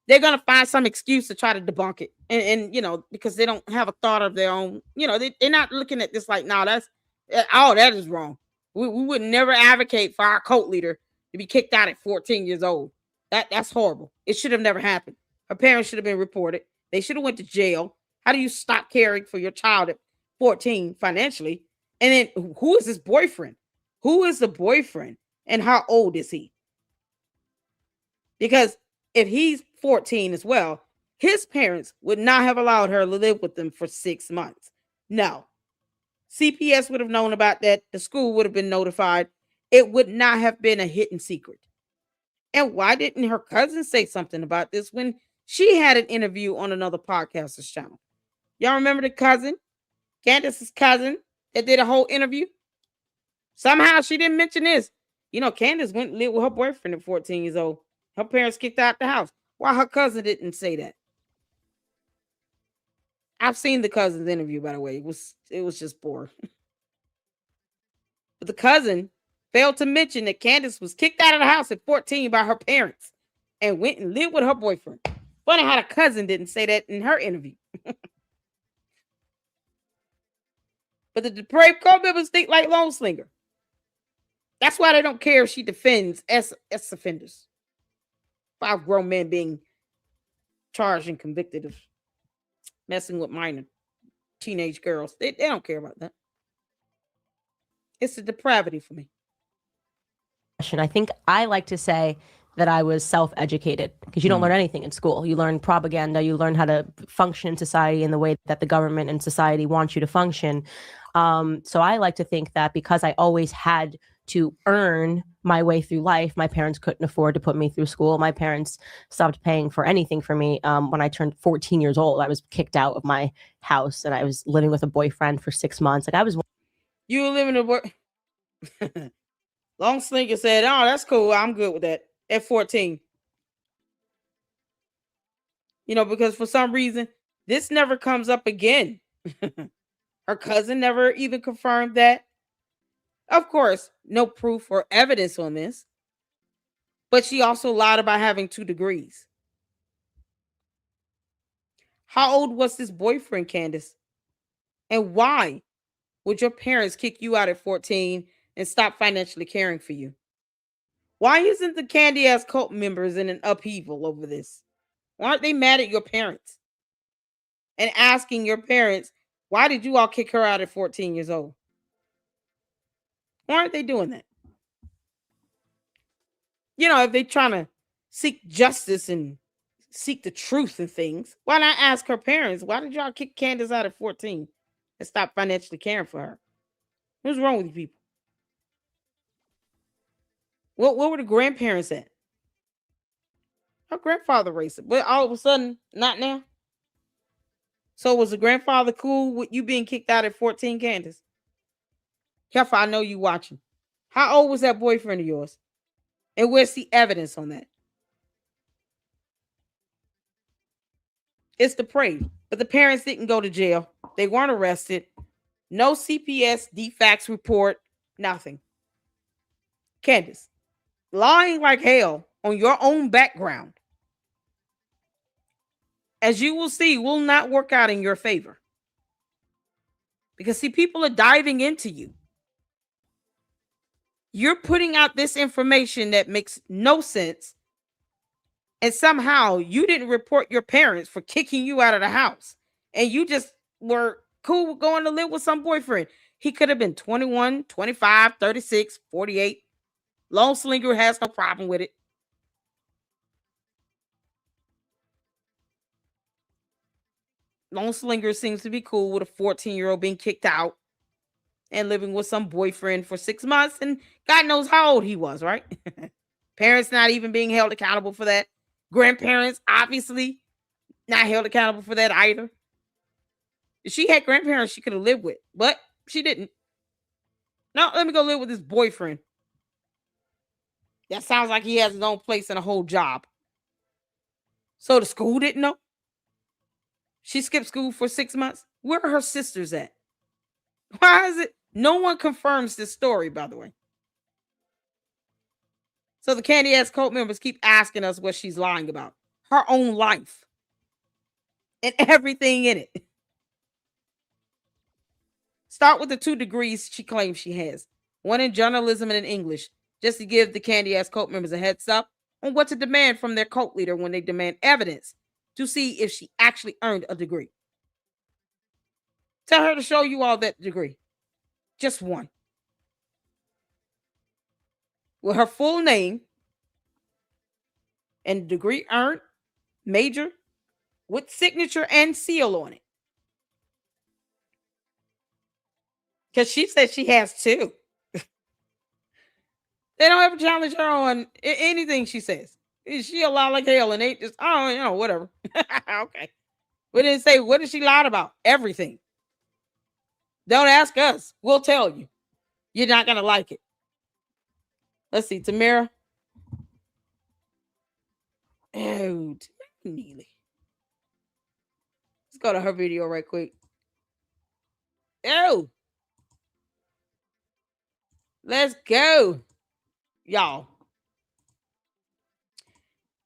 they're going to find some excuse to try to debunk it. And because they don't have a thought of their own, they're not looking at this like, no, that is wrong. We would never advocate for our cult leader to be kicked out at 14 years old. That's horrible. It should have never happened. Her parents should have been reported. They should have went to jail. How do you stop caring for your child at 14 financially? And then who is his boyfriend? Who is the boyfriend? And how old is he? Because if he's 14 as well, his parents would not have allowed her to live with them for 6 months. No. CPS would have known about that. The school would have been notified. It would not have been a hidden secret. And why didn't her cousin say something about this when she had an interview on another podcaster's channel? Y'all remember the cousin? Candace's cousin that did a whole interview? Somehow she didn't mention this. Candace went and lived with her boyfriend at 14 years old. Her parents kicked her out the house. Why her cousin didn't say that? I've seen the cousin's interview, by the way. It was just boring. But the cousin Failed to mention that Candace was kicked out of the house at 14 by her parents and went and lived with her boyfriend. Funny how the cousin didn't say that in her interview. But the depraved cult members think like Lone Slinger. That's why they don't care if she defends S offenders. 5 grown men being charged and convicted of messing with minor teenage girls. They don't care about that. It's a depravity for me. I think I like to say that I was self-educated because you don't learn anything in school. You learn propaganda. You learn how to function in society in the way that the government and society wants you to function. So I like to think that because I always had to earn my way through life, my parents couldn't afford to put me through school. My parents stopped paying for anything for me. When I turned 14 years old, I was kicked out of my house and I was living with a boyfriend for 6 months. Like I was. You were living in Long Slinger said, "Oh, that's cool. I'm good with that." At 14. You know, because for some reason, this never comes up again. Her cousin never even confirmed that. Of course, no proof or evidence on this. But she also lied about having 2 degrees. How old was this boyfriend, Candace? And why would your parents kick you out at 14 and stop financially caring for you? Why isn't the Candy ass cult members in an upheaval over this? Why aren't they mad at your parents? And asking your parents, why did you all kick her out at 14 years old? Why aren't they doing that? You know, if they're trying to seek justice and seek the truth and things, why not ask her parents, why did y'all kick Candace out at 14 and stop financially caring for her? What's wrong with you people? What were the grandparents at? Her grandfather raised it, but all of a sudden, not now. So was the grandfather cool with you being kicked out at 14, Candace? Careful, I know you watching. How old was that boyfriend of yours? And where's the evidence on that? It's depraved. But the parents didn't go to jail. They weren't arrested. No CPS defects report. Nothing. Candace, lying like hell on your own background, as you will see, will not work out in your favor. Because, see, people are diving into you. You're putting out this information that makes no sense. And somehow you didn't report your parents for kicking you out of the house. And you just were cool with going to live with some boyfriend. He could have been 21, 25, 36, 48. Lone Slinger has no problem with it. Lone Slinger seems to be cool with a 14-year-old being kicked out and living with some boyfriend for 6 months. And God knows how old he was, right? Parents not even being held accountable for that. Grandparents, obviously, not held accountable for that either. If she had grandparents she could have lived with, but she didn't. No, let me go live with this boyfriend. That sounds like he has his own place and a whole job. So the school didn't know? She skipped school for 6 months? Where are her sisters at? Why is it? No one confirms this story, by the way. So the Candy ass cult members keep asking us what she's lying about. Her own life. And everything in it. Start with the 2 degrees she claims she has. One in journalism and in English. Just to give the Candy ass cult members a heads up on what to demand from their cult leader when they demand evidence to see if she actually earned a degree. Tell her to show you all that degree. Just one. With her full name and degree earned, major, with signature and seal on it. Because she said she has 2. They don't ever challenge her on anything she says. She a lie like hell and they just, oh, you know, whatever. Okay. We didn't say, what did she lie about? Everything. Don't ask us. We'll tell you. You're not going to like it. Let's see. Tamara. Oh, Neely. Let's go to her video right quick. Oh. Let's go, y'all.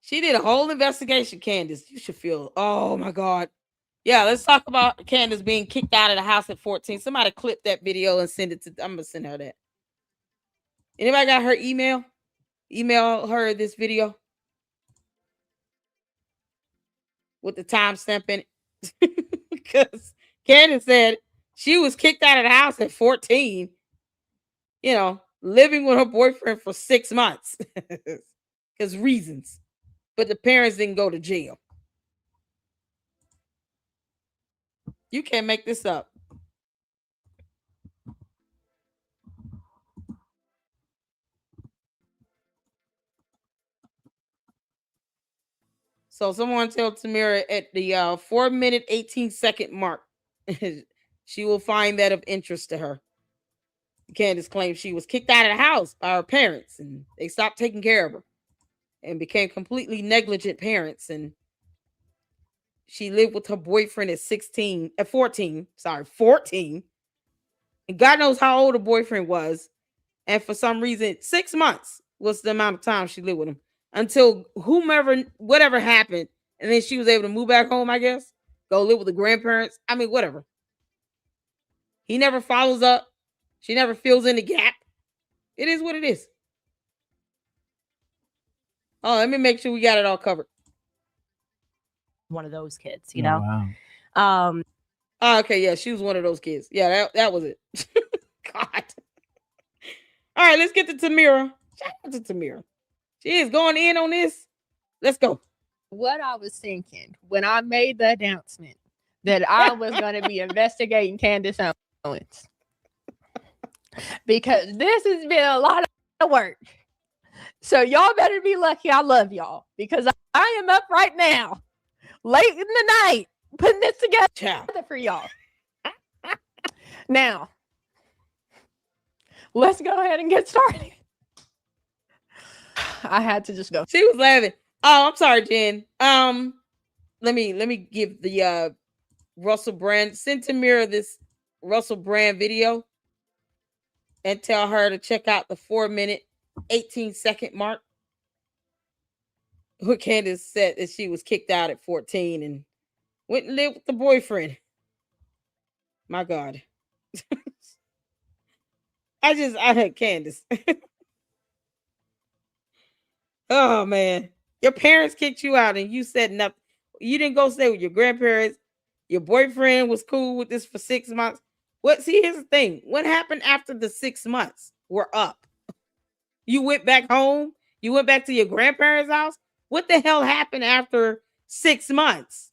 She did a whole investigation, Candace. You should feel, oh my God. Yeah, let's talk about Candace being kicked out of the house at 14. Somebody clip that video and send it to, I'm going to send her that. Anybody got her email? Email her this video with the timestamp in it. Because Candace said she was kicked out of the house at 14, you know, living with her boyfriend for 6 months. Because reasons. But the parents didn't go to jail. You can't make this up. So someone tell Tamira at the 4-minute 18-second mark, she will find that of interest to her. Candace claims she was kicked out of the house by her parents and they stopped taking care of her and became completely negligent parents. And she lived with her boyfriend at 14. And God knows how old her boyfriend was. And for some reason, 6 months was the amount of time she lived with him until whatever happened. And then she was able to move back home, I guess. Go live with the grandparents. I mean, whatever. He never follows up. She never fills in the gap. It is what it is. Oh, let me make sure we got it all covered. One of those kids, you know? Wow. Oh, okay, yeah, she was one of those kids. Yeah, that was it. God. All right, let's get to Tamira. Shout out to Tamira. She is going in on this. Let's go. What I was thinking when I made the announcement that I was going to be investigating Candace Owens, because this has been a lot of work. So y'all better be lucky I love y'all, because I am up right now, late in the night, putting this together for y'all. Now, let's go ahead and get started. I had to just go. She was laughing. Oh, I'm sorry, Jen. Let me give the Russell Brand, send Tamira this Russell Brand video and tell her to check out the 4-minute 18-second mark. Who Candace said that she was kicked out at 14 and went and lived with the boyfriend. My God. I had Candace. Oh man. Your parents kicked you out and you said nothing. You didn't go stay with your grandparents. Your boyfriend was cool with this for 6 months. See, here's the thing. What happened after the 6 months were up? You went back home? You went back to your grandparents' house? What the hell happened after 6 months?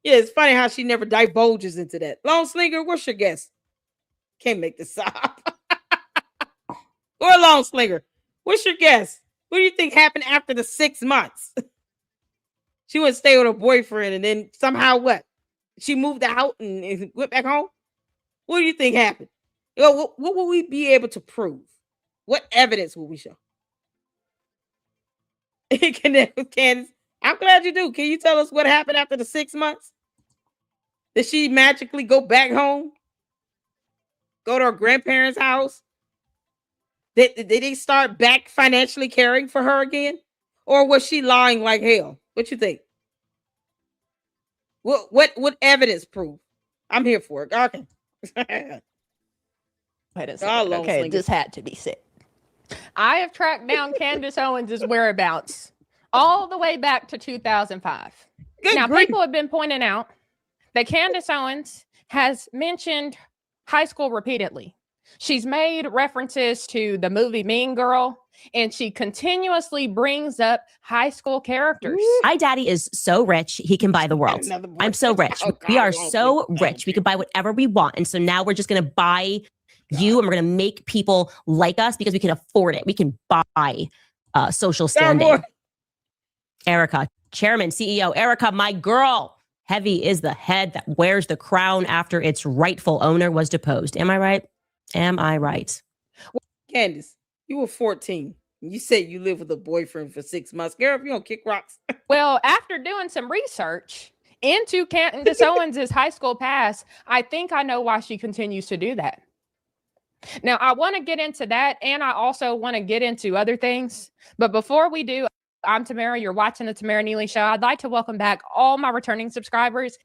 Yeah, it's funny how she never divulges into that. Long Slinger, what's your guess? Can't make this up. Or Long Slinger, what's your guess? What do you think happened after the 6 months? She went to stay with her boyfriend and then somehow what? She moved out and went back home? What do you think happened? You know, what will we be able to prove? What evidence will we show? Candace, I'm glad you do. Can you tell us what happened after the 6 months? Did she magically go back home? Go to her grandparents' house? Did they start back financially caring for her again? Or was she lying like hell? What you think? What evidence proof? I'm here for it. Okay. Wait a second. Okay, this had to be said. I have tracked down Candace Owens' whereabouts all the way back to 2005. Now, people have been pointing out that Candace Owens has mentioned high school repeatedly. She's made references to the movie Mean Girl, and she continuously brings up high school characters. My daddy is so rich, he can buy the world. I'm so rich. We are so rich. We can buy whatever we want. And so now we're just going to buy you, and we're going to make people like us because we can afford it. We can buy social standing. Erika, chairman, CEO. Erika, my girl. Heavy is the head that wears the crown after its rightful owner was deposed. Am I right? Am I right? Candace, you were 14. You said you lived with a boyfriend for 6 months. Girl, if you don't kick rocks. Well, after doing some research into Candace Owens' high school past, I think I know why she continues to do that. Now, I want to get into that, and I also want to get into other things. But before we do, I'm Tamara. You're watching the Tamara Neely Show. I'd like to welcome back all my returning subscribers.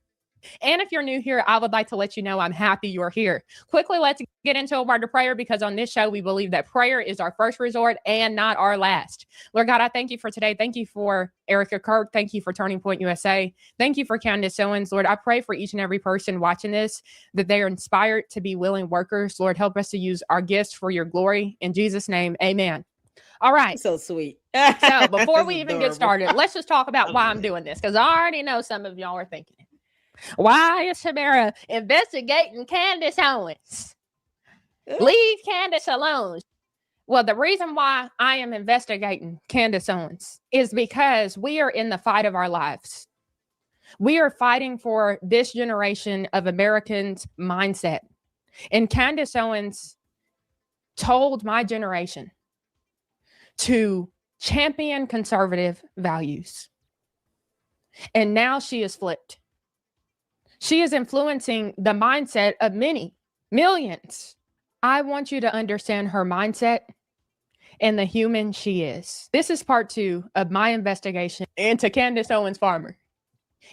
And if you're new here, I would like to let you know I'm happy you're here. Quickly, let's get into a word of prayer, because on this show, we believe that prayer is our first resort and not our last. Lord God, I thank you for today. Thank you for Erika Kirk. Thank you for Turning Point USA. Thank you for Candace Owens. Lord, I pray for each and every person watching this, that they are inspired to be willing workers. Lord, help us to use our gifts for your glory. In Jesus' name, amen. All right. So sweet. So before we even get started, let's just talk about why I'm doing this, because I already know some of y'all are thinking, why is Tamara investigating Candace Owens? Leave Candace alone. Well, the reason why I am investigating Candace Owens is because we are in the fight of our lives. We are fighting for this generation of Americans' mindset. And Candace Owens told my generation to champion conservative values. And now she is flipped. She is influencing the mindset of many, millions. I want you to understand her mindset and the human she is. This is part 2 of my investigation into Candace Owens Farmer.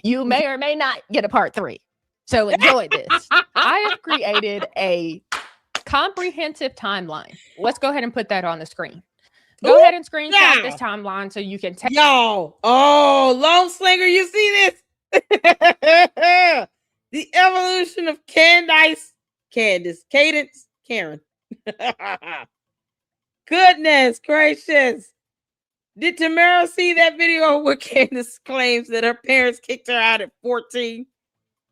You may or may not get a part 3. So enjoy this. I have created a comprehensive timeline. Let's go ahead and put that on the screen. Go ahead and screenshot this timeline so you can take. Y'all, Long Slinger, you see this? The evolution of Candace, Cadence, Karen. Goodness gracious. Did Tamara see that video where Candace claims that her parents kicked her out at 14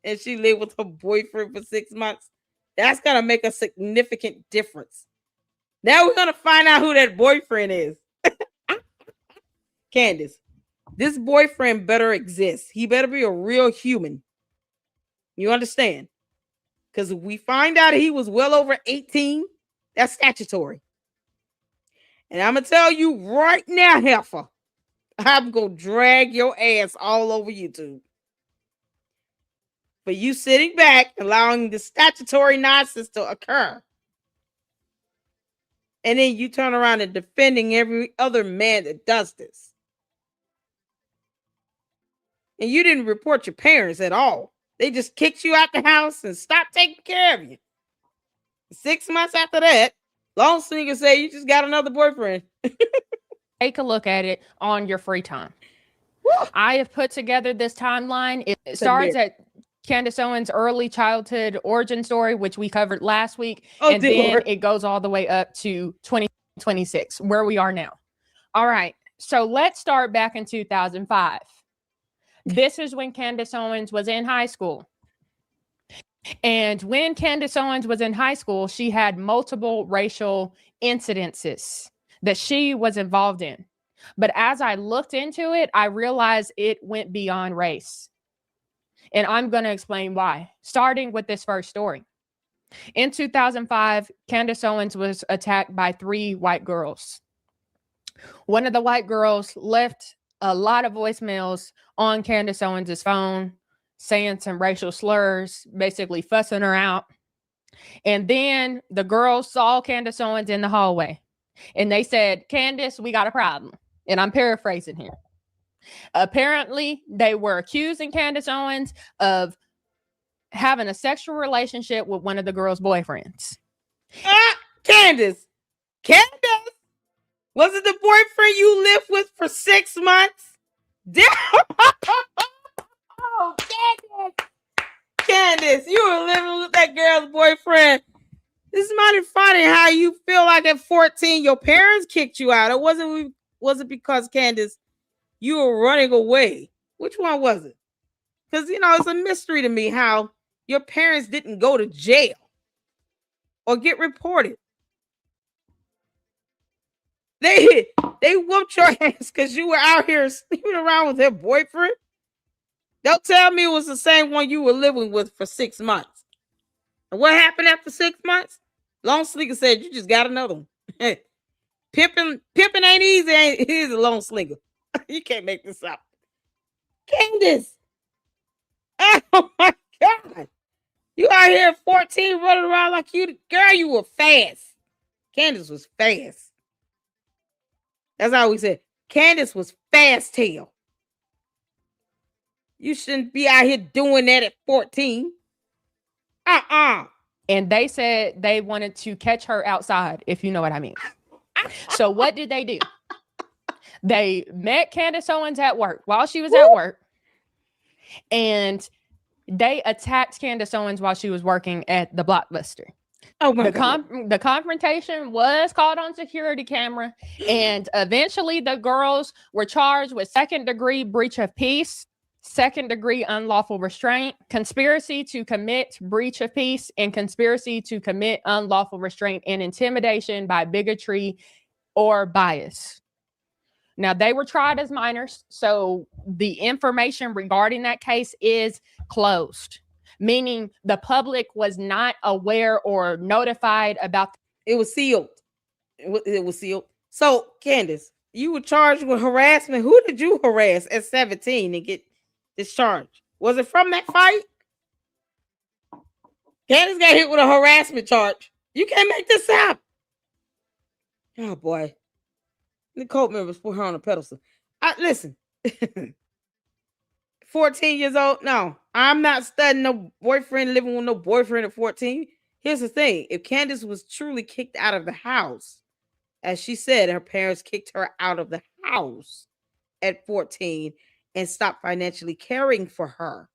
and she lived with her boyfriend for 6 months? That's going to make a significant difference. Now we're going to find out who that boyfriend is. Candace, this boyfriend better exist. He better be a real human. You understand? Because if we find out he was well over 18, that's statutory. And I'm going to tell you right now, heifer, I'm going to drag your ass all over YouTube. For you sitting back, allowing the statutory nonsense to occur. And then you turn around and defending every other man that does this. And you didn't report your parents at all. They just kicked you out the house and stopped taking care of you. 6 months after that, Long Slinger said you just got another boyfriend. Take a look at it on your free time. I have put together this timeline. It starts at Candace Owens' early childhood origin story, which we covered last week. And then it goes all the way up to 2026, where we are now. All right. So let's start back in 2005. This is when Candace Owens was in high school. And when Candace Owens was in high school, she had multiple racial incidences that she was involved in. But as I looked into it, I realized it went beyond race. And I'm going to explain why, starting with this first story. In 2005, Candace Owens was attacked by 3 white girls. One of the white girls left a lot of voicemails on Candace Owens' phone, saying some racial slurs, basically fussing her out. And then the girls saw Candace Owens in the hallway. And they said, Candace, we got a problem. And I'm paraphrasing here. Apparently, they were accusing Candace Owens of having a sexual relationship with one of the girls' boyfriends. Candace, was it the boyfriend you lived with for 6 months? Oh, Candace, you were living with that girl's boyfriend. This is mighty funny how you feel like at 14 your parents kicked you out. It wasn't because, Candace, you were running away. Which one was it? Because, it's a mystery to me how your parents didn't go to jail or get reported. They whooped your ass because you were out here sleeping around with their boyfriend. Don't tell me it was the same one you were living with for 6 months. And what happened after 6 months? Long Slinger said you just got another one. Pimping ain't easy. He's a Long Slinger. You can't make this up. Candace. Oh my God. You out here at 14 running around like you, girl, you were fast. Candace was fast. That's how we said. Candace was fast tail. You shouldn't be out here doing that at 14. And they said they wanted to catch her outside, if you know what I mean. So what did they do? They met Candace Owens at work while she was at work. And they attacked Candace Owens while she was working at the Blockbuster. Oh my God. The confrontation was caught on security camera. And eventually the girls were charged with second-degree breach of peace, second-degree unlawful restraint, conspiracy to commit breach of peace, and conspiracy to commit unlawful restraint and intimidation by bigotry or bias. Now, they were tried as minors, so the information regarding that case is closed, meaning the public was not aware or notified about. It was sealed. It was sealed. So, Candace, you were charged with harassment. Who did you harass at 17 and get discharged? Was it from that fight? Candace got hit with a harassment charge. You can't make this up. Oh, boy. The cult members put her on a pedestal. Listen, 14 years old. No, I'm not studying no boyfriend, living with no boyfriend at 14. Here's the thing. If Candace was truly kicked out of the house, as she said, her parents kicked her out of the house at 14 and stopped financially caring for her,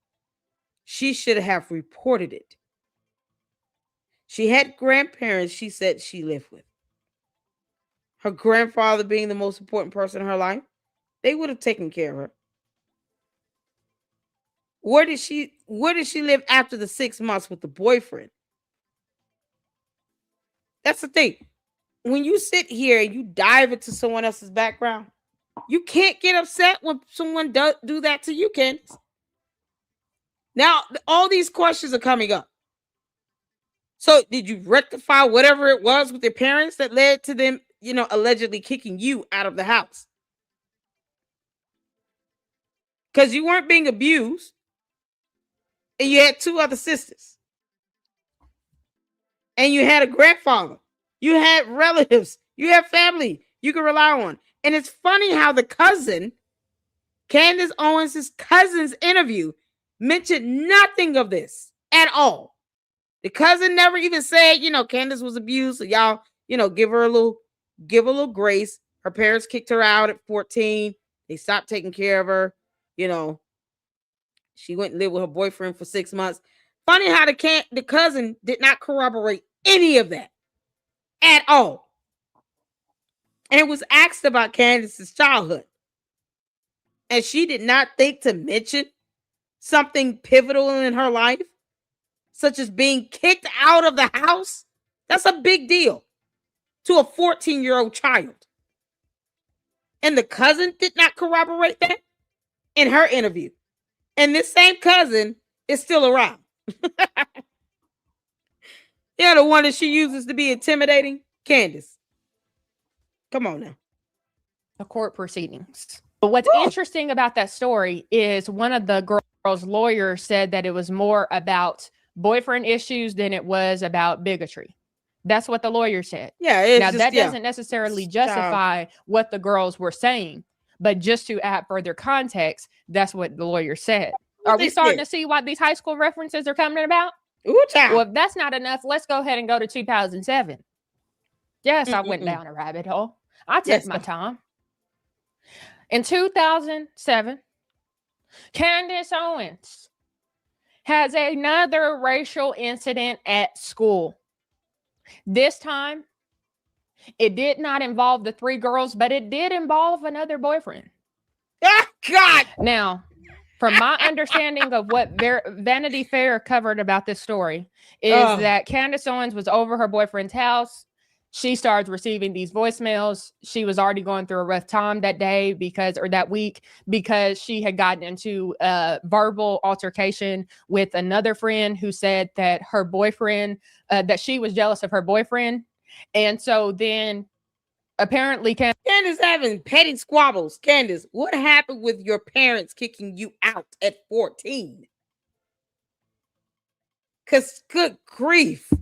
she should have reported it. She had grandparents she said she lived with. Her grandfather being the most important person in her life, they would have taken care of her. Where did she live after the 6 months with the boyfriend? That's the thing. When you sit here and you dive into someone else's background, you can't get upset when someone do that to you, Candace. Now, all these questions are coming up. So, did you rectify whatever it was with your parents that led to them, allegedly kicking you out of the house? Because you weren't being abused. And you had 2 other sisters. And you had a grandfather. You had relatives. You had family you can rely on. And it's funny how the cousin, Candace Owens' cousin's interview, mentioned nothing of this at all. The cousin never even said, Candace was abused. So y'all, give her a little grace. Her parents kicked her out at 14. They stopped taking care of her. She went and lived with her boyfriend for 6 months. Funny how the cousin did not corroborate any of that at all. And it was asked about Candace's childhood. And she did not think to mention something pivotal in her life, such as being kicked out of the house. That's a big deal to a 14-year-old child. And the cousin did not corroborate that in her interview. And this same cousin is still around. Yeah, the one that she uses to be intimidating, Candace. Come on now. The court proceedings. But what's interesting about that story is one of the girl's lawyers said that it was more about boyfriend issues than it was about bigotry. That's what the lawyer said. Yeah. Now, that doesn't necessarily justify what the girls were saying. But just to add further context, that's what the lawyer said. Are we starting to see what these high school references are coming about? Well, if that's not enough, let's go ahead and go to 2007. Yes, I went down a rabbit hole. I took my time. In 2007, Candace Owens has another racial incident at school. This time, it did not involve the 3 girls, but it did involve another boyfriend. Oh, God. Now, from my understanding of what Vanity Fair covered about this story is that Candace Owens was over her boyfriend's house. She started receiving these voicemails. She was already going through a rough time that day that week because she had gotten into a verbal altercation with another friend who said that her boyfriend, that she was jealous of her boyfriend. And so then apparently Candace having petty squabbles. Candace, what happened with your parents kicking you out at 14? Because good grief.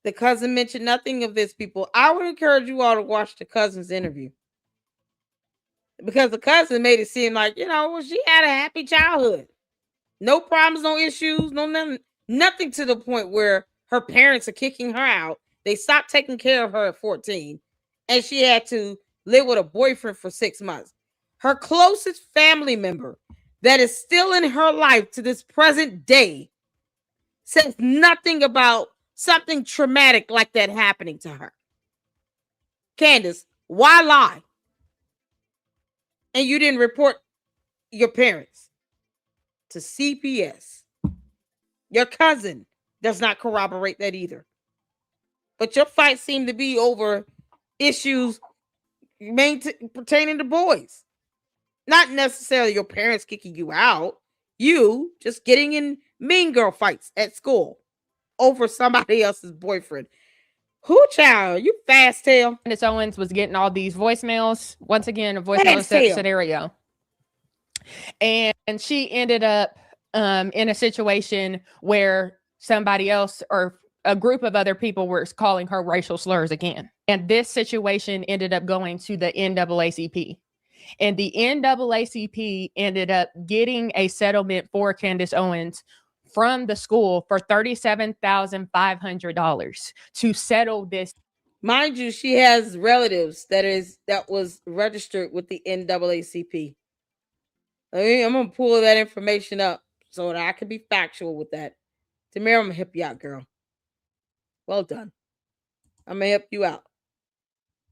The cousin mentioned nothing of this, people. I would encourage you all to watch the cousin's interview. Because the cousin made it seem like, she had a happy childhood. No problems, no issues, nothing to the point where her parents are kicking her out. They stopped taking care of her at 14. And she had to live with a boyfriend for 6 months. Her closest family member that is still in her life to this present day says nothing about something traumatic like that happening to her. Candace, why lie? And you didn't report your parents to CPS. Your cousin does not corroborate that either. But your fight seemed to be over issues pertaining to boys. Not necessarily your parents kicking you out. You just getting in mean girl fights at school over somebody else's boyfriend. Who child? You fast tail. Candace Owens was getting all these voicemails. Once again, a voicemail scenario. And she ended up in a situation where somebody else or a group of other people were calling her racial slurs again. And this situation ended up going to the NAACP. And the NAACP ended up getting a settlement for Candace Owens from the school for $37,500 to settle this. Mind you, she has relatives that was registered with the NAACP. I'm gonna pull that information up so that I can be factual with that. Tamara, I'm gonna help you out, girl. Well done. I'm gonna help you out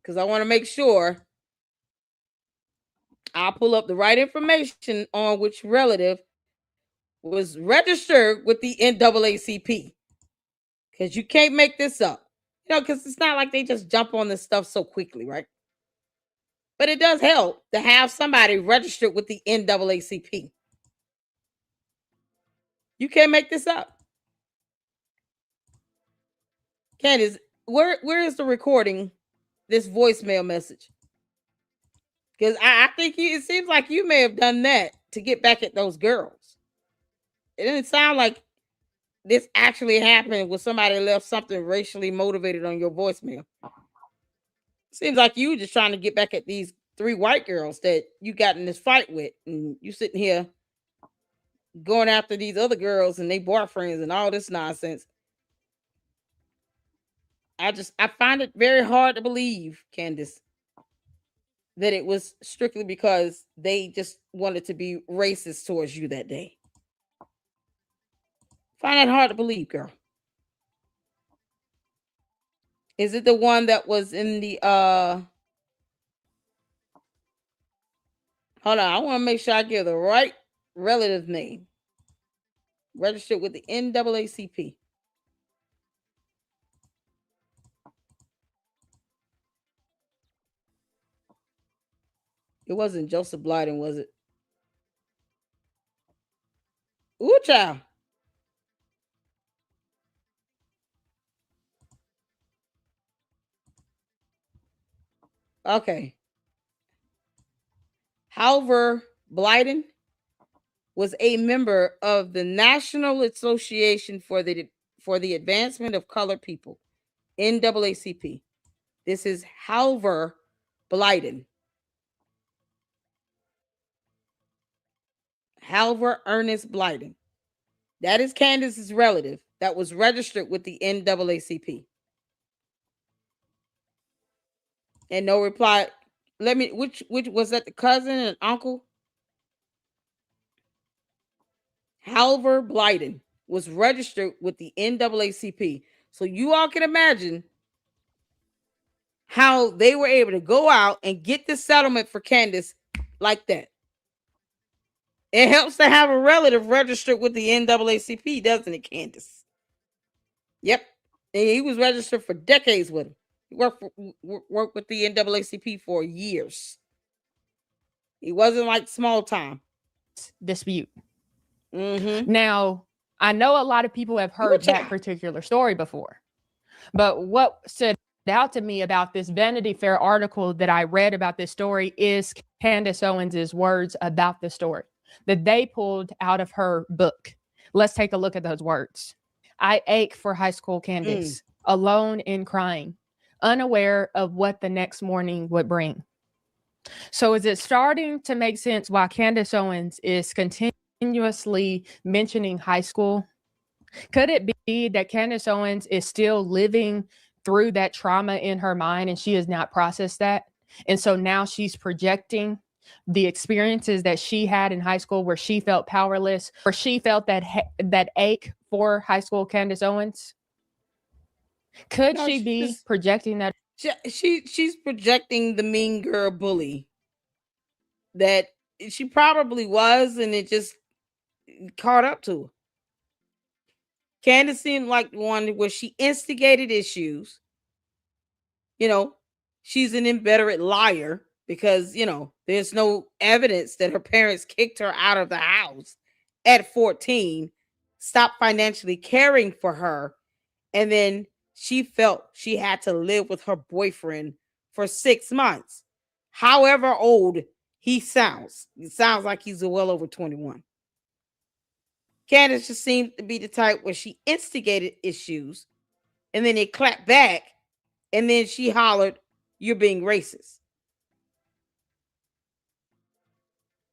because I want to make sure I'll pull up the right information on which relative was registered with the NAACP. Because you can't make this up. Because it's not like they just jump on this stuff so quickly, right? But it does help to have somebody registered with the NAACP. You can't make this up. Candace, where is the recording, this voicemail message? Because I think it seems like you may have done that to get back at those girls. It didn't sound like this actually happened when somebody left something racially motivated on your voicemail. Seems like you were just trying to get back at these 3 white girls that you got in this fight with. And you sitting here going after these other girls and their boyfriends and all this nonsense. I find it very hard to believe, Candace, that it was strictly because they just wanted to be racist towards you that day. Find that hard to believe, girl. Is it the one that was in the hold on, I want to make sure I give the right relative name. Registered with the NAACP. It wasn't Joseph Blyden, was it? Ooh, child. Okay. Halver Blyden was a member of the National Association for the Advancement of Colored People, NAACP. This is Halver Blyden. Halver Ernest Blyden. That is Candace's relative that was registered with the NAACP. And no reply. Which was that, the cousin and uncle? Halver Blyden was registered with the NAACP. So you all can imagine how they were able to go out and get this settlement for Candace like that. It helps to have a relative registered with the NAACP, doesn't it, Candace? Yep. And he was registered for decades with him. He worked with the NAACP for years. He wasn't like small time. Dispute. Mm-hmm. Now, I know a lot of people have heard that particular story before, but what stood out to me about this Vanity Fair article that I read about this story is Candace Owens's words about the story that they pulled out of her book. Let's take a look at those words. I ache for high school Candace, alone and crying, unaware of what the next morning would bring. So is it starting to make sense why Candace Owens is continuously mentioning high school? Could it be that Candace Owens is still living through that trauma in her mind and she has not processed that? And so now she's projecting the experiences that she had in high school where she felt powerless, where she felt that ache for high school Candace Owens? Could she be projecting that? She's projecting the mean girl bully that she probably was, and it just caught up to her. Candace seemed like the one where she instigated issues. You know, she's an inveterate liar because, you know, there's no evidence that her parents kicked her out of the house at 14, stopped financially caring for her, and then she felt she had to live with her boyfriend for 6 months. However old he sounds. It sounds like he's well over 21. Candace just seemed to be the type where she instigated issues and then they clapped back and then she hollered, "You're being racist."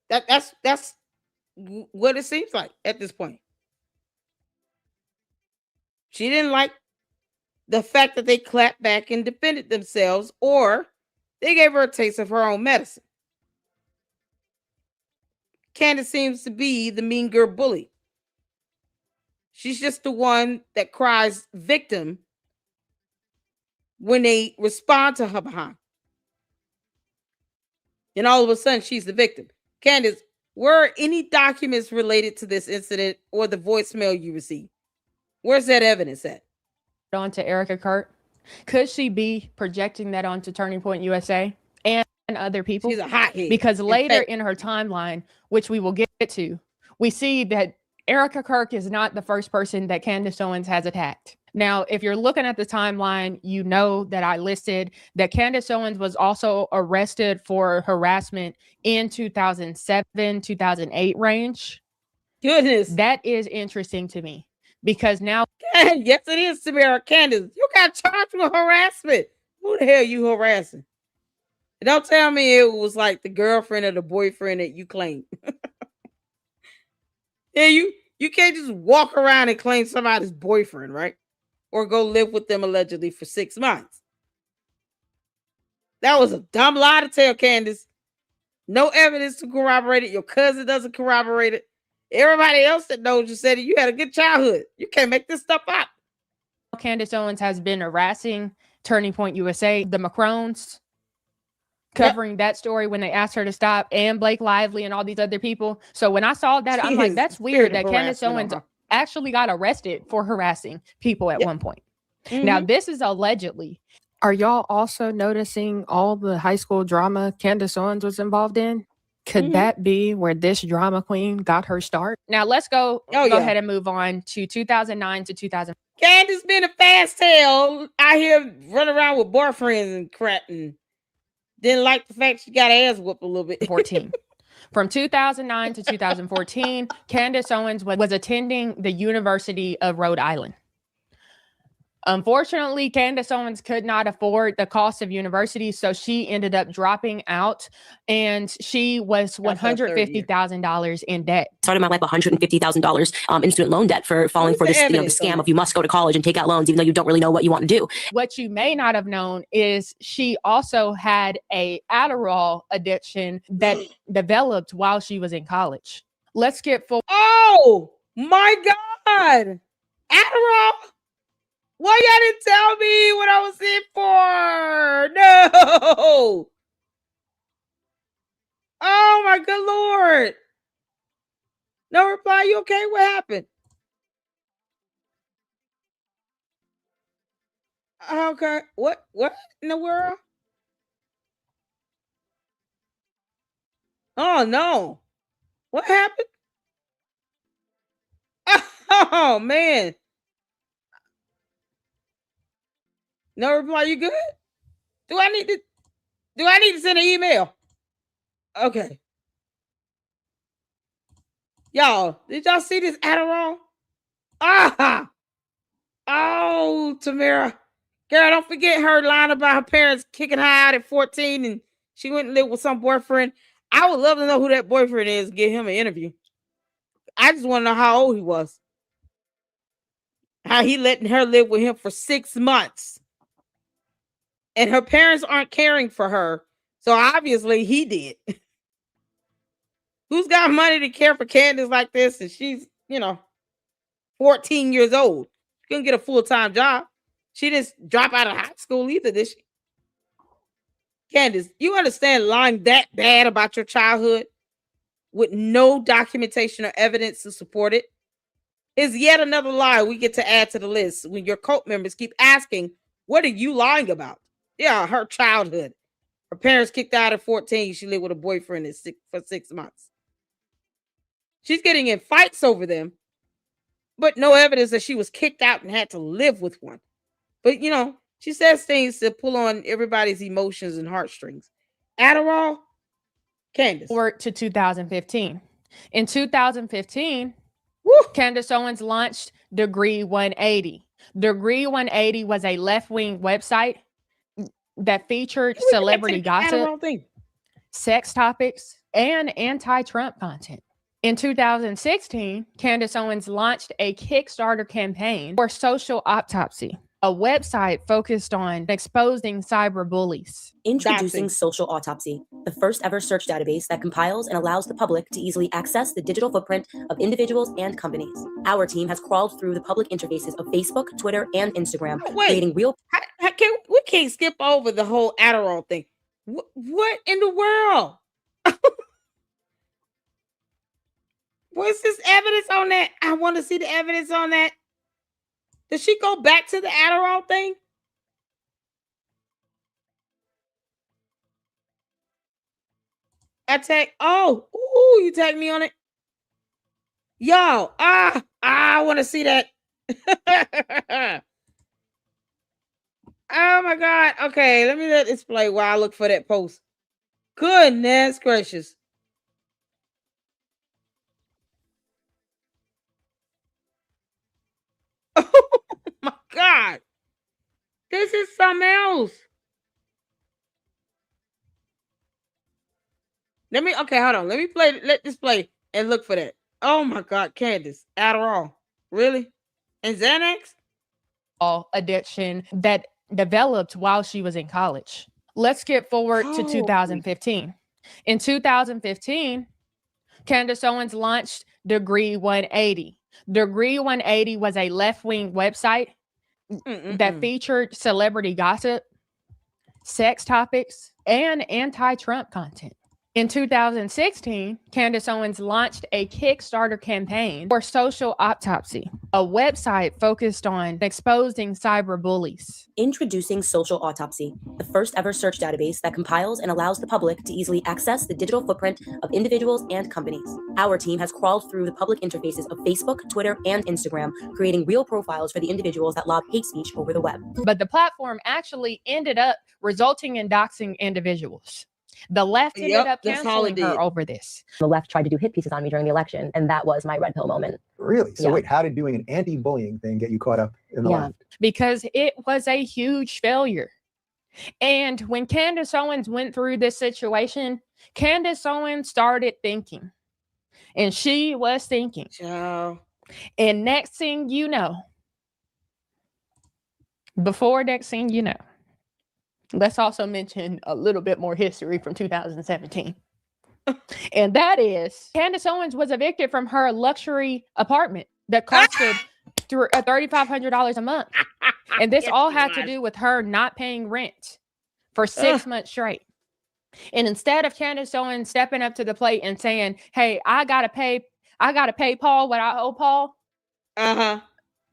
That's what it seems like at this point. She didn't like the fact that they clapped back and defended themselves, or they gave her a taste of her own medicine. Candace seems to be the mean girl bully. She's just the one that cries victim when they respond to her behind. And all of a sudden, she's the victim. Candace, were any documents related to this incident or the voicemail you received? Where's that evidence at? On to Erika Kirk. Could she be projecting that onto Turning Point USA and other people? She's a hothead. Because later in her timeline, which we will get to, we see that Erika Kirk is not the first person that Candace Owens has attacked. Now, if you're looking at the timeline, you know that I listed that Candace Owens was also arrested for harassment in 2007, 2008 range. Goodness. That is interesting to me because now. Yes, it is, Samara. Candace, you got charged with harassment. Who the hell are you harassing? Don't tell me it was like the girlfriend or the boyfriend that you claimed. Yeah, you can't just walk around and claim somebody's boyfriend, right? Or go live with them allegedly for 6 months. That was a dumb lie to tell, Candace. No evidence to corroborate it. Your cousin doesn't corroborate it. Everybody else that knows you said it. You had a good childhood. You can't make this stuff up. Candace Owens has been harassing Turning Point USA, the Macrones, covering that story when they asked her to stop, and Blake Lively and all these other people. So when I saw that, I'm like, that's weird that Candace Owens actually got arrested for harassing people at one point. Now, this is allegedly. Are y'all also noticing all the high school drama Candace Owens was involved in? Could that be where this drama queen got her start? Now let's go ahead and move on to 2009 to 2000. Candace being a fast tail out here running around with boyfriends and crap, and didn't like the fact she got ass whooped a little bit. 14. From 2009 to 2014, Candace Owens was attending the University of Rhode Island. Unfortunately, Candace Owens could not afford the cost of university, so she ended up dropping out, and she was $150,000 in debt. Started my life $150,000 in student loan debt for falling for this, the scam of you must go to college and take out loans, even though you don't really know what you want to do. What you may not have known is she also had a Adderall addiction that developed while she was in college. Let's get full. Oh my God, Adderall. Why y'all didn't tell me what I was in for? No. Oh my good Lord. No reply. You okay? What happened? Okay. What in the world? Oh no. What happened? Oh man. No reply. You good? Do I need to send an email? Okay. Y'all, did y'all see this Adderall? Oh, Tamara. Girl, don't forget her lying about her parents kicking her out at 14 and she went and lived with some boyfriend. I would love to know who that boyfriend is, get him an interview. I just want to know how old he was. How he letting her live with him for 6 months. And her parents aren't caring for her. So obviously he did. Who's got money to care for Candace like this? And she's, 14 years old. She couldn't get a full-time job. She didn't drop out of high school either, did she? Candace, you understand lying that bad about your childhood with no documentation or evidence to support it is yet another lie we get to add to the list when your cult members keep asking, what are you lying about? Yeah, her childhood. Her parents kicked out at 14. She lived with a boyfriend for 6 months. She's getting in fights over them, but no evidence that she was kicked out and had to live with one. But, she says things to pull on everybody's emotions and heartstrings. Adderall, Candace. Forward to 2015. In 2015, Candace Owens launched Degree 180. Degree 180 was a left-wing website that featured celebrity gossip, sex topics, and anti-Trump content. In 2016, Candace Owens launched a Kickstarter campaign for Social Autopsy, a website focused on exposing cyber bullies. Introducing Social Autopsy, the first ever search database that compiles and allows the public to easily access the digital footprint of individuals and companies. Our team has crawled through the public interfaces of Facebook, Twitter, and Instagram, creating real... We can't skip over the whole Adderall thing. What in the world? What's this evidence on that? I want to see the evidence on that. Does she go back to the Adderall thing? You tagged me on it. Yo, I want to see that. Oh my God. Okay, let me let this play while I look for that post. Goodness gracious. Oh my God. This is something else. Hold on. Let this play and look for that. Oh my God, Candace. Adderall. Really? And Xanax? Addiction that developed while she was in college. Let's get forward to 2015. In 2015, Candace Owens launched Degree 180. Degree 180 was a left-wing website that featured celebrity gossip, sex topics, and anti-Trump content. In 2016, Candace Owens launched a Kickstarter campaign for Social Autopsy, a website focused on exposing cyber bullies. Introducing Social Autopsy, the first ever search database that compiles and allows the public to easily access the digital footprint of individuals and companies. Our team has crawled through the public interfaces of Facebook, Twitter, and Instagram, creating real profiles for the individuals that lob hate speech over the web. But the platform actually ended up resulting in doxing individuals. The left ended up canceling her over this. The left tried to do hit pieces on me during the election, and that was my red pill moment. Really? So wait, how did doing an anti-bullying thing get you caught up in the left? Because it was a huge failure. And when Candace Owens went through this situation, Candace Owens started thinking. And she was thinking. And next thing you know, let's also mention a little bit more history from 2017. And that is, Candace Owens was evicted from her luxury apartment that costed $3,500 a month. And this all had to do with her not paying rent for 6 months straight. And instead of Candace Owens stepping up to the plate and saying, hey, I gotta pay Paul what I owe Paul.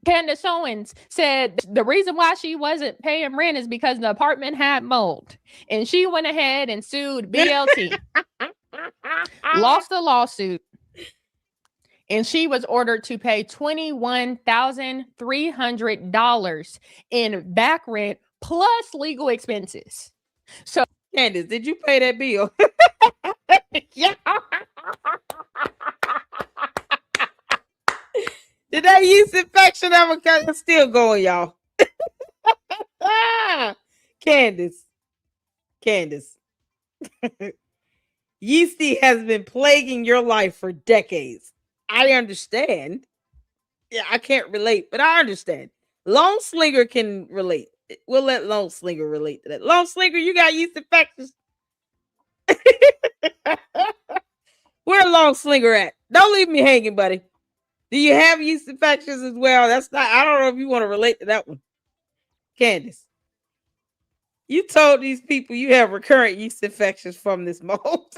Candace Owens said the reason why she wasn't paying rent is because the apartment had mold. And she went ahead and sued BLT. Lost the lawsuit. And she was ordered to pay $21,300 in back rent plus legal expenses. So, Candace, did you pay that bill? Did that yeast infection ever come? It's still going, y'all. Candace. Yeasty has been plaguing your life for decades. I understand. Yeah, I can't relate, but I understand. Lone Slinger can relate. We'll let Lone Slinger relate to that. Lone Slinger, you got yeast infections. Where Lone Slinger at? Don't leave me hanging, buddy. Do you have yeast infections as well? That's not, I don't know if you want to relate to that one. Candace, you told these people you have recurrent yeast infections from this mold.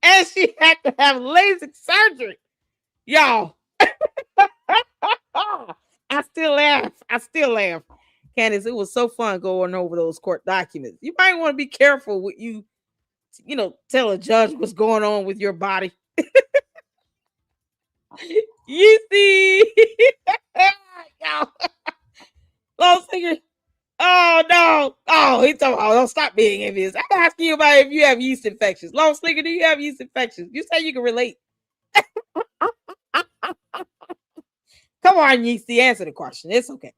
And she had to have LASIK surgery. Y'all. I still laugh. Candace, it was so fun going over those court documents. You might want to be careful with you tell a judge what's going on with your body. You see. Lone Slinger. Oh no. Oh, he's talking about, don't stop being envious. I'm asking you about if you have yeast infections. Lone Slinger, do you have yeast infections? You say you can relate. Come on, Yeasty, answer the question. It's okay.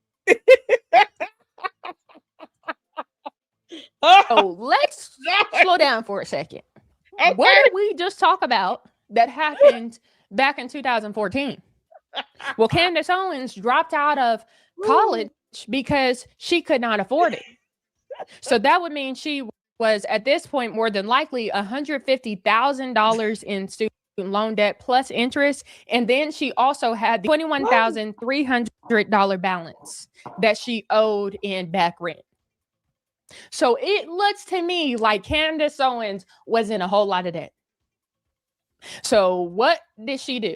Oh, let's slow down for a second. Okay. What did we just talk about that happened back in 2014? Well, Candace Owens dropped out of college because she could not afford it. So that would mean she was, at this point, more than likely $150,000 in student loan debt plus interest. And then she also had the $21,300 balance that she owed in back rent. So it looks to me like Candace Owens was in a whole lot of debt. So what did she do?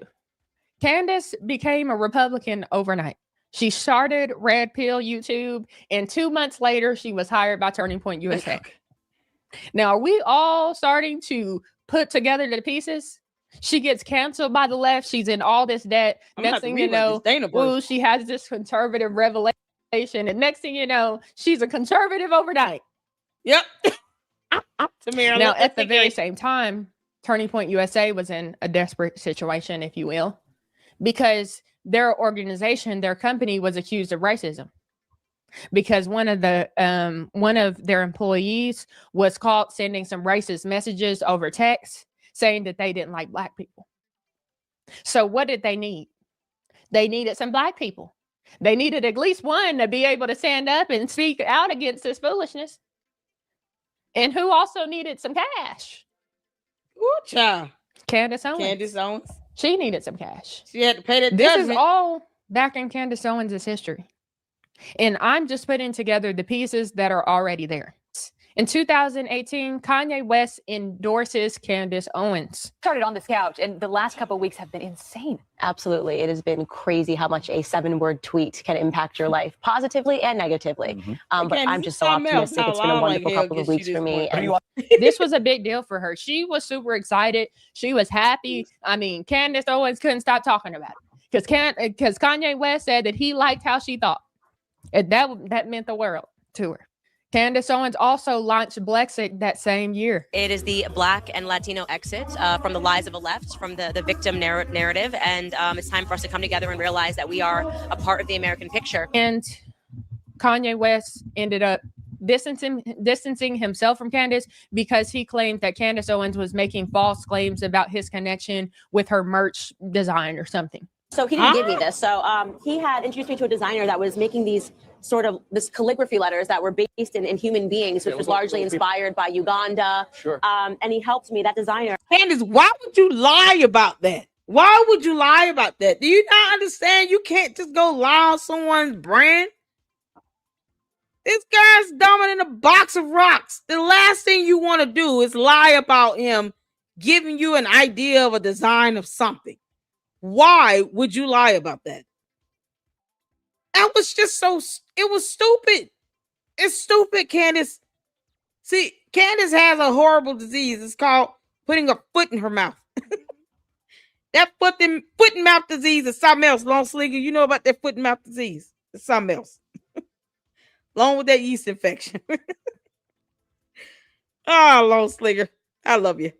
Candace became a Republican overnight. She started Red Pill YouTube, and 2 months later, she was hired by Turning Point USA. Now, are we all starting to put together the pieces? She gets canceled by the left. She's in all this debt. Next thing you know, ooh, she has this conservative revelation. And next thing you know, she's a conservative overnight. Yep. Now, at the very same time, Turning Point USA was in a desperate situation, if you will, because their organization, their company, was accused of racism because one of their employees was caught sending some racist messages over text saying that they didn't like Black people. So what did they need? They needed some Black people. They needed at least one to be able to stand up and speak out against this foolishness. And who also needed some cash? Ooh, child. Candace Owens. Candace Owens. She needed some cash. She had to pay that This judgment. is all back in Candace Owens' history. And I'm just putting together the pieces that are already there. In 2018, Kanye West endorses Candace Owens. Started on this couch, and the last couple of weeks have been insane. Absolutely. It has been crazy how much a 7-word tweet can impact your life positively and negatively. But I'm just so optimistic. It's been a wonderful couple of weeks for me. And This was a big deal for her. She was super excited. She was happy. I mean, Candace Owens couldn't stop talking about it because Kanye West said that he liked how she thought. And that meant the world to her. Candace Owens also launched Blexit that same year. It is the Black and Latino exit from the lies of the left, from the victim narrative. And it's time for us to come together and realize that we are a part of the American picture. And Kanye West ended up distancing himself from Candace because he claimed that Candace Owens was making false claims about his connection with her merch design or something. So he didn't give me this. So he had introduced me to a designer that was making these this calligraphy letters that were based in human beings, which was largely inspired by Uganda. Sure. And he helped me, that designer. Candace, why would you lie about that? Why would you lie about that? Do you not understand? You can't just go lie on someone's brand. This guy's dumber than a box of rocks. The last thing you want to do is lie about him giving you an idea of a design of something. Why would you lie about that? That was just it was stupid. It's stupid, Candace. See, Candace has a horrible disease. It's called putting a foot in her mouth. That foot and mouth disease is something else. Lone Slinger, you know about that foot and mouth disease. It's something else. Along with that yeast infection. Oh, Lone Slinger, I love you.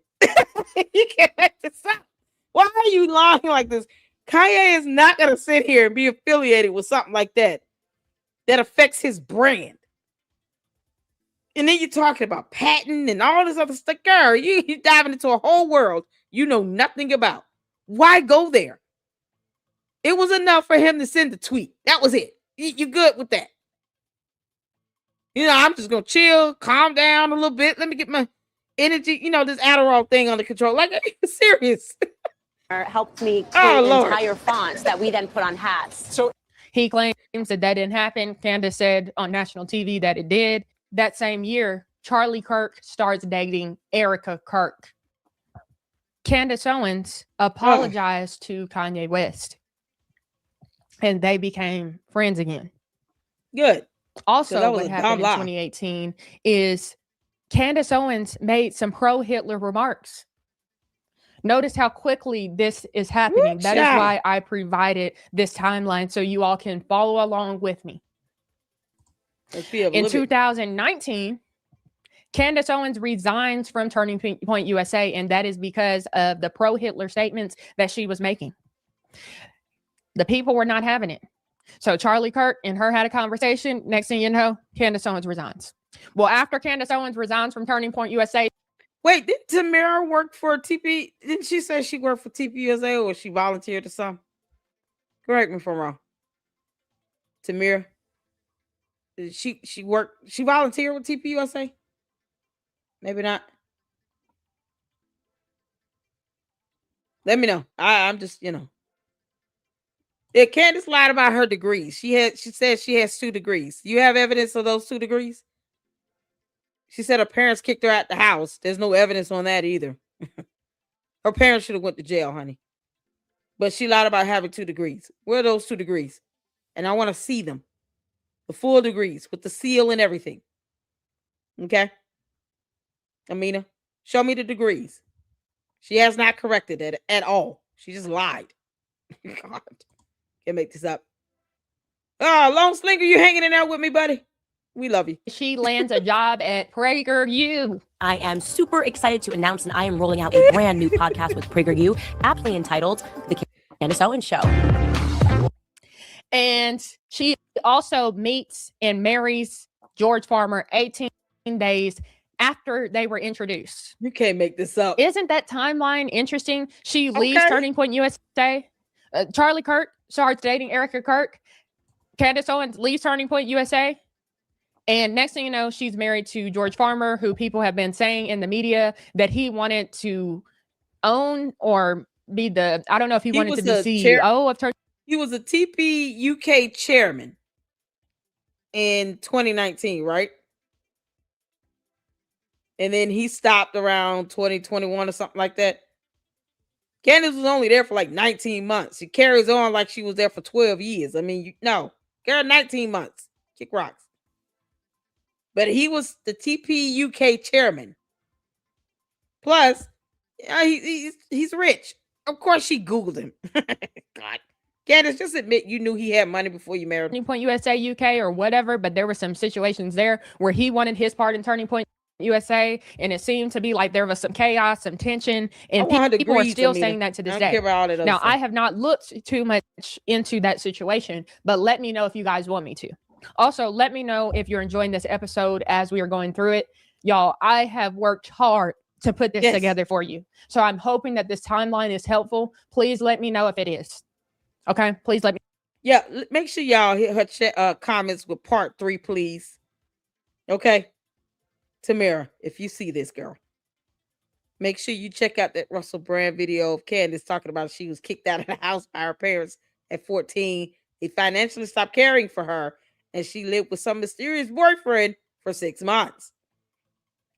You can't make this up. Why are you lying like this? Kanye is not going to sit here and be affiliated with something like that affects his brand. And then you're talking about patent and all this other stuff. Girl, you're diving into a whole world you know nothing about. Why go there? It was enough for him to send the tweet. That was it. You're good with that. I'm just going to chill, calm down a little bit. Let me get my energy, this Adderall thing under control. Like, are you serious? Helped me create entire fonts that we then put on hats. So he claims that didn't happen. Candace said on national TV that it did. That same year, Charlie Kirk starts dating Erika Kirk. Candace Owens apologized to Kanye West, and they became friends again. Good. Also, what happened in 2018 is Candace Owens made some pro-Hitler remarks. Notice how quickly this is happening. That is why I provided this timeline so you all can follow along with me. In 2019, Candace Owens resigns from Turning Point USA, and that is because of the pro-Hitler statements that she was making. The people were not having it. So Charlie Kirk and her had a conversation. Next thing you know, Candace Owens resigns. Well, after Candace Owens resigns from Turning Point USA. Wait, did Tamara work for TP? Didn't she say she worked for TP USA or she volunteered or something? Correct me if I'm wrong. Tamara. She volunteered with TP USA? Maybe not. Let me know. I'm just, Yeah, Candace lied about her degrees. She said she has 2 degrees. You have evidence of those 2 degrees? She said her parents kicked her out the house. There's no evidence on that either. Her parents should have went to jail, honey. But she lied about having 2 degrees. Where are those 2 degrees? And I want to see them. The full degrees with the seal and everything. Okay? Amina, show me the degrees. She has not corrected it at all. She just lied. God. Can't make this up. Oh, Long Slinger, you hanging in there with me, buddy? We love you. She lands a job at PragerU. I am super excited to announce that I am rolling out a brand new podcast with PragerU, aptly entitled The Candace Owens Show. And she also meets and marries George Farmer 18 days after they were introduced. You can't make this up. Isn't that timeline interesting? She leaves Turning Point USA. Charlie Kirk starts dating Erika Kirk. Candace Owens leaves Turning Point USA. And next thing you know, she's married to George Farmer, who people have been saying in the media that he wanted to own or be the, I don't know if he wanted to be CEO of Turning. He was a TP UK chairman in 2019, right? And then he stopped around 2021 or something like that. Candace was only there for like 19 months. She carries on like she was there for 12 years. I mean, no, girl, 19 months. Kick rocks. But he was the TP UK chairman. Plus, he's rich. Of course, she Googled him. God. Candace, just admit you knew he had money before you married him. Turning Point USA UK or whatever, but there were some situations there where he wanted his part in Turning Point USA, and it seemed to be like there was some chaos, some tension, and people are still saying that to this day. Now, I have not looked too much into that situation, but let me know if you guys want me to. Also, let me know if you're enjoying this episode as we are going through it. Y'all, I have worked hard to put this together for you. So I'm hoping that this timeline is helpful. Please let me know if it is. Okay? Please let me. Yeah, make sure y'all hit her comments with part 3, please. Okay? Tamara, if you see this, girl, make sure you check out that Russell Brand video of Candace talking about she was kicked out of the house by her parents at 14. They financially stopped caring for her, and she lived with some mysterious boyfriend for 6 months.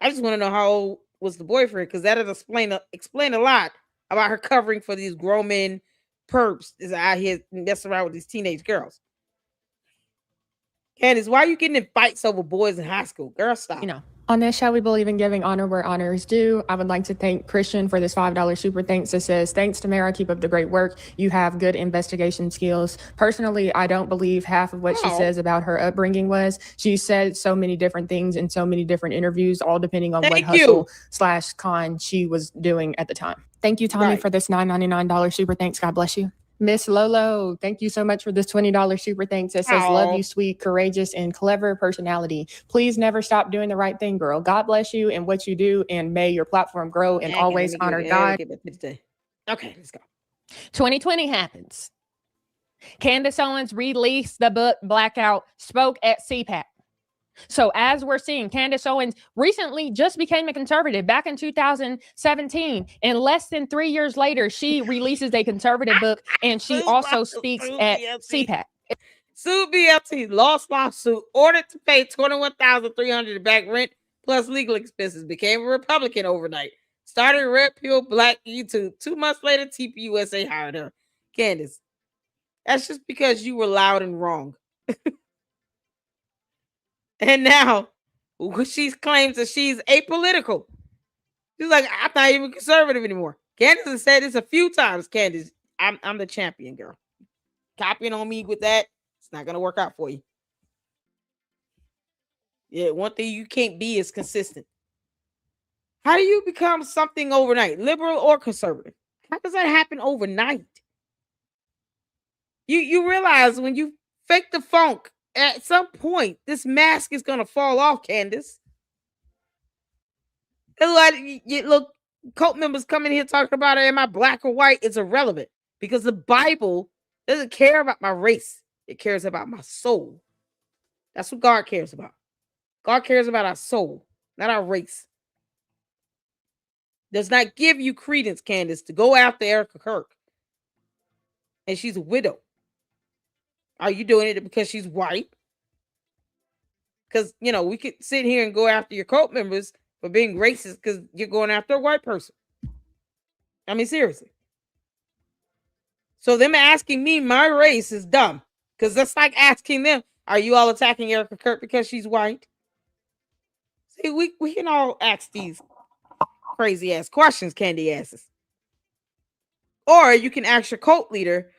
I just want to know how old was the boyfriend, because that'll explain a lot about her covering for these grown men perps is out here messing around with these teenage girls. Candace, why are you getting in fights over boys in high school? Girl, stop. On this show, we believe in giving honor where honor is due. I would like to thank Christian for this $5 super thanks that says, thanks, Tamara, keep up the great work. You have good investigation skills. Personally, I don't believe half of what she says about her upbringing was. She said so many different things in so many different interviews, all depending on what hustle/con she was doing at the time. Thank you, Tommy, for this $9.99 super thanks. God bless you. Miss Lolo, thank you so much for this $20 super thanks. It says, love you, sweet, courageous, and clever personality. Please never stop doing the right thing, girl. God bless you and what you do, and may your platform grow and always honor God. Okay, let's go. 2020 happens. Candace Owens released the book Blackout, spoke at CPAC. So as we're seeing, Candace Owens recently just became a conservative back in 2017. And less than 3 years later, she releases a conservative book, and she also speaks at CPAC. Sued BLT, lost lawsuit, ordered to pay $21,300 to back rent plus legal expenses, became a Republican overnight, started Red Pill Black YouTube. 2 months later, TPUSA hired her. Candace, that's just because you were loud and wrong. And now she claims that she's apolitical. She's like, I'm not even conservative anymore. Candace has said this a few times. Candace, I'm the champion, girl. Copying on me with that, it's not going to work out for you. Yeah, one thing you can't be is consistent. How do you become something overnight, liberal or conservative? How does that happen overnight? You realize when you fake the funk, at some point, this mask is going to fall off, Candace. Look, cult members coming here talking about, am I black or white? It's irrelevant because the Bible doesn't care about my race. It cares about my soul. That's what God cares about. God cares about our soul, not our race. Does not give you credence, Candace, to go after Erika Kirk. And she's a widow. Are you doing it because she's white? Because, we could sit here and go after your cult members for being racist because you're going after a white person. I mean, seriously. So them asking me my race is dumb. Because that's like asking them, are you all attacking Erika Kirk because she's white? See, we can all ask these crazy ass questions, Candy asses. Or you can ask your cult leader,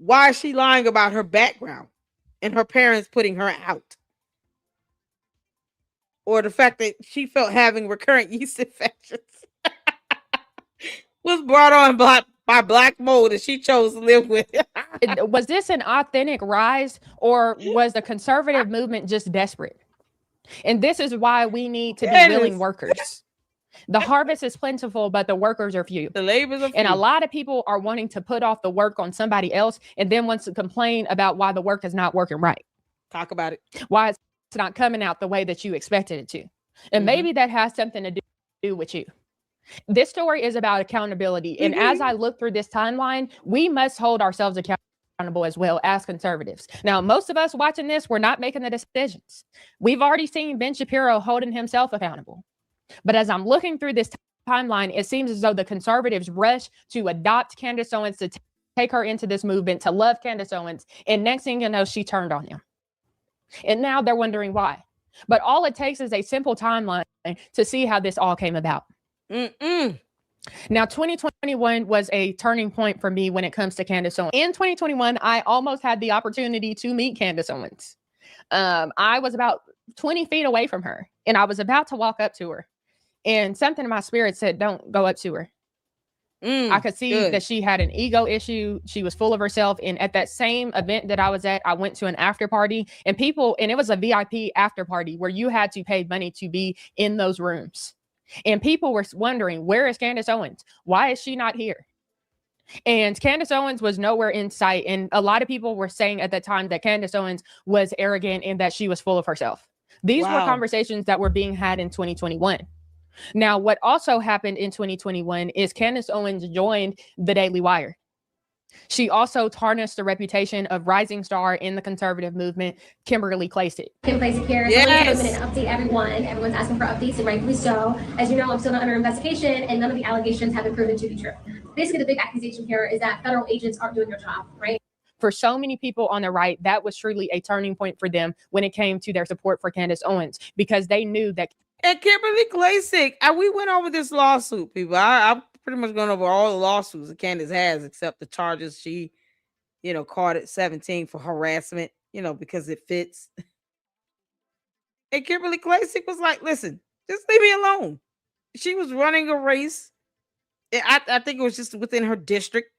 why is she lying about her background and her parents putting her out? Or the fact that she felt having recurrent yeast infections was brought on by black mold that she chose to live with. Was this an authentic rise, or was the conservative movement just desperate? And this is why we need to be willing workers. The harvest is plentiful, but the workers are few. The laborers are few. And a lot of people are wanting to put off the work on somebody else and then wants to complain about why the work is not working right. Talk about it. Why it's not coming out the way that you expected it to. And maybe that has something to do with you. This story is about accountability. And as I look through this timeline, we must hold ourselves accountable as well as conservatives. Now, most of us watching this, we're not making the decisions. We've already seen Ben Shapiro holding himself accountable. But as I'm looking through this timeline, it seems as though the conservatives rush to adopt Candace Owens, to take her into this movement, to love Candace Owens. And next thing you know, she turned on him. And now they're wondering why. But all it takes is a simple timeline to see how this all came about. Now, 2021 was a turning point for me when it comes to Candace Owens. In 2021, I almost had the opportunity to meet Candace Owens. I was about 20 feet away from her, and I was about to walk up to her. And something in my spirit said, don't go up to her. I could see that she had an ego issue. She was full of herself. And at that same event that I was at, I went to an after party, and it was a VIP after party where you had to pay money to be in those rooms. And people were wondering, where is Candace Owens? Why is she not here? And Candace Owens was nowhere in sight. And a lot of people were saying at that time that Candace Owens was arrogant and that she was full of herself. These were conversations that were being had in 2021. Now, what also happened in 2021 is Candace Owens joined the Daily Wire. She also tarnished the reputation of rising star in the conservative movement, Kimberly Klacik. Kim Klacik here. Yes. So I'm going to update everyone. Everyone's asking for updates, and rightfully so. As you know, I'm still under investigation, and none of the allegations have been proven to be true. Basically, the big accusation here is that federal agents aren't doing their job, right? For so many people on the right, that was truly a turning point for them when it came to their support for Candace Owens, because they knew that. And Kimberly Klacik, we went over this lawsuit, people. I'm pretty much going over all the lawsuits that Candace has, except the charges she, caught at 17 for harassment, because it fits. And Kimberly Klacik was like, listen, just leave me alone. She was running a race. I think it was just within her district.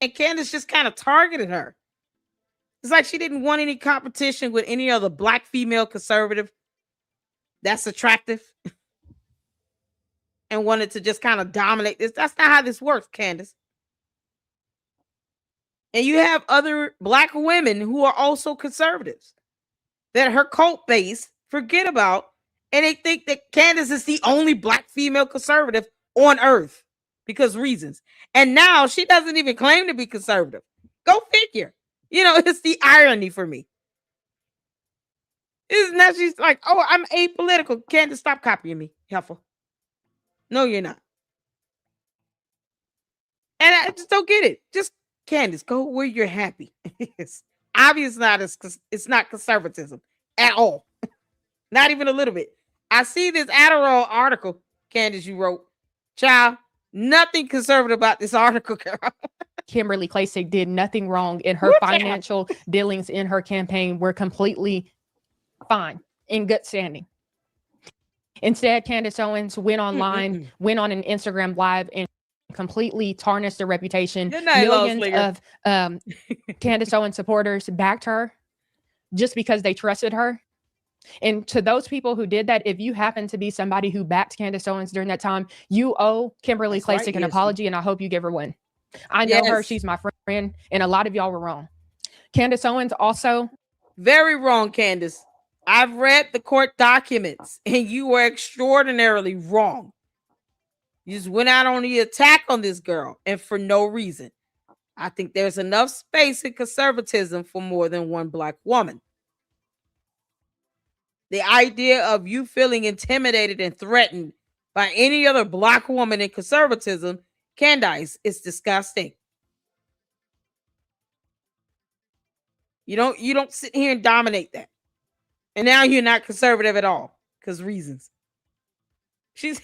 And Candace just kind of targeted her. It's like she didn't want any competition with any other black female conservative that's attractive and wanted to just kind of dominate this. That's not how this works, Candace. And you have other black women who are also conservatives that her cult base forget about, and they think that Candace is the only black female conservative on earth because reasons. And now she doesn't even claim to be conservative. Go figure. It's the irony for me. Isn't that she's like, oh, I'm apolitical. Candace, stop copying me, Heifer. No, you're not. And I just don't get it. Just, Candace, go where you're happy. It's obviously it's not conservatism at all. Not even a little bit. I see this Adderall article, Candace, you wrote. Child, nothing conservative about this article, girl. Kimberly Klacik did nothing wrong, and her financial dealings in her campaign were completely fine, in good standing. Instead, Candace Owens went online, went on an Instagram live, and completely tarnished her reputation. Millions of Candace Owens supporters backed her just because they trusted her. And to those people who did that, if you happen to be somebody who backed Candace Owens during that time, you owe Kimberly Klacik an apology, and I hope you give her one. I know her. She's my friend, and a lot of y'all were wrong. Candace Owens also. Very wrong, Candace. I've read the court documents, and you were extraordinarily wrong. You just went out on the attack on this girl, and for no reason. I think there's enough space in conservatism for more than one black woman. The idea of you feeling intimidated and threatened by any other black woman in conservatism, Candace, is disgusting. You don't sit here and dominate that. And now you're not conservative at all because reasons. You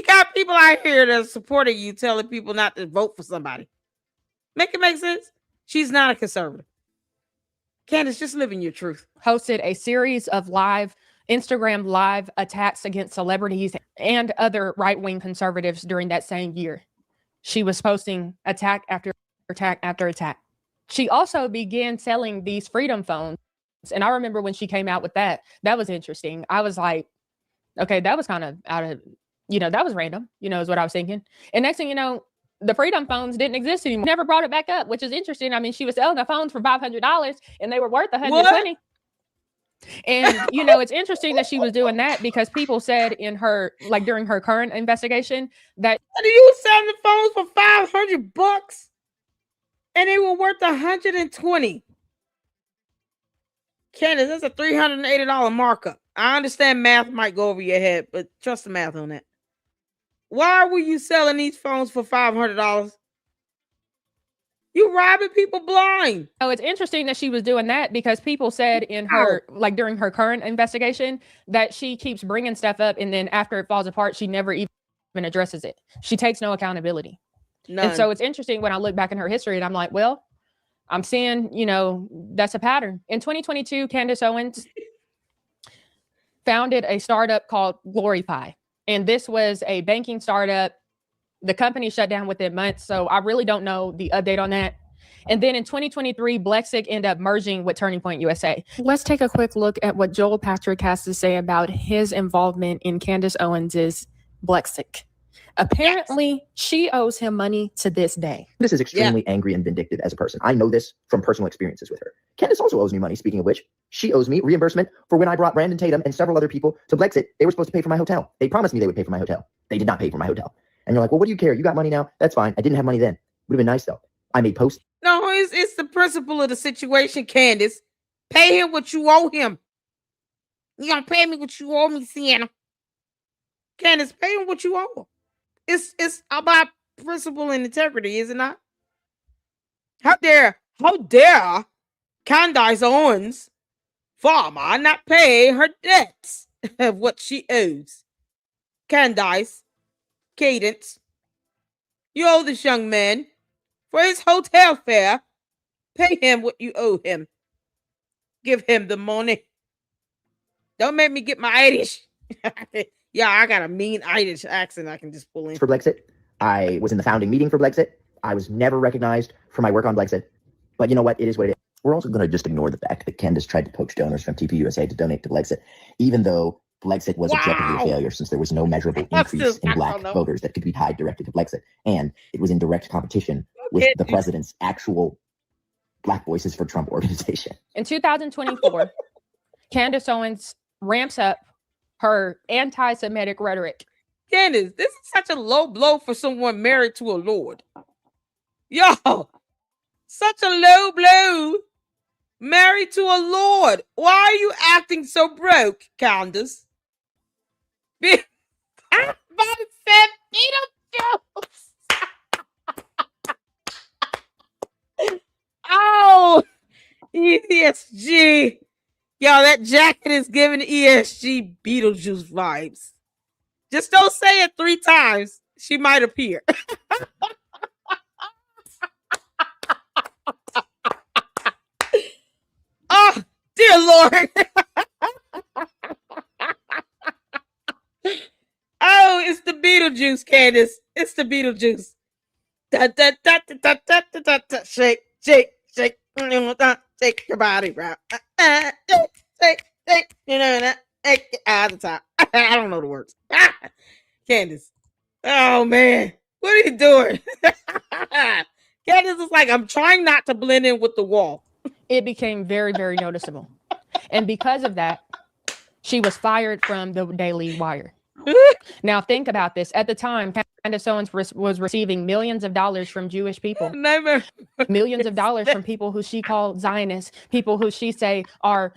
got people out here that are supporting you, telling people not to vote for somebody. Make it make sense? She's not a conservative. Candace, just living your truth. Hosted a series of Instagram live attacks against celebrities and other right-wing conservatives during that same year. She was posting attack after attack after attack. She also began selling these freedom phones. And I remember when she came out with that was interesting. I was like, okay, that was kind of out of, that was random, is what I was thinking. And next thing you know, the freedom phones didn't exist anymore. Never brought it back up, which is interesting. I mean, she was selling the phones for $500 and they were worth $120. What? And, it's interesting that she was doing that because people said in her, like during her current investigation that. Are you selling the phones for $500 and they were worth $120? Candace, that's a $380 markup. I understand math might go over your head, but trust the math on that. Why were you selling these phones for $500? You robbing people blind. Oh, it's interesting that she was doing that because people said in her, like during her current investigation, that she keeps bringing stuff up and then after it falls apart, she never even addresses it. She takes no accountability. None. And so it's interesting when I look back in her history and I'm like, well, I'm seeing, that's a pattern. In 2022, Candace Owens founded a startup called Glorify. And this was a banking startup. The company shut down within months. So I really don't know the update on that. And then in 2023, Blexic ended up merging with Turning Point USA. Let's take a quick look at what Joel Patrick has to say about his involvement in Candace Owens's Blexic. Apparently, she owes him money to this day. This is extremely angry and vindictive as a person. I know this from personal experiences with her. Candace also owes me money, speaking of which. She owes me reimbursement for when I brought Brandon Tatum and several other people to Blexit. They were supposed to pay for my hotel. They promised me they would pay for my hotel. They did not pay for my hotel. And you're like, well, what do you care? You got money now. That's fine. I didn't have money then. Would have been nice, though. I made posts. No, it's the principle of the situation, Candace. Pay him what you owe him. You gonna pay me what you owe me, Sienna. Candace, pay him what you owe him. It's about principle and integrity, is it not? How dare Candace Owens farmer not pay her debts of what she owes? Candace, Cadence, you owe this young man for his hotel fare. Pay him what you owe him. Give him the money. Don't make me get my Irish. Yeah, I got a mean Irish accent I can just pull in. For Blexit. I was in the founding meeting for Blexit. I was never recognized for my work on Brexit. But you know what? It is what it is. We're also going to just ignore the fact that Candace tried to poach donors from TPUSA to donate to Brexit, even though Brexit was objectively a failure since there was no measurable increase in black voters that could be tied directly to Brexit. And it was in direct competition with the president's actual Black Voices for Trump organization. In 2024, Candace Owens ramps up her anti-Semitic rhetoric. Candace, this is such a low blow for someone married to a lord. Yo, such a low blow. Married to a lord. Why are you acting so broke, Candace? Everybody said Beetlejuice. Oh, ESG. Yo, that jacket is giving ESG Beetlejuice vibes. Just don't say it 3 times. She might appear. Oh, dear Lord. Oh, it's the Beetlejuice, Candace. It's the Beetlejuice. Da, da, da, da, da, da, da, da. Shake, shake, shake. Shake your body, bro. Shake, shake. You know that. At the top. I don't know the words. Candace. Oh, man. What are you doing? Candace is like, I'm trying not to blend in with the wall. It became very, very noticeable. And because of that, she was fired from the Daily Wire. Now, think about this. At the time, Candace Owens was receiving millions of dollars from Jewish people. Millions of dollars from people who she called Zionists, people who she say are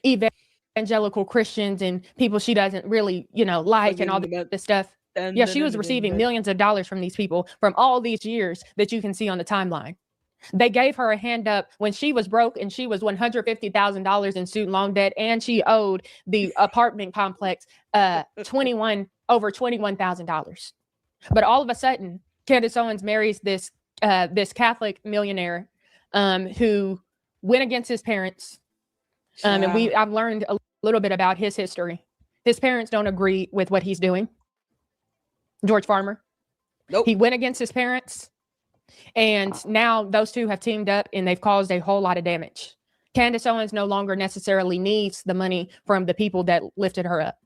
evangelical Christians and people she doesn't really, like and all this stuff. Yeah, she was receiving millions of dollars from these people from all these years that you can see on the timeline. They gave her a hand up when she was broke and she was $150,000 in student loan debt, and she owed the apartment complex over $21,000. But all of a sudden, Candace Owens marries this Catholic millionaire who went against his parents. And I've learned a little bit about his history. His parents don't agree with what he's doing. George Farmer. Nope. He went against his parents. And now those two have teamed up and they've caused a whole lot of damage. Candace Owens no longer necessarily needs the money from the people that lifted her up.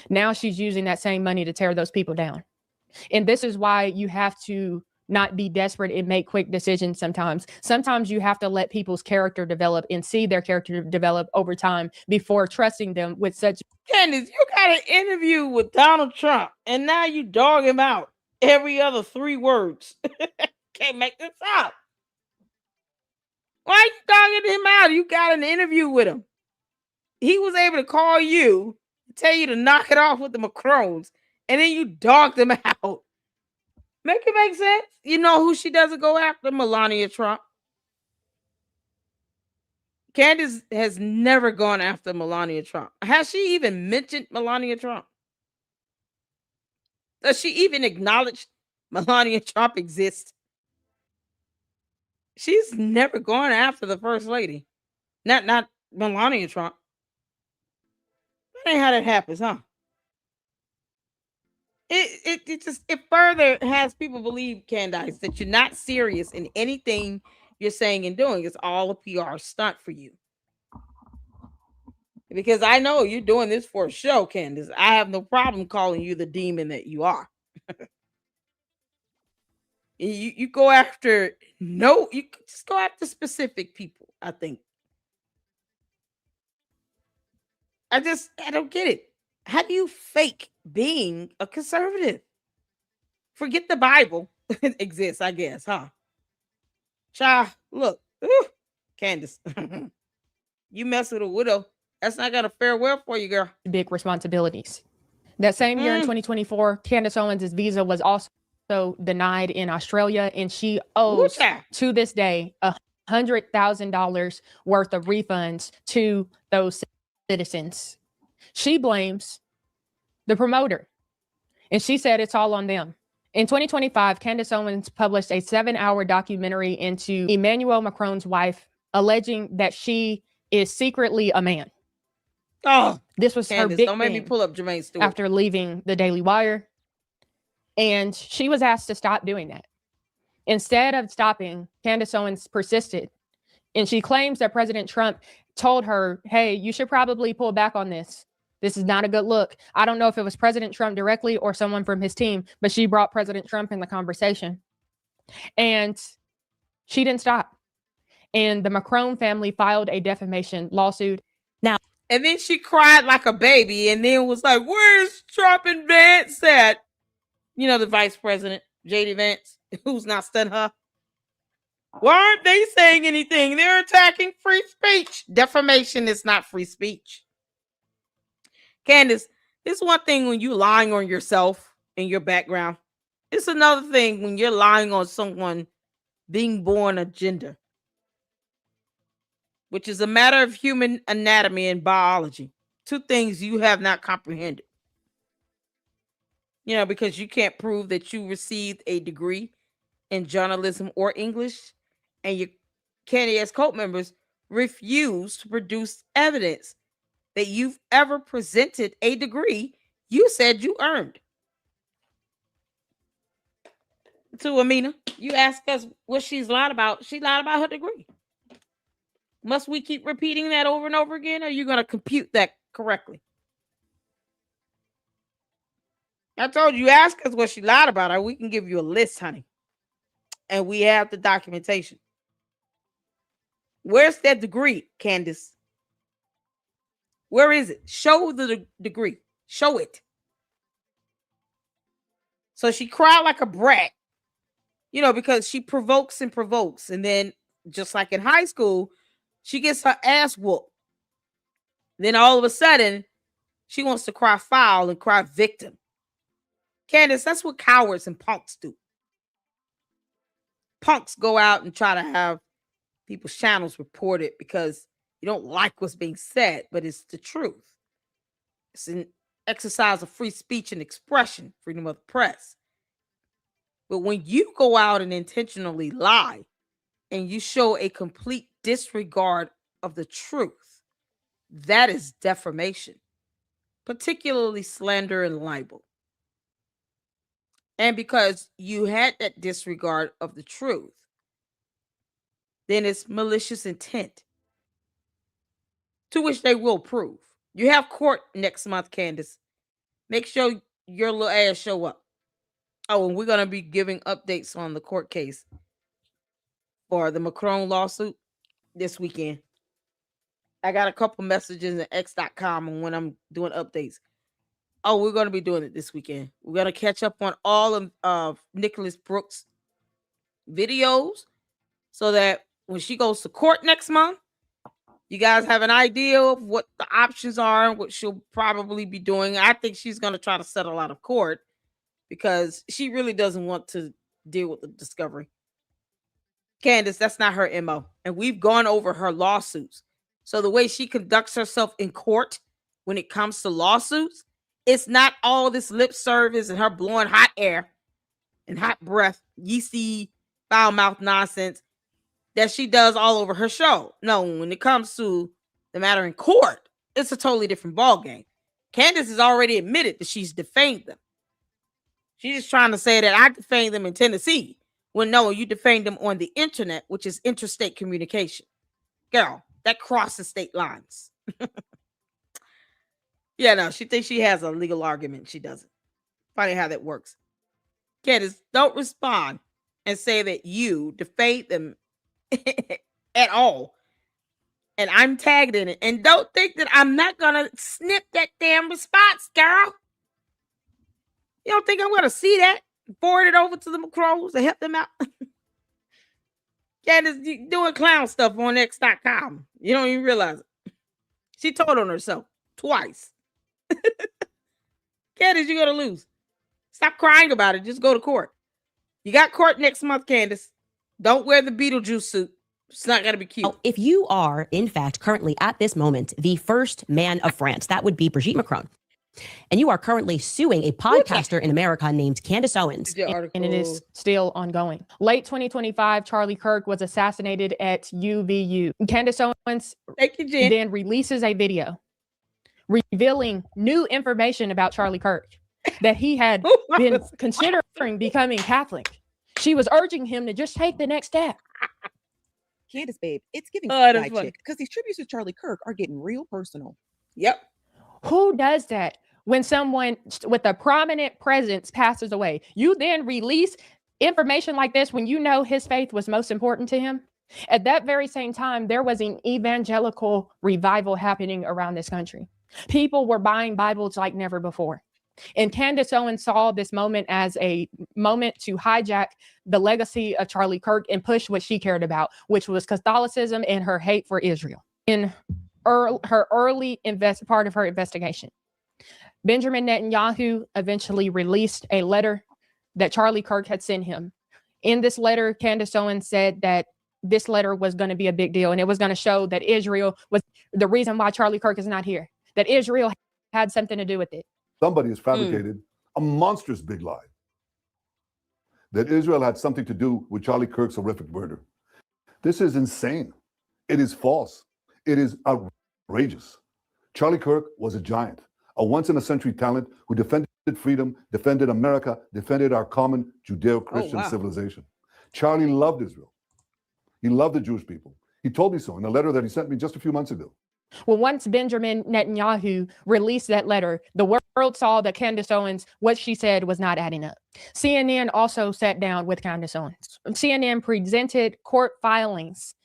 Now she's using that same money to tear those people down. And this is why you have to not be desperate and make quick decisions sometimes. Sometimes you have to let people's character develop and see their character develop over time before trusting them with such. Candace, you got an interview with Donald Trump and now you dog him out every other 3 words. Can't make this up. Why are you dogging him out? You got an interview with him. He was able to call you, tell you to knock it off with the Macrons, and then you dogged him out. Make it make sense? You know who she doesn't go after? Melania Trump. Candace has never gone after Melania Trump. Has she even mentioned Melania Trump? Does she even acknowledge Melania Trump exists? She's never gone after the first lady. Not Melania Trump. That ain't how that happens, huh? It further has people believe, Candace, that you're not serious in anything you're saying and doing. It's all a PR stunt for you. Because I know you're doing this for a show, Candace. I have no problem calling you the demon that you are. You go after you just go after specific people, I think. I don't get it. How do you fake being a conservative? Forget the Bible. It exists, I guess, huh? Child, look. Ooh, Candace. You mess with a widow. That's not gonna fare well for you, girl. Big responsibilities. That same year in 2024, Candace Owens' visa was also denied in Australia, and she owes to this day $100,000 worth of refunds to those citizens. She blames the promoter, and she said it's all on them. In 2025, Candace Owens published a 7-hour documentary into Emmanuel Macron's wife, alleging that she is secretly a man. Oh, this was Candace, her big don't make me thing pull up Jermaine Stewart after leaving the Daily Wire. And she was asked to stop doing that. Instead of stopping, Candace Owens persisted. And she claims that President Trump told her, hey, you should probably pull back on this. This is not a good look. I don't know if it was President Trump directly or someone from his team, but she brought President Trump in the conversation. And she didn't stop. And the Macron family filed a defamation lawsuit. Now, and then she cried like a baby and then was like, where's Trump and Vance at? You know, the vice president, J.D. Vance, who's not studying her. Why aren't they saying anything? They're attacking free speech. Defamation is not free speech. Candace, it's one thing when you're lying on yourself and your background. It's another thing when you're lying on someone being born a gender, which is a matter of human anatomy and biology. Two things you have not comprehended. You know, because you can't prove that you received a degree in journalism or English, and your Candace cult members refuse to produce evidence that you've ever presented a degree you said you earned. To Amina, you ask us what she's lied about. She lied about her degree. Must we keep repeating that over and over again? Or are you going to compute that correctly? I told you, ask us what she lied about, or we can give you a list, honey. And we have the documentation. Where's that degree, Candace? Where is it? Show the degree. Show it. So she cried like a brat, you know, because she provokes and provokes. And then, just like in high school, she gets her ass whooped. Then all of a sudden, she wants to cry foul and cry victim. Candace, that's what cowards and punks do. Punks go out and try to have people's channels reported because you don't like what's being said, but it's the truth. It's an exercise of free speech and expression, freedom of the press. But when you go out and intentionally lie and you show a complete disregard of the truth, that is defamation, particularly slander and libel. And because you had that disregard of the truth, then it's malicious intent, to which they will prove. You have court next month, Candace. Make sure your little ass show up. Oh, and we're going to be giving updates on the court case for the Macron lawsuit this weekend. I got a couple messages at x.com on when I'm doing updates. Oh, we're going to be doing it this weekend. We're going to catch up on all of Nicholas Brooks' videos so that when she goes to court next month, you guys have an idea of what the options are and what she'll probably be doing. I think she's going to try to settle out of court because she really doesn't want to deal with the discovery. Candace, that's not her MO. And we've gone over her lawsuits. So the way she conducts herself in court when it comes to lawsuits, it's not all this lip service and her blowing hot air and hot breath, yeasty, foul mouth nonsense that she does all over her show. No, when it comes to the matter in court, it's a totally different ballgame. Candace has already admitted that she's defamed them. She's just trying to say that I defamed them in Tennessee. When no, you defamed them on the internet, which is interstate communication. Girl, that crosses state lines. Yeah, no, she thinks she has a legal argument. She doesn't. Funny how that works. Candace, don't respond and say that you defamed them at all. And I'm tagged in it. And don't think that I'm not going to snip that damn response, girl. You don't think I'm going to see that? Forward it over to the Macrons to help them out? Candace doing clown stuff on X.com. You don't even realize it. She told on herself twice. Candace, you're going to lose. Stop crying about it. Just go to court. You got court next month, Candace. Don't wear the Beetlejuice suit. It's not going to be cute. Oh, if you are, in fact, currently at this moment, the first man of France, that would be Brigitte Macron. And you are currently suing a podcaster in America named Candace Owens. And it is still ongoing. Late 2025, Charlie Kirk was assassinated at UVU. Candace Owens then releases a video revealing new information about Charlie Kirk, that he had been considering becoming Catholic. She was urging him to just take the next step. Candace, babe, it's giving that's side funny. chick because these tributes to Charlie Kirk are getting real personal. Yep. Who does that when someone with a prominent presence passes away? You then release information like this when you know his faith was most important to him? At that very same time, there was an evangelical revival happening around this country. People were buying Bibles like never before. And Candace Owens saw this moment as a moment to hijack the legacy of Charlie Kirk and push what she cared about, which was Catholicism and her hate for Israel. In her early part of her investigation, Benjamin Netanyahu eventually released a letter that Charlie Kirk had sent him. In this letter, Candace Owens said that this letter was going to be a big deal, and it was going to show that Israel was the reason why Charlie Kirk is not here, that Israel had something to do with it. Somebody has fabricated a monstrous big lie that Israel had something to do with Charlie Kirk's horrific murder. This is insane. It is false. It is outrageous. Charlie Kirk was a giant, a once-in-a-century talent who defended freedom, defended America, defended our common Judeo-Christian civilization. Charlie loved Israel. He loved the Jewish people. He told me so in a letter that he sent me just a few months ago. Well, once Benjamin Netanyahu released that letter, the world saw that Candace Owens, what she said was not adding up. CNN also sat down with Candace Owens. CNN presented court filings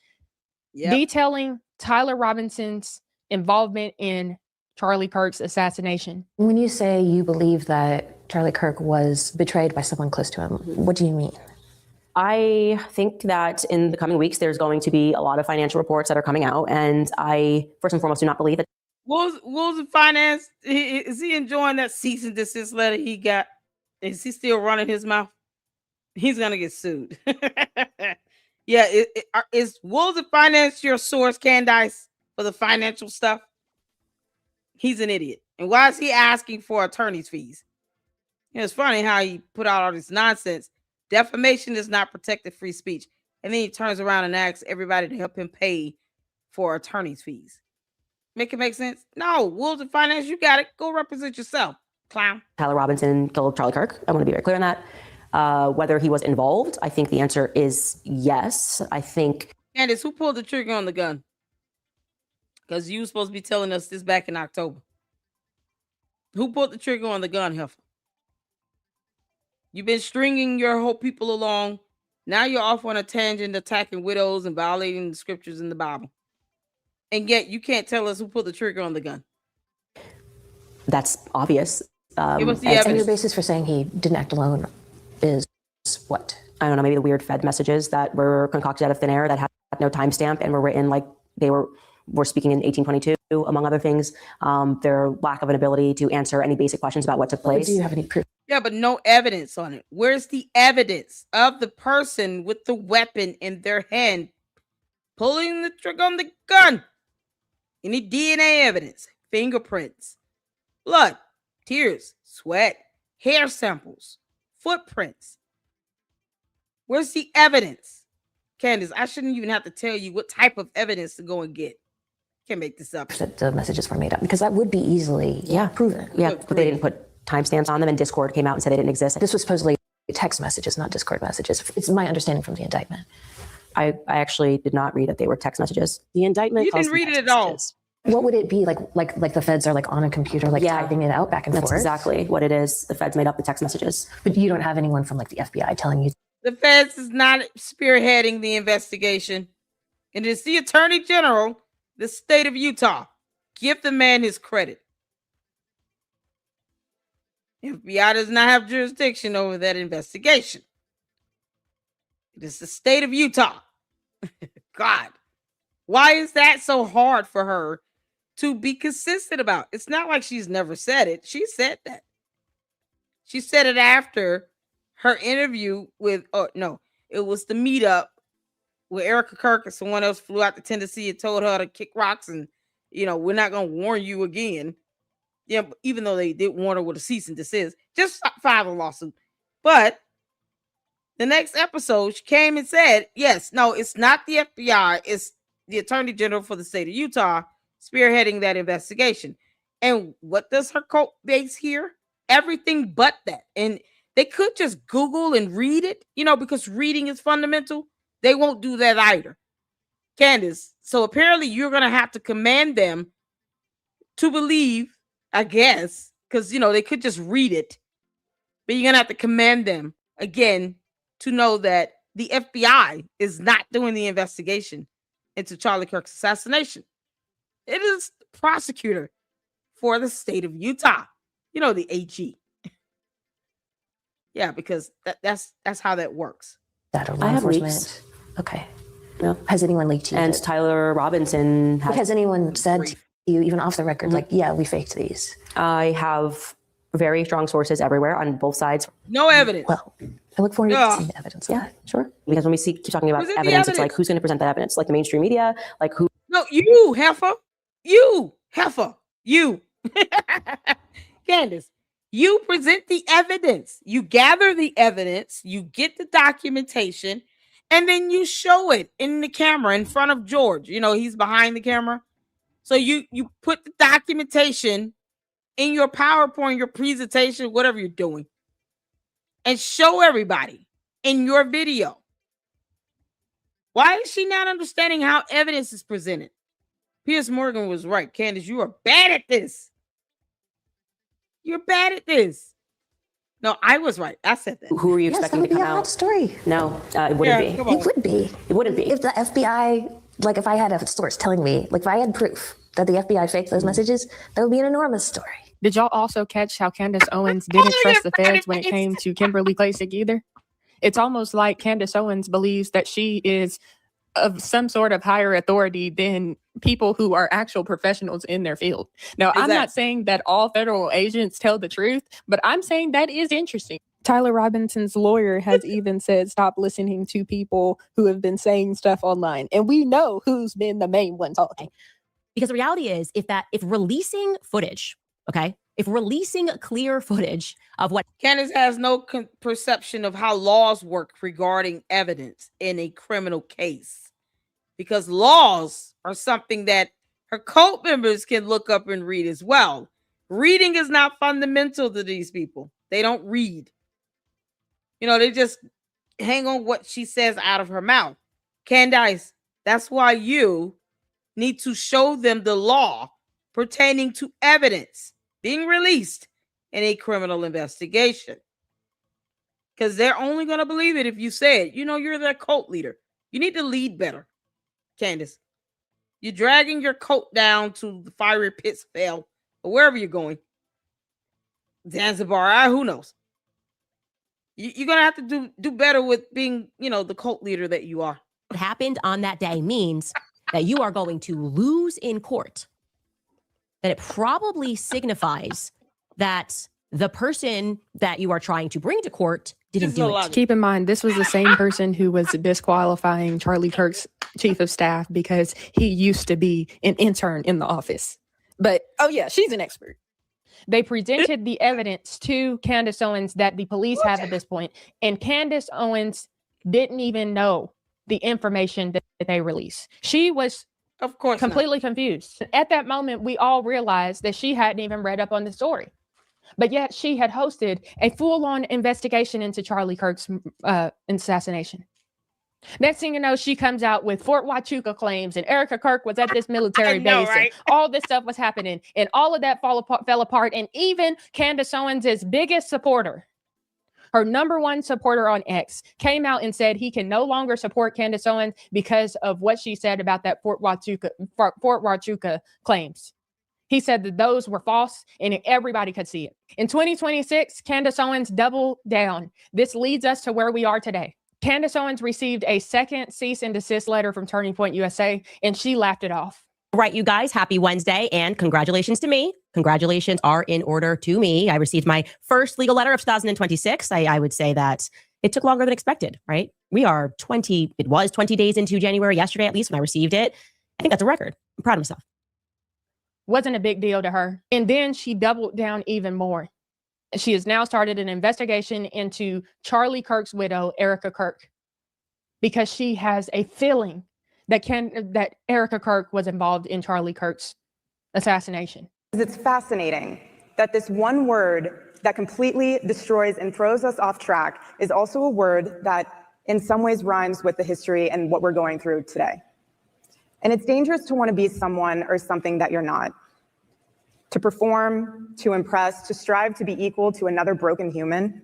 detailing Tyler Robinson's involvement in Charlie Kirk's assassination. When you say you believe that Charlie Kirk was betrayed by someone close to him, what do you mean? I think that in the coming weeks, there's going to be a lot of financial reports that are coming out. And I, first and foremost, do not believe it. Wolves of Finance, is he enjoying that cease and desist letter he got? Is he still running his mouth? He's going to get sued. Yeah, is Wolves of Finance your source, Candace, for the financial stuff? He's an idiot. And why is he asking for attorney's fees? It's funny how he put out all this nonsense. Defamation is not protected free speech. And then he turns around and asks everybody to help him pay for attorney's fees. Make it make sense? No, Wolves of Finance, you got it. Go represent yourself, clown. Tyler Robinson killed Charlie Kirk. I want to be very clear on that. Whether he was involved, I think the answer is yes. I think. Candace, who pulled the trigger on the gun? Because you were supposed to be telling us this back in October. Who pulled the trigger on the gun, Heifer? You've been stringing your whole people along. Now you're off on a tangent attacking widows and violating the scriptures in the Bible. And yet you can't tell us who pulled the trigger on the gun. That's obvious. Give us the and evidence. your basis for saying he didn't act alone is what? I don't know, maybe the weird Fed messages that were concocted out of thin air that had no timestamp and were written like they were speaking in 1822, among other things. Their lack of an ability to answer any basic questions about what took place. Do you have any proof? Yeah, but no evidence on it. Where's the evidence of the person with the weapon in their hand pulling the trigger on the gun? Any DNA evidence, fingerprints, blood, tears, sweat, hair samples, footprints. Where's the evidence? Candace, I shouldn't even have to tell you what type of evidence to go and get. Can't make this up. That the messages were made up because that would be easily proven. Yeah, but they didn't put timestamps on them, and Discord came out and said they didn't exist. This was supposedly text messages, not Discord messages. It's my understanding from the indictment. I actually did not read that they were text messages. The indictment. You didn't read it at all. What would it be like the feds are like on a computer, like typing it out back and forth? That's exactly what it is. The feds made up the text messages. But you don't have anyone from like the FBI telling you. The feds is not spearheading the investigation. And it's the Attorney General, the state of Utah. Give the man his credit. FBI does not have jurisdiction over that investigation. It is the state of Utah. God, why is that so hard for her to be consistent about? It's not like she's never said it. She said that. She said it after her interview with, it was the meetup where Erika Kirk and someone else flew out to Tennessee and told her to kick rocks and, we're not going to warn you again. Yeah, even though they did warn her with a cease and desist, just file a lawsuit. But the next episode, she came and said, yes, no, it's not the FBI. It's the Attorney General for the state of Utah spearheading that investigation. And what does her cult base hear? Everything but that. And They could just Google and read it, because reading is fundamental. They won't do that either. Candace, so apparently you're going to have to command them to believe, I guess, because, they could just read it. But you're going to have to command them, again, to know that the FBI is not doing the investigation into Charlie Kirk's assassination. It is the prosecutor for the state of Utah. The AG. Yeah, because that's how that works. That or I law have enforcement. leaks. Okay. No. Has anyone leaked to you? And Tyler Robinson has anyone said to you, even off the record, like, yeah, we faked these? I have very strong sources everywhere on both sides. No evidence. Well, I look forward to seeing the evidence. Yeah, sure. Because when we keep talking about Where's the evidence, it's evidence? like, who's going to present that evidence? Like the mainstream media? Like who? No, you, heifer. You, heifer. You. Candace, you present the evidence. You gather the evidence. You get the documentation. And then you show it in the camera in front of George. He's behind the camera. So you put the documentation in your PowerPoint, your presentation, whatever you're doing, and show everybody in your video. Why is she not understanding how evidence is presented? Piers Morgan was right. Candace, you are bad at this. You're bad at this. No, I was right. I said that. Who are you Yes, expecting that to would come be a hot out? story. No, it wouldn't be. It would be. It wouldn't be. If the FBI, like if I had a source telling me, like if I had proof that the FBI faked those messages, that would be an enormous story. Did y'all also catch how Candace Owens didn't trust the feds when it came to Kimberly Klacik either? It's almost like Candace Owens believes that she is of some sort of higher authority than people who are actual professionals in their field. Now, I'm not saying that all federal agents tell the truth, but I'm saying that is interesting. Tyler Robinson's lawyer has even said, stop listening to people who have been saying stuff online. And we know who's been the main one talking. Because the reality is, if releasing footage, if releasing clear footage of what Candace has no perception of how laws work regarding evidence in a criminal case, because laws are something that her cult members can look up and read as well. Reading is not fundamental to these people. They don't read. They just hang on what she says out of her mouth. Candace, that's why you need to show them the law pertaining to evidence being released in a criminal investigation. Because they're only going to believe it if you say it. You're their cult leader. You need to lead better, Candace. You're dragging your cult down to the fiery pits of hell, or wherever you're going. Zanzibar, who knows? You're going to have to do better with being, the cult leader that you are. What happened on that day means that you are going to lose in court. That it probably signifies that the person that you are trying to bring to court didn't do it. Keep in mind, this was the same person who was disqualifying Charlie Kirk's chief of staff because he used to be an intern in the office. But, oh yeah, she's an expert. They presented the evidence to Candace Owens that the police have at this point, and Candace Owens didn't even know the information that they released. She was, of course, completely confused. At that moment, we all realized that she hadn't even read up on the story. But yet she had hosted a full-on investigation into Charlie Kirk's assassination. Next thing you know, she comes out with Fort Huachuca claims, and Erika Kirk was at this military base, right? And all this stuff was happening, and all of that fell apart. And even Candace Owens' biggest supporter, her number one supporter on X, came out and said he can no longer support Candace Owens because of what she said about that Fort Huachuca claims. He said that those were false and everybody could see it. In 2026, Candace Owens doubled down. This leads us to where we are today. Candace Owens received a second cease and desist letter from Turning Point USA, and she laughed it off. Right, you guys, happy Wednesday, and congratulations to me. Congratulations are in order to me. I received my first legal letter of 2026. I would say that it took longer than expected, right? It was 20 days into January, yesterday at least, when I received it. I think that's a record. I'm proud of myself. Wasn't a big deal to her. And then she doubled down even more. She has now started an investigation into Charlie Kirk's widow, Erika Kirk, because she has a feeling that Erika Kirk was involved in Charlie Kirk's assassination. It's fascinating that this one word that completely destroys and throws us off track is also a word that in some ways rhymes with the history and what we're going through today. And it's dangerous to want to be someone or something that you're not. To perform, to impress, to strive to be equal to another broken human.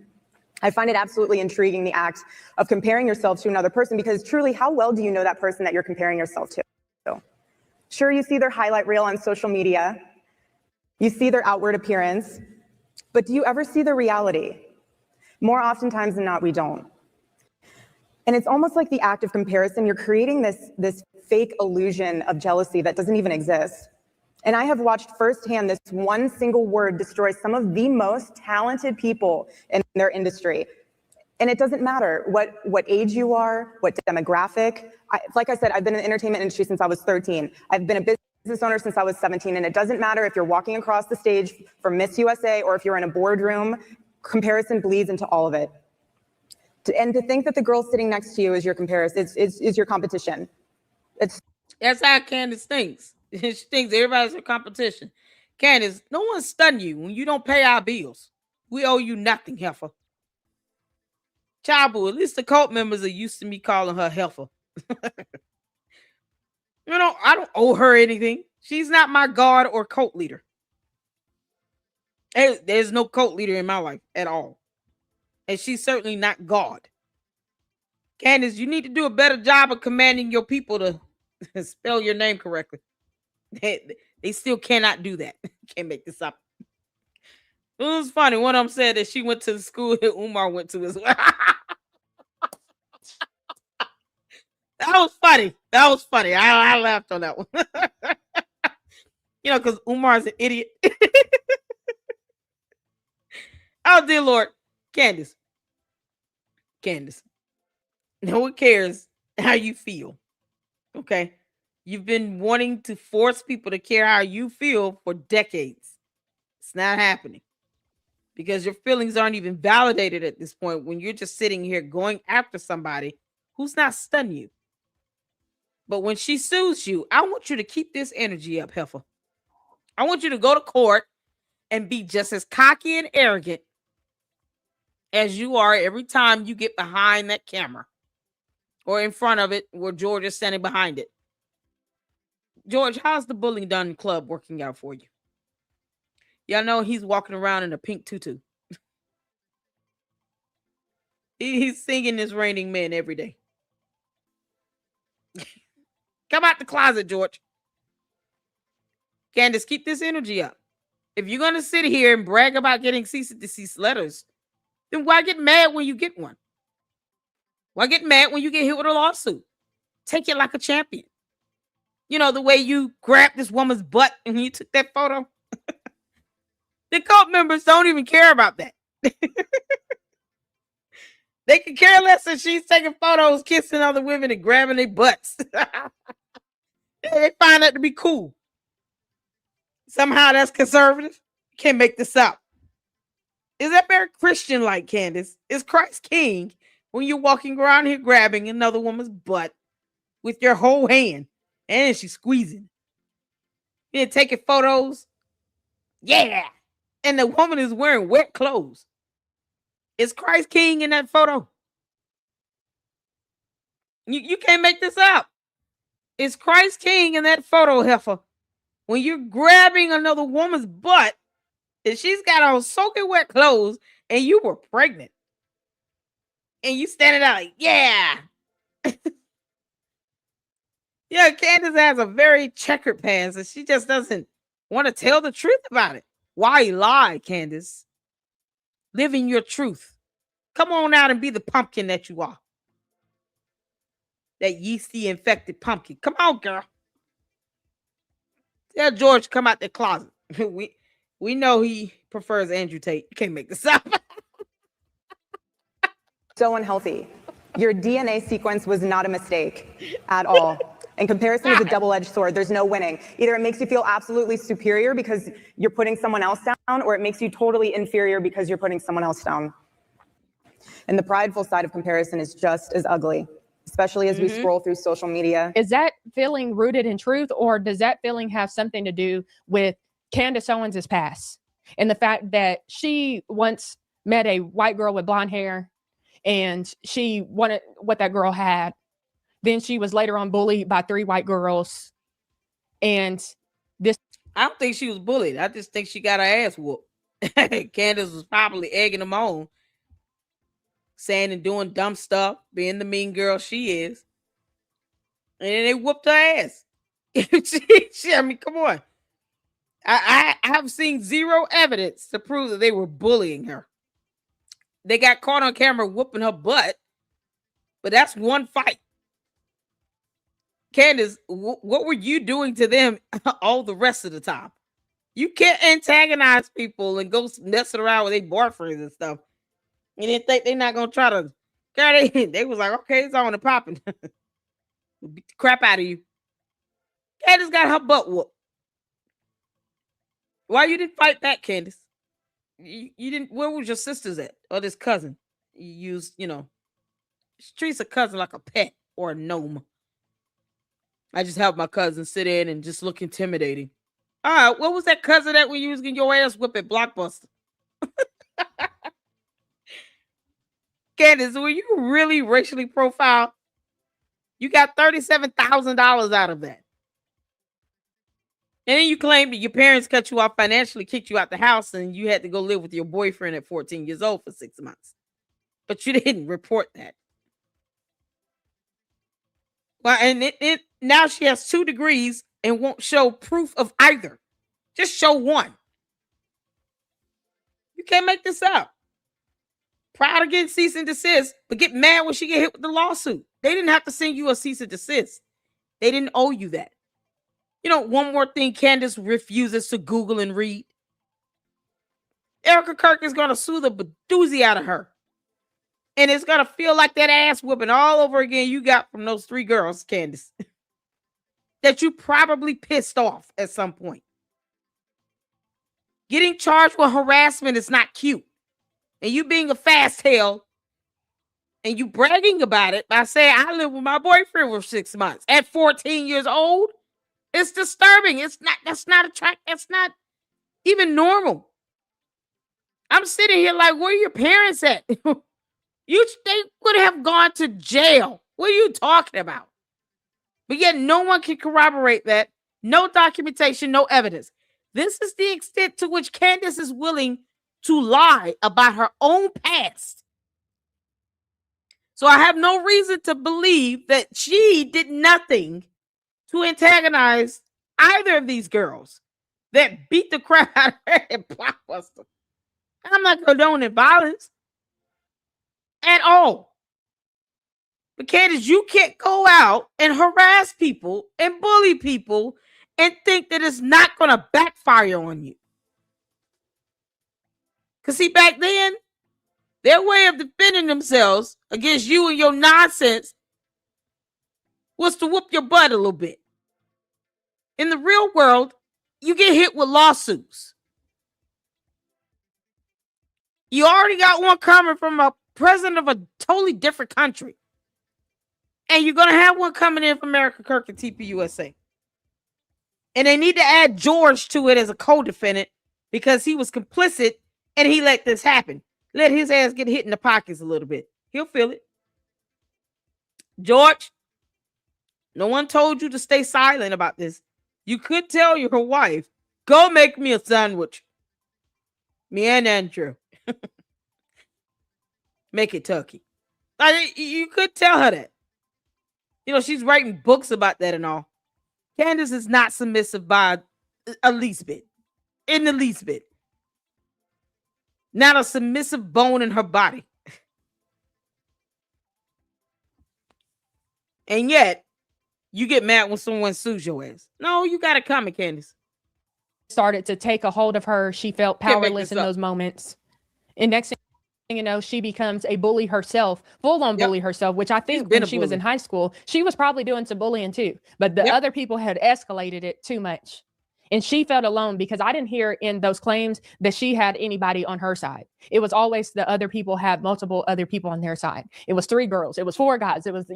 I find it absolutely intriguing, the act of comparing yourself to another person, because truly, how well do you know that person that you're comparing yourself to? Sure, you see their highlight reel on social media, you see their outward appearance, but do you ever see the reality? More oftentimes than not, we don't. And it's almost like the act of comparison, you're creating this fake illusion of jealousy that doesn't even exist. And I have watched firsthand this one single word destroy some of the most talented people in their industry. And it doesn't matter what age you are, what demographic. Like I said, I've been in the entertainment industry since I was 13. I've been a business owner since I was 17. And it doesn't matter if you're walking across the stage for Miss USA or if you're in a boardroom, comparison bleeds into all of it. And to think that the girl sitting next to you is your comparison, is your competition. That's how Candace thinks. She thinks everybody's her competition. Candace, no one stun you when you don't pay our bills. We owe you nothing, heifer. Chabu, at least the cult members are used to me calling her heifer. You know, I don't owe her anything. She's not my god or cult leader. There's no cult leader in my life at all. And she's certainly not God. Candace, you need to do a better job of commanding your people to spell your name correctly. They still cannot do that. Can't make this up. It was funny. One of them said that she went to the school that Umar went to as well. That was funny. That was funny. I laughed on that one. You know, because Umar's an idiot. Oh, dear Lord. Candace. No one cares how you feel. Okay? You've been wanting to force people to care how you feel for decades. It's not happening. Because your feelings aren't even validated at this point when you're just sitting here going after somebody who's not stunning you. But when she sues you, I want you to keep this energy up, heifer. I want you to go to court and be just as cocky and arrogant as you are every time you get behind that camera or in front of it where George is standing behind it. George, how's the Bully Done Club working out for you? Y'all know he's walking around in a pink tutu. He's singing this Raining Man every day. Come out the closet, George. Candace, keep this energy up. If you're going to sit here and brag about getting cease and desist letters, then why get mad when you get one? Why get mad when you get hit with a lawsuit? Take it like a champion. You know, the way you grabbed this woman's butt and you took that photo. The cult members don't even care about that. They can care less if she's taking photos, kissing other women and grabbing their butts. They find that to be cool. Somehow that's conservative. Can't make this up. Is that very Christian-like, Candace? Is Christ king when you're walking around here grabbing another woman's butt with your whole hand and she's squeezing? You're taking photos? Yeah. And the woman is wearing wet clothes. Is Christ king in that photo? You can't make this up. Is Christ king in that photo, heifer? When you're grabbing another woman's butt and she's got on soaking wet clothes and you were pregnant. And you standing out like, yeah. Yeah, Candace has a very checkered past and she just doesn't want to tell the truth about it. Why lie, Candace? Live in your truth. Come on out and be the pumpkin that you are. That yeasty infected pumpkin. Come on, girl. Tell George to come out the closet. We know he prefers Andrew Tate. You can't make this up. So unhealthy. Your DNA sequence was not a mistake at all. And comparison is a double-edged sword. There's no winning. Either it makes you feel absolutely superior because you're putting someone else down, or it makes you totally inferior because you're putting someone else down. And the prideful side of comparison is just as ugly, especially as we scroll through social media. Is that feeling rooted in truth, or does that feeling have something to do with Candace Owens' past? And the fact that she once met a white girl with blonde hair and she wanted what that girl had. Then she was later on bullied by 3 white girls. And this, I don't think she was bullied. I just think she got her ass whooped. Candace was probably egging them on, saying and doing dumb stuff, being the mean girl she is. And then they whooped her ass. I mean, come on. I have seen zero evidence to prove that they were bullying her. They got caught on camera whooping her butt, but that's one fight. Candace, what were you doing to them all the rest of the time? You can't antagonize people and go messing around with their boyfriends and stuff. And then think they're not going to try to... Girl, they was like, okay, it's on and popping. Beat the crap out of you. Candace got her butt whooped. Why you didn't fight back, Candace? You didn't... Where was your sisters at? Or this cousin? You used, she treats a cousin like a pet or a gnome. I just helped my cousin sit in and just look intimidating. All right, what was that cousin that when you was getting your ass whipped at Blockbuster? Candace, were you really racially profiled? You got $37,000 out of that. And then you claimed that your parents cut you off financially, kicked you out the house, and you had to go live with your boyfriend at 14 years old for 6 months. But you didn't report that. Well, and now she has 2 degrees and won't show proof of either. Just show one. You can't make this up. Proud of getting cease and desist, but get mad when she get hit with the lawsuit. They didn't have to send you a cease and desist. They didn't owe you that. One more thing Candace refuses to Google and read. Erika Kirk is going to sue the badoozy out of her. And it's going to feel like that ass whooping all over again you got from those 3 girls, Candace. That you probably pissed off at some point. Getting charged with harassment is not cute. And you being a fast tail and you bragging about it by saying, I lived with my boyfriend for 6 months at 14 years old. It's disturbing. That's not even normal. I'm sitting here like, where are your parents at? They would have gone to jail. What are you talking about? But yet no one can corroborate that. No documentation, no evidence. This is the extent to which Candace is willing to lie about her own past. So I have no reason to believe that she did nothing to antagonize either of these girls that beat the crap out of her at Blockbuster. I'm not condoning violence at all. But Candace, you can't go out and harass people and bully people and think that it's not going to backfire on you. Because see, back then, their way of defending themselves against you and your nonsense was to whoop your butt a little bit. In the real world, you get hit with lawsuits. You already got one coming from a president of a totally different country. And you're going to have one coming in from Erika Kirk and TPUSA. And they need to add George to it as a co-defendant because he was complicit and he let this happen. Let his ass get hit in the pockets a little bit. He'll feel it. George, no one told you to stay silent about this. You could tell your wife, go make me a sandwich. Me and Andrew. Make it turkey. You could tell her that. She's writing books about that and all. Candace is not submissive by a least bit. In the least bit. Not a submissive bone in her body. And yet, you get mad when someone sues your ass. No, you got it coming, Candace. Started to take a hold of her. She felt powerless in those moments. And next thing you know, she becomes a bully herself, full-on bully herself, which I think when she was in high school, she was probably doing some bullying too. But the other people had escalated it too much. And she felt alone because I didn't hear in those claims that she had anybody on her side. It was always the other people had multiple other people on their side. It was 3 girls. It was 4 guys. It was,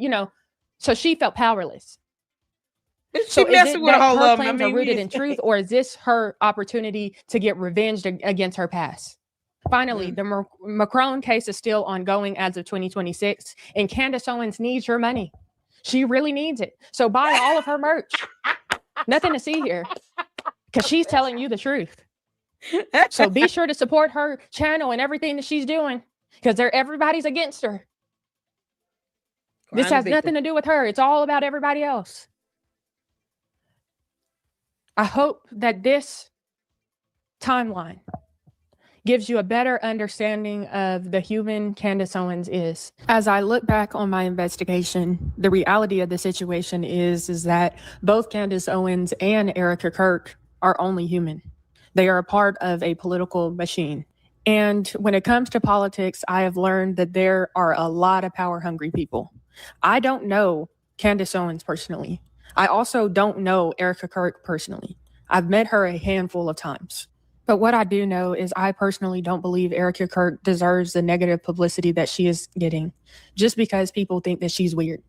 so she felt powerless. So is messing it with a that whole her lot. claims are rooted in truth, or is this her opportunity to get revenge against her past? Finally, the Macron case is still ongoing as of 2026, and Candace Owens needs your money. She really needs it. So buy all of her merch. Nothing to see here, because she's telling you the truth. So be sure to support her channel and everything that she's doing, because everybody's against her. This has nothing to do with her. It's all about everybody else. I hope that this timeline gives you a better understanding of the human Candace Owens is. As I look back on my investigation, the reality of the situation is that both Candace Owens and Erika Kirk are only human. They are a part of a political machine. And when it comes to politics, I have learned that there are a lot of power-hungry people. I don't know Candace Owens personally. I also don't know Erika Kirk personally. I've met her a handful of times. But what I do know is I personally don't believe Erika Kirk deserves the negative publicity that she is getting just because people think that she's weird.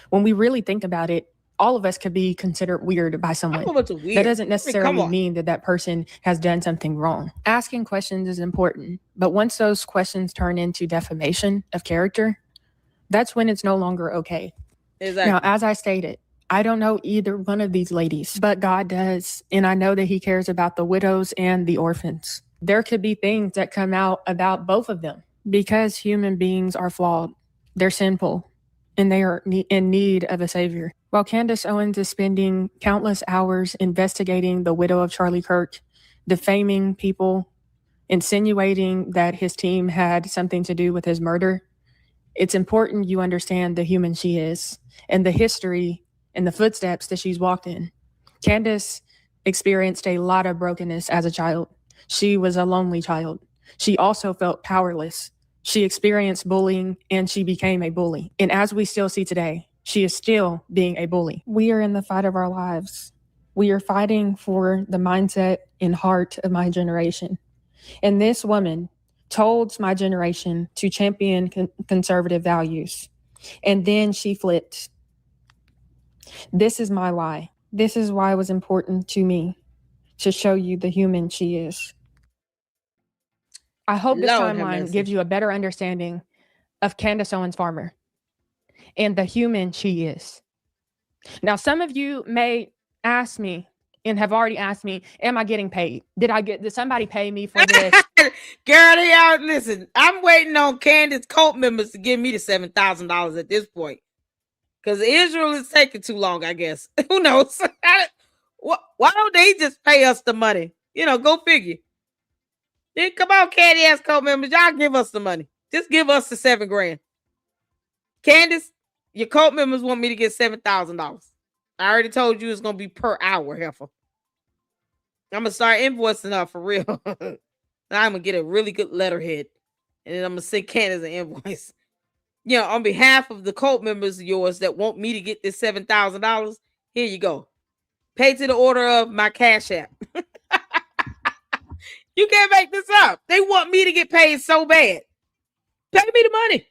When we really think about it, all of us could be considered weird by someone. That doesn't necessarily mean that that person has done something wrong. Asking questions is important, but once those questions turn into defamation of character, that's when it's no longer okay. Exactly. Now, as I stated, I don't know either one of these ladies, but God does. And I know that he cares about the widows and the orphans. There could be things that come out about both of them because human beings are flawed. They're sinful and they are in need of a savior. While Candace Owens is spending countless hours investigating the widow of Charlie Kirk, defaming people, insinuating that his team had something to do with his murder, it's important you understand the human she is and the history and the footsteps that she's walked in. Candace experienced a lot of brokenness as a child. She was a lonely child. She also felt powerless. She experienced bullying and she became a bully. And as we still see today, she is still being a bully. We are in the fight of our lives. We are fighting for the mindset and heart of my generation. And this woman told my generation to champion conservative values. And then she flipped. This is my why. This is why it was important to me to show you the human she is. I hope this timeline gives you a better understanding of Candace Owens Farmer and the human she is. Now, some of you may ask me and have already asked me, am I getting paid? Did somebody pay me for this? Girl, listen, I'm waiting on Candace cult members to give me the $7,000 at this point. Because Israel is taking too long, I guess. Who knows? Why don't they just pay us the money? Go figure. Then come on, Candy ass cult members. Y'all give us the money. Just give us the $7,000. Candace, your cult members want me to get $7,000. I already told you it's going to be per hour, heifer. I'm going to start invoicing her for real. I'm going to get a really good letterhead. And then I'm going to send Candace an invoice. On behalf of the cult members of yours that want me to get this $7,000, here you go. Pay to the order of my Cash App. You can't make this up. They want me to get paid so bad. Pay me the money.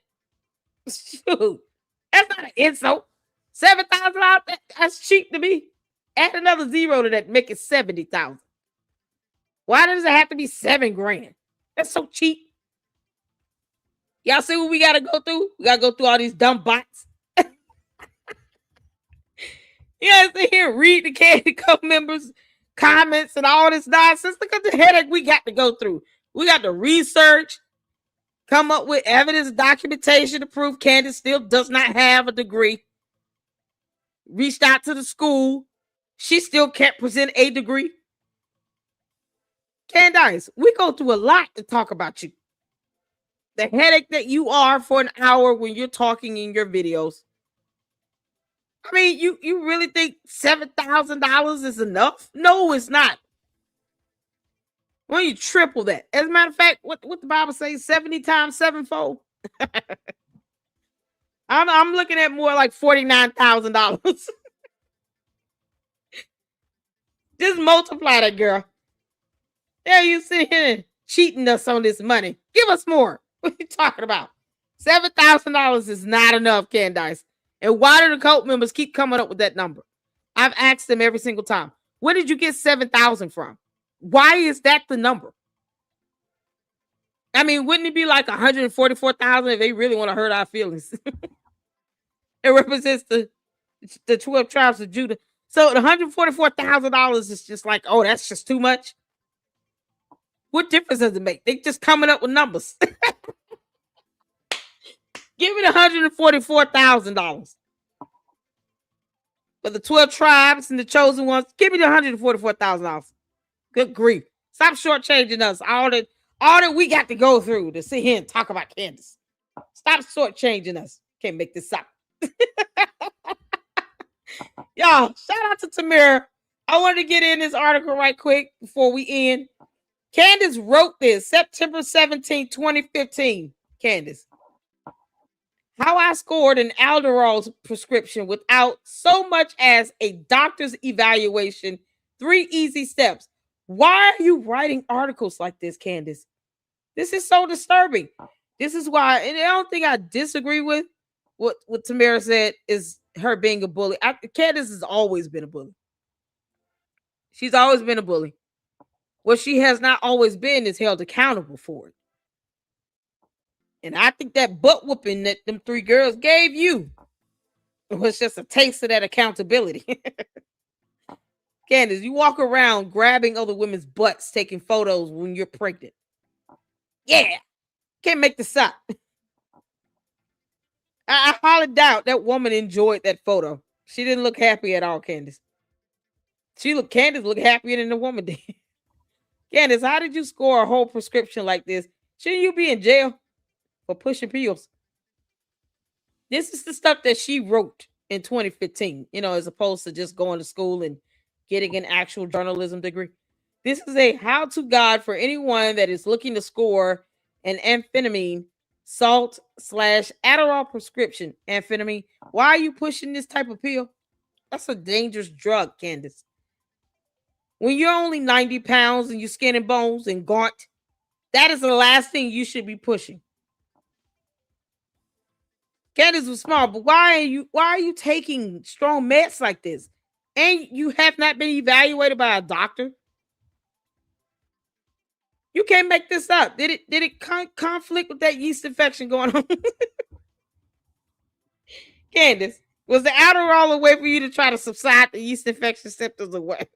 Shoot. That's not an insult. $7,000, that's cheap to me. Add another zero to that, make it $70,000. Why does it have to be $7,000? That's so cheap. Y'all see what we got to go through? We got to go through all these dumb bots. Sit here and read the Candy Cult members' comments and all this nonsense. Look at the headache we got to go through. We got to research, come up with evidence, documentation to prove Candace still does not have a degree. Reached out to the school. She still can't present a degree. Candace, we go through a lot to talk about you. The headache that you are for an hour when you're talking in your videos. I mean, you really think $7,000 is enough? No, it's not. Why don't you triple that? As a matter of fact, what the Bible says, 70 times sevenfold. I'm looking at more like $49,000. Just multiply that, girl. There you sitting here cheating us on this money. Give us more. What are you talking about? $7,000 is not enough, Candace. And why do the cult members keep coming up with that number? I've asked them every single time, where did you get 7,000 from? Why is that the number? I mean, wouldn't it be like 144,000 if they really want to hurt our feelings? It represents the 12 tribes of Judah. So the $144,000 is just like, oh, that's just too much. What difference does it make? They just coming up with numbers. Give me the $144,000. For the 12 tribes and the chosen ones, give me the $144,000. Good grief. Stop shortchanging us. All that we got to go through to sit here and talk about Candace. Stop shortchanging us. Can't make this up. Y'all, shout out to Tamira. I wanted to get in this article right quick before we end. Candace wrote this September 17, 2015. Candace. How I scored an Alderall's prescription without so much as a doctor's evaluation. 3 easy steps. Why are you writing articles like this, Candace? This is so disturbing. This is why, and I don't think I disagree with what Tamara said is her being a bully. Candace has always been a bully. She's always been a bully. What she has not always been is held accountable for it. And I think that butt whooping that them 3 girls gave you was just a taste of that accountability. Candace, you walk around grabbing other women's butts, taking photos when you're pregnant. Yeah. Can't make this up. I highly doubt that woman enjoyed that photo. She didn't look happy at all, Candace. Candace looked happier than the woman did. Candace, how did you score a whole prescription like this? Shouldn't you be in jail for pushing pills? This is the stuff that she wrote in 2015, as opposed to just going to school and getting an actual journalism degree. This is a how-to guide for anyone that is looking to score an amphetamine salt/Adderall prescription. Amphetamine. Why are you pushing this type of pill? That's a dangerous drug, Candace. When you're only 90 pounds and you're skin and bones and gaunt, that is the last thing you should be pushing. Candace was smart, but why are you taking strong meds like this? And you have not been evaluated by a doctor? You can't make this up. Did it conflict with that yeast infection going on? Candace, was the Adderall a way for you to try to subside the yeast infection symptoms or what?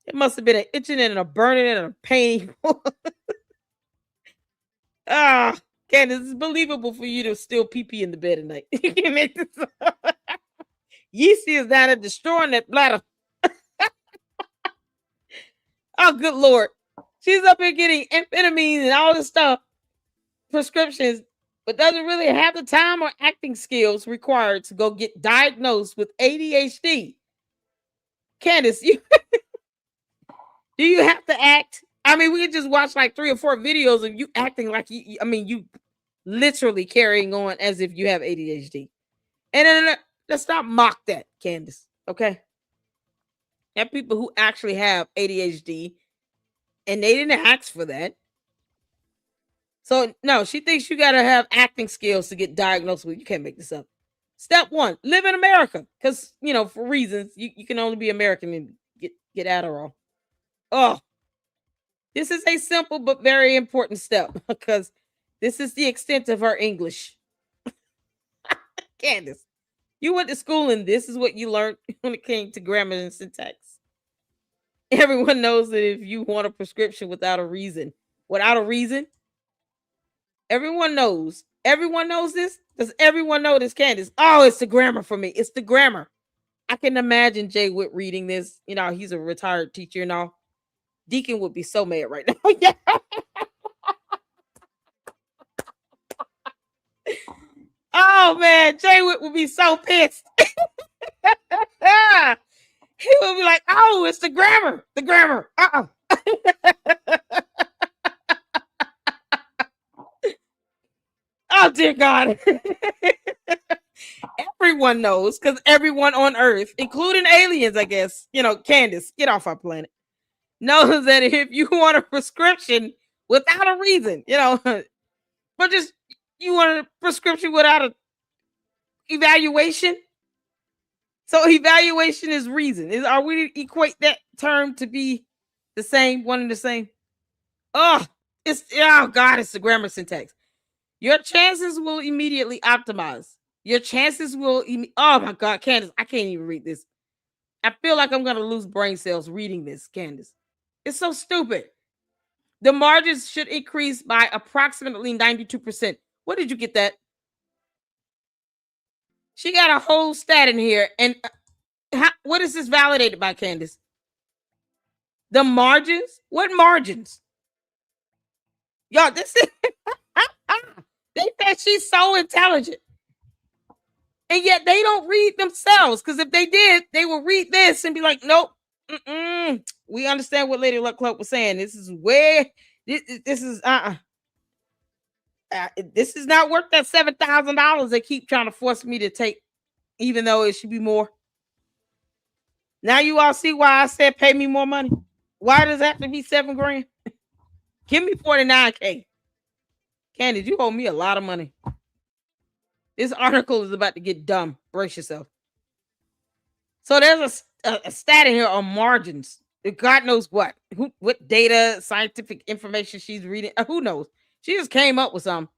It must have been an itching and a burning and a pain. Candace, it's believable for you to still pee in the bed at night. You can't make this up. Yeasty is down there destroying that bladder. Oh, good Lord. She's up here getting amphetamines and all this stuff, prescriptions, but doesn't really have the time or acting skills required to go get diagnosed with ADHD. Candace, do you have to act? I mean, we could just watch like 3 or 4 videos of you acting like you literally carrying on as if you have ADHD. And then let's not mock that, Candace, okay? There are people who actually have ADHD and they didn't ask for that. So, no, she thinks you got to have acting skills to get diagnosed with. You can't make this up. Step 1, live in America. Because, for reasons, you can only be American and get Adderall. Oh, this is a simple but very important step because this is the extent of her English. Candace, you went to school and this is what you learned when it came to grammar and syntax. Everyone knows that if you want a prescription without a reason, everyone knows. Everyone knows this. Does everyone know this, Candace? Oh, it's the grammar for me. It's the grammar. I can imagine Jay Witt reading this. He's a retired teacher and all. Deacon would be so mad right now. Yeah. Oh, man. Jay Witt would be so pissed. He would be like, oh, it's the grammar. The grammar. Oh, dear God. Everyone knows, because everyone on Earth, including aliens, I guess, Candace, get off our planet, knows that if you want a prescription without a reason, but just you want a prescription without an evaluation, So evaluation is reason. Are we equate that term to be the same, one and the same? Oh God, it's the grammar syntax. Your chances will immediately optimize. Your chances will. Oh my God, Candace, I can't even read this. I feel like I'm gonna lose brain cells reading this, Candace. It's so stupid. The margins should increase by approximately 92%. Where did you get that? She got a whole stat in here, and what is this validated by, Candace? The margins? What margins? Y'all, this is they said she's so intelligent. And yet they don't read themselves. Because if they did, they would read this and be like, nope. We understand what Lady Luck Club was saying. This is where this is this is not worth that $7,000 they keep trying to force me to take, even though it should be more. Now you all see why I said pay me more money. Why does it have to be $7 grand? Give me $49K. Candy, you owe me a lot of money. This article is about to get dumb. Brace yourself. So there's a stat in here on margins. God knows what data, scientific information she's reading. Who knows? She just came up with some.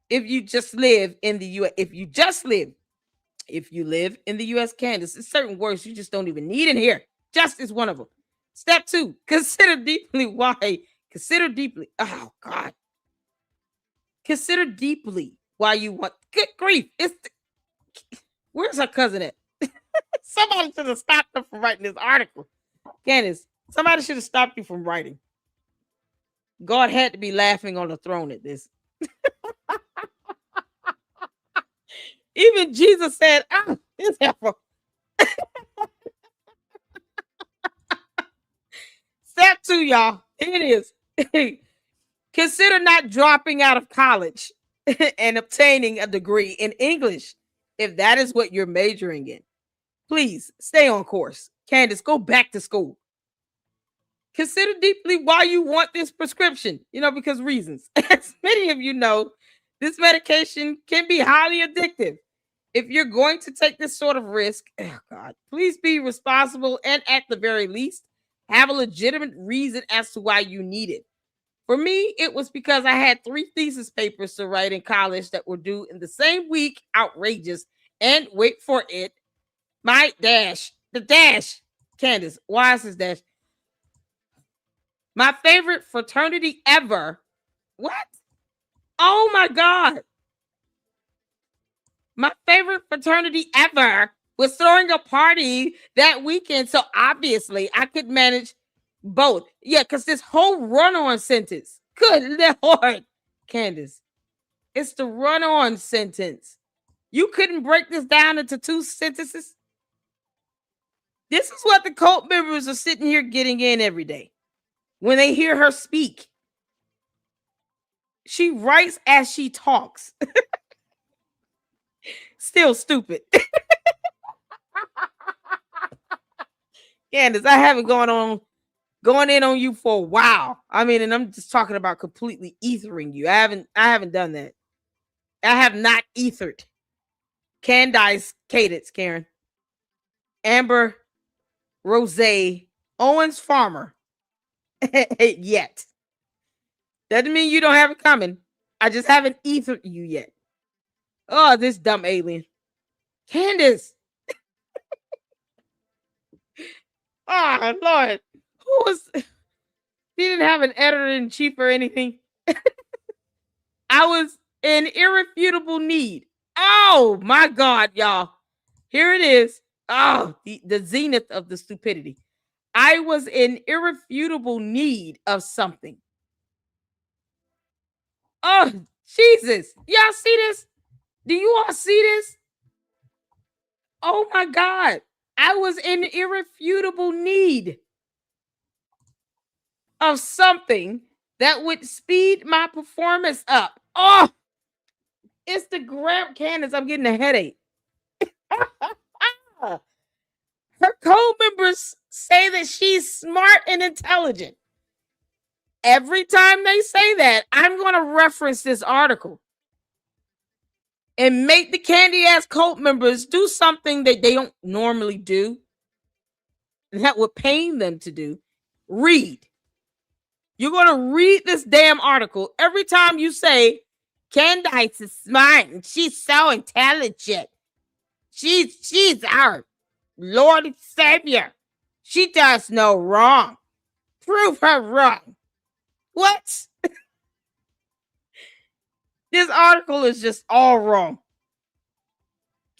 If you just live in the U.S., if you live in the U.S., Candace, there's certain words you just don't even need in here. Just is one of them. Step 2, consider deeply why. Consider deeply. Oh, God. Consider deeply why you want. Good grief. Where's her cousin at? Somebody should have stopped her from writing this article. Candace, somebody should have stopped you from writing. God had to be laughing on the throne at this. Even Jesus said, this heifer. Step 2, y'all. Here it is. Consider not dropping out of college and obtaining a degree in English if that is what you're majoring in. Please stay on course. Candace, go back to school. Consider deeply why you want this prescription, because reasons. As many of you know, this medication can be highly addictive. If you're going to take this sort of risk, please be responsible and at the very least, have a legitimate reason as to why you need it. For me, it was because I had 3 thesis papers to write in college that were due in the same week. Outrageous. And wait for it. My dash. The dash. Candace, why is this dash? My favorite fraternity ever. What? Oh my God. My favorite fraternity ever was throwing a party that weekend. So obviously I could manage both. Yeah, because this whole run-on sentence. Good Lord. Candace, it's the run-on sentence. You couldn't break this down into 2 sentences? This is what the cult members are sitting here getting in every day. When they hear her speak. She writes as she talks. Still stupid. Candace, I haven't going in on you for a while. I mean, and I'm just talking about completely ethering you. I haven't done that. I have not ethered. Candace Cadence, Karen. Amber Rose Owens Farmer. Yet. Doesn't mean you don't have it coming. I just haven't ethered you yet. Oh, this dumb alien. Candace. Oh, Lord. He didn't have an editor-in-chief or anything. I was in irrefutable need. Oh, my God, y'all. Here it is. Oh, the zenith of the stupidity. I was in irrefutable need of something. Oh, Jesus. Y'all see this? Do you all see this? Oh, my God. I was in irrefutable need of something that would speed my performance up. Oh, it's the Candace. I'm getting a headache. Her co-members say that she's smart and intelligent. Every time they say that, I'm going to reference this article. and make the candy ass cult members do something that they don't normally do, that would pain them to do. Read. You're going to read this damn article every time you say, Candace is smart and she's so intelligent. She's our Lord and Savior. She does no wrong. Prove her wrong. What? This article is just all wrong.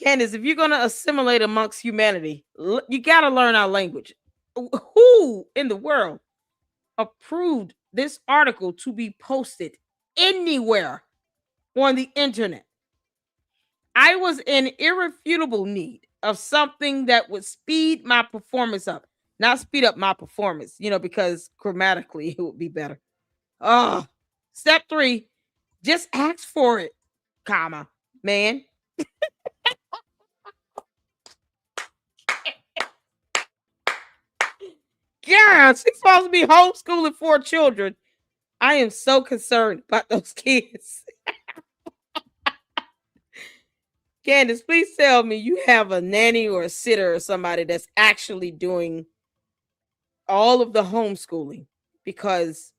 Candace, if you're going to assimilate amongst humanity, you got to learn our language. Who in the world approved this article to be posted anywhere on the internet? I was in irrefutable need of something that would speed my performance up. Not speed up my performance, because grammatically it would be better. Step 3, just ask for it, comma, man. Yeah, she's supposed to be homeschooling 4 children. I am so concerned about those kids. Candace, please tell me you have a nanny or a sitter or somebody that's actually doing all of the homeschooling, because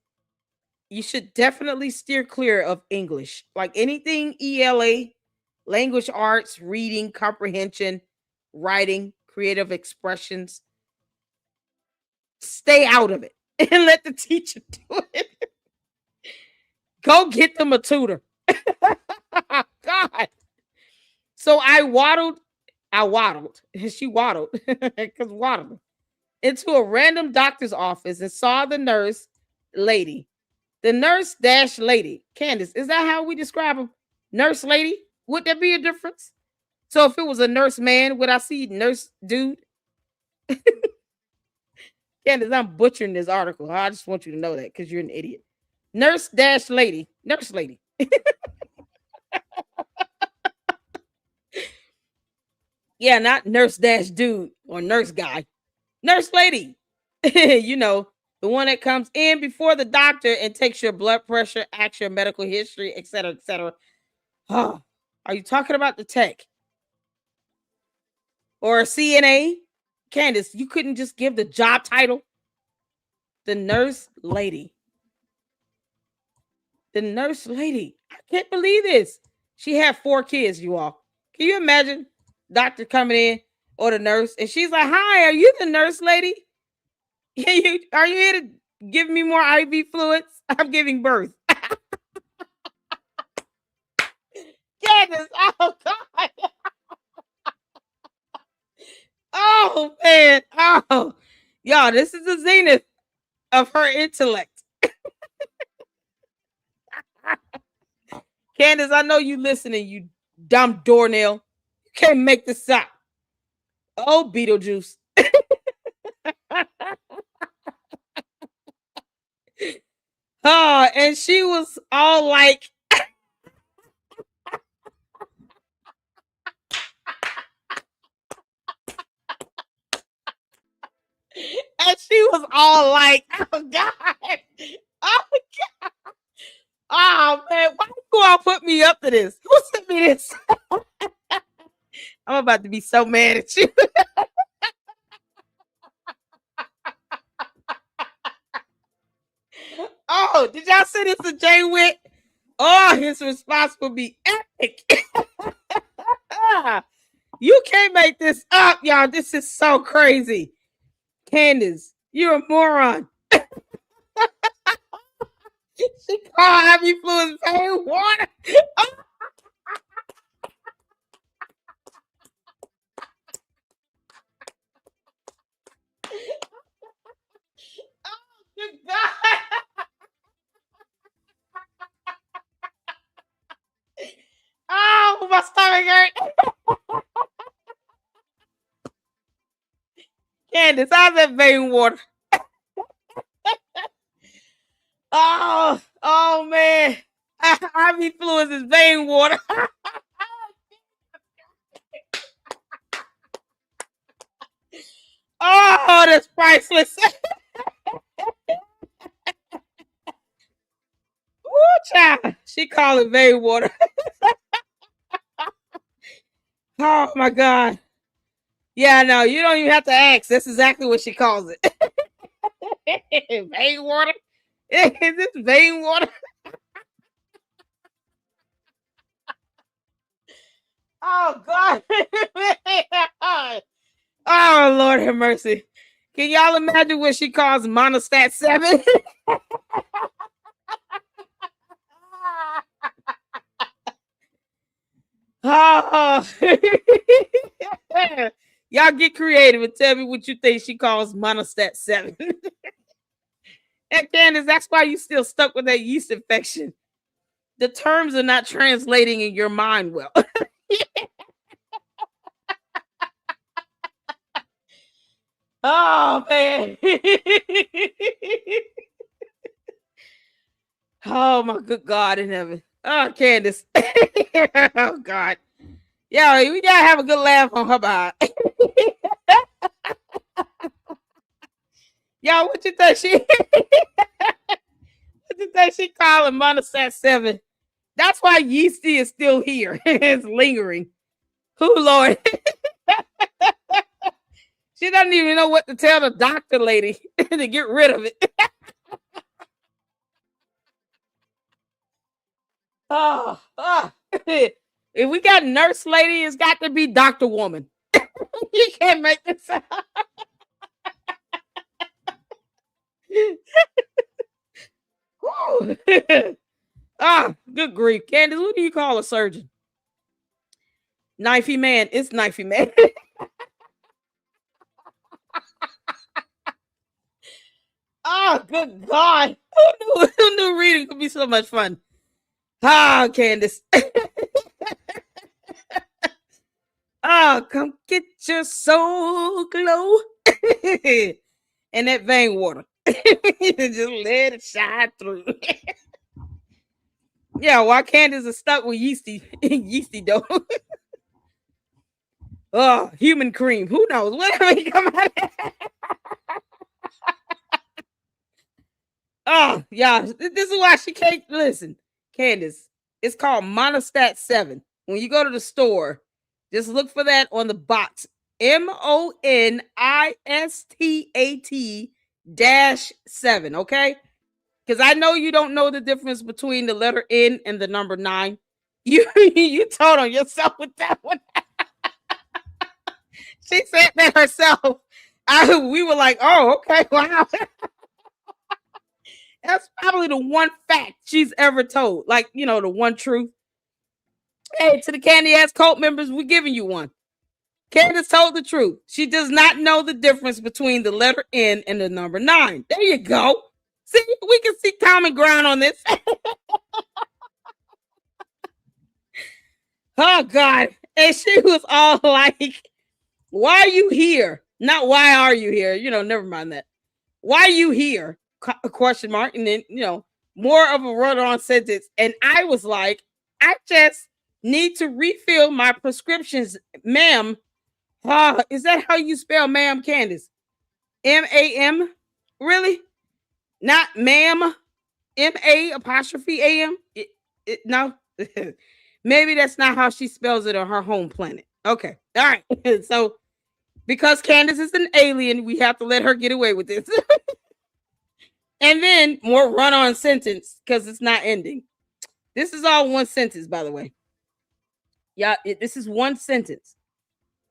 you should definitely steer clear of English. Like anything ELA, language arts, reading, comprehension, writing, creative expressions. Stay out of it and let the teacher do it. Go get them a tutor. God. So she waddled into a random doctor's office and saw the nurse lady. The nurse dash lady. Candace, is that how we describe them? Nurse lady? Would there be a difference? So if it was a nurse man, would I see nurse dude? Candace, I'm butchering this article. I just want you to know that because you're an idiot. Nurse dash lady. Nurse lady. Yeah, not nurse dash dude or nurse guy. Nurse lady. The one that comes in before the doctor and takes your blood pressure, asks your medical history, etc., etc. Are you talking about the tech? Or a CNA? Candace, you couldn't just give the job title? The nurse lady. The nurse lady. I can't believe this. She had 4 kids, you all. Can you imagine doctor coming in or the nurse? And she's like, hi, are you the nurse lady? Are you here to give me more IV fluids? I'm giving birth. Candace, oh God. Oh man. Oh, y'all, this is the zenith of her intellect. Candace, I know you listening, you dumb doornail. You can't make this up. Oh, Beetlejuice. And she was all like, oh God. Oh God. Oh man, why you all put me up to this? Who sent me this? I'm about to be so mad at you. Oh, did y'all see this to Jay Witt? Oh, his response will be epic. You can't make this up, y'all. This is so crazy. Candace, you're a moron. She called IV fluids vein water. Oh. Good God. Oh, my stomach hurt. Candace, how's that vein water? Oh man. IV fluids is vein water. Oh, that's priceless. Woo, child. She called it vein water. Oh my God. Yeah, no, you don't even have to ask. That's exactly what she calls it. Vein water. Is this vein water? Oh God. Oh Lord have mercy. Can y'all imagine what she calls monostat 7? Oh. Y'all get creative and tell me what you think she calls monostat 7. And Candace, that's why you still stuck with that yeast infection. The terms are not translating in your mind well. Oh man. Oh my good God in heaven. Oh, Candace. Oh God. Yeah, we gotta have a good laugh on her behind. Y'all, what you think she calling monostat 7? That's why yeasty is still here. It's lingering. Who, Lord? She doesn't even know what to tell the doctor lady to get rid of it. Oh. If we got nurse lady, it's got to be Dr. Woman. You can't make this up. Good grief. Candace, what do you call a surgeon? Knifey man. It's knifey man. Oh, good God. Who knew reading could be so much fun? Candace. Come get your soul glow. And that vein water. Just let it shine through. Yeah, why Candace is stuck with yeasty dough. Human cream. Who knows? Whatever you come out of. Yeah, this is why she can't listen. Candace, it's called monostat 7. When you go to the store, just look for that on the box. monistat-7, okay? Because I know you don't know the difference between the letter N and the number 9. You told on yourself with that one. She said that herself. We were like, oh, okay, wow. That's probably the one fact she's ever told. Like, the one truth. Hey, to the candy ass cult members, we're giving you one. Candace told the truth. She does not know the difference between the letter N and the number 9. There you go. See, we can see common ground on this. Oh, God. And she was all like, why are you here? Not why are you here? Never mind that. Why are you here? Question mark. And then, more of a run-on sentence. And I was like, I just need to refill my prescriptions, ma'am. Is that how you spell ma'am, Candace? M-A-M? Really? Not ma'am? M-A''A''M? No. Maybe that's not how she spells it on her home planet. Okay. All right. So, because Candace is an alien, we have to let her get away with this. And then more run-on sentence because it's not ending. This is all one sentence, by the way. Yeah, this is one sentence.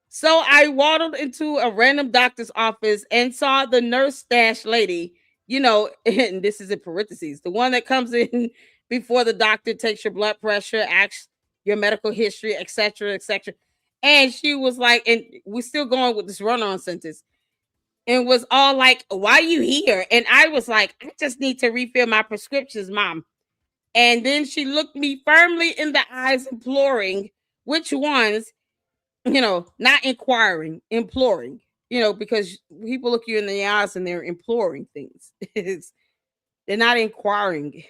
So I waddled into a random doctor's office and saw the nurse stash lady, and this is in parentheses, the one that comes in before the doctor takes your blood pressure, asks your medical history, etc., etc. And she was like, and we're still going with this run-on sentence, and was all like, why are you here? And I was like, I just need to refill my prescriptions, Mom. And then she looked me firmly in the eyes, imploring, which ones? Not inquiring, imploring, because people look you in the eyes and they're imploring things. They're not inquiring.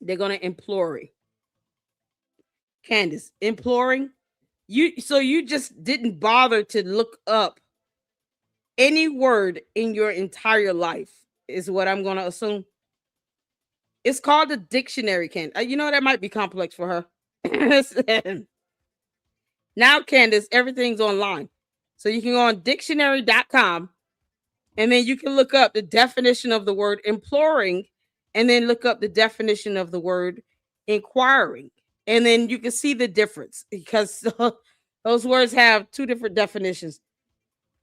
They're going to implore. Candace, imploring? So you just didn't bother to look up any word in your entire life, is what I'm going to assume. It's called a dictionary, Candace. That might be complex for her. Now, Candace, everything's online. So you can go on dictionary.com and then you can look up the definition of the word imploring and then look up the definition of the word inquiring. And then you can see the difference because those words have two different definitions.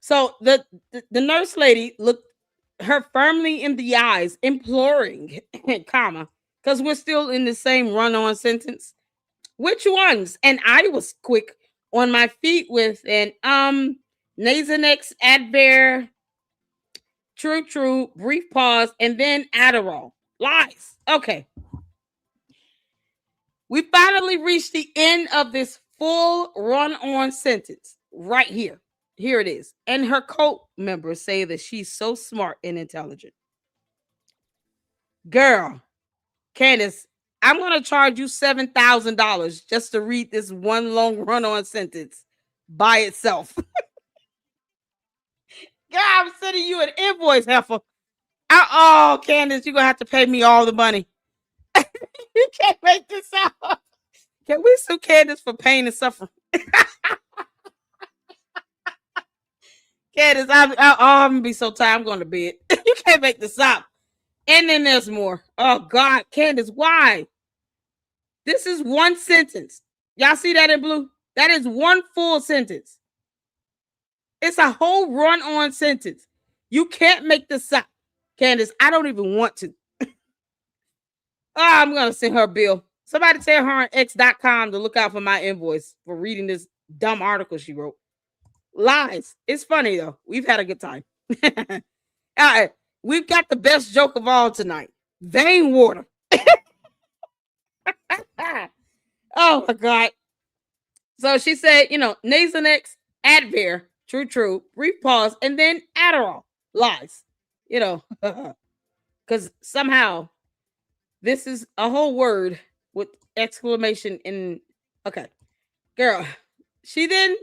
So the nurse lady looked her firmly in the eyes, imploring, comma, because we're still in the same run-on sentence. Which ones? And I was quick on my feet with an Nasonex, Advair, true, brief pause, and then Adderall. Lies. Okay. We finally reached the end of this full run-on sentence right here. Here it is. And her cult members say that she's so smart and intelligent. Girl, Candace, I'm going to charge you $7,000 just to read this one long run-on sentence by itself. God, I'm sending you an invoice, heifer. Oh, Candace, you're going to have to pay me all the money. You can't make this out. Can we sue Candace for pain and suffering? Candace, I'm going to be so tired. I'm going to bed. You can't make this up. And then there's more. Oh, God. Candace, why? This is one sentence. Y'all see that in blue? That is one full sentence. It's a whole run-on sentence. You can't make this up. Candace, I don't even want to. I'm going to send her a bill. Somebody tell her on x.com to look out for my invoice for reading this dumb article she wrote. Lies. It's funny, though. We've had a good time. All right. We've got the best joke of all tonight. Vein water. Oh, my God. So she said, Nasonex, Advair, true, brief pause, and then Adderall. Lies. Because somehow this is a whole word with exclamation in. Okay. Girl, she then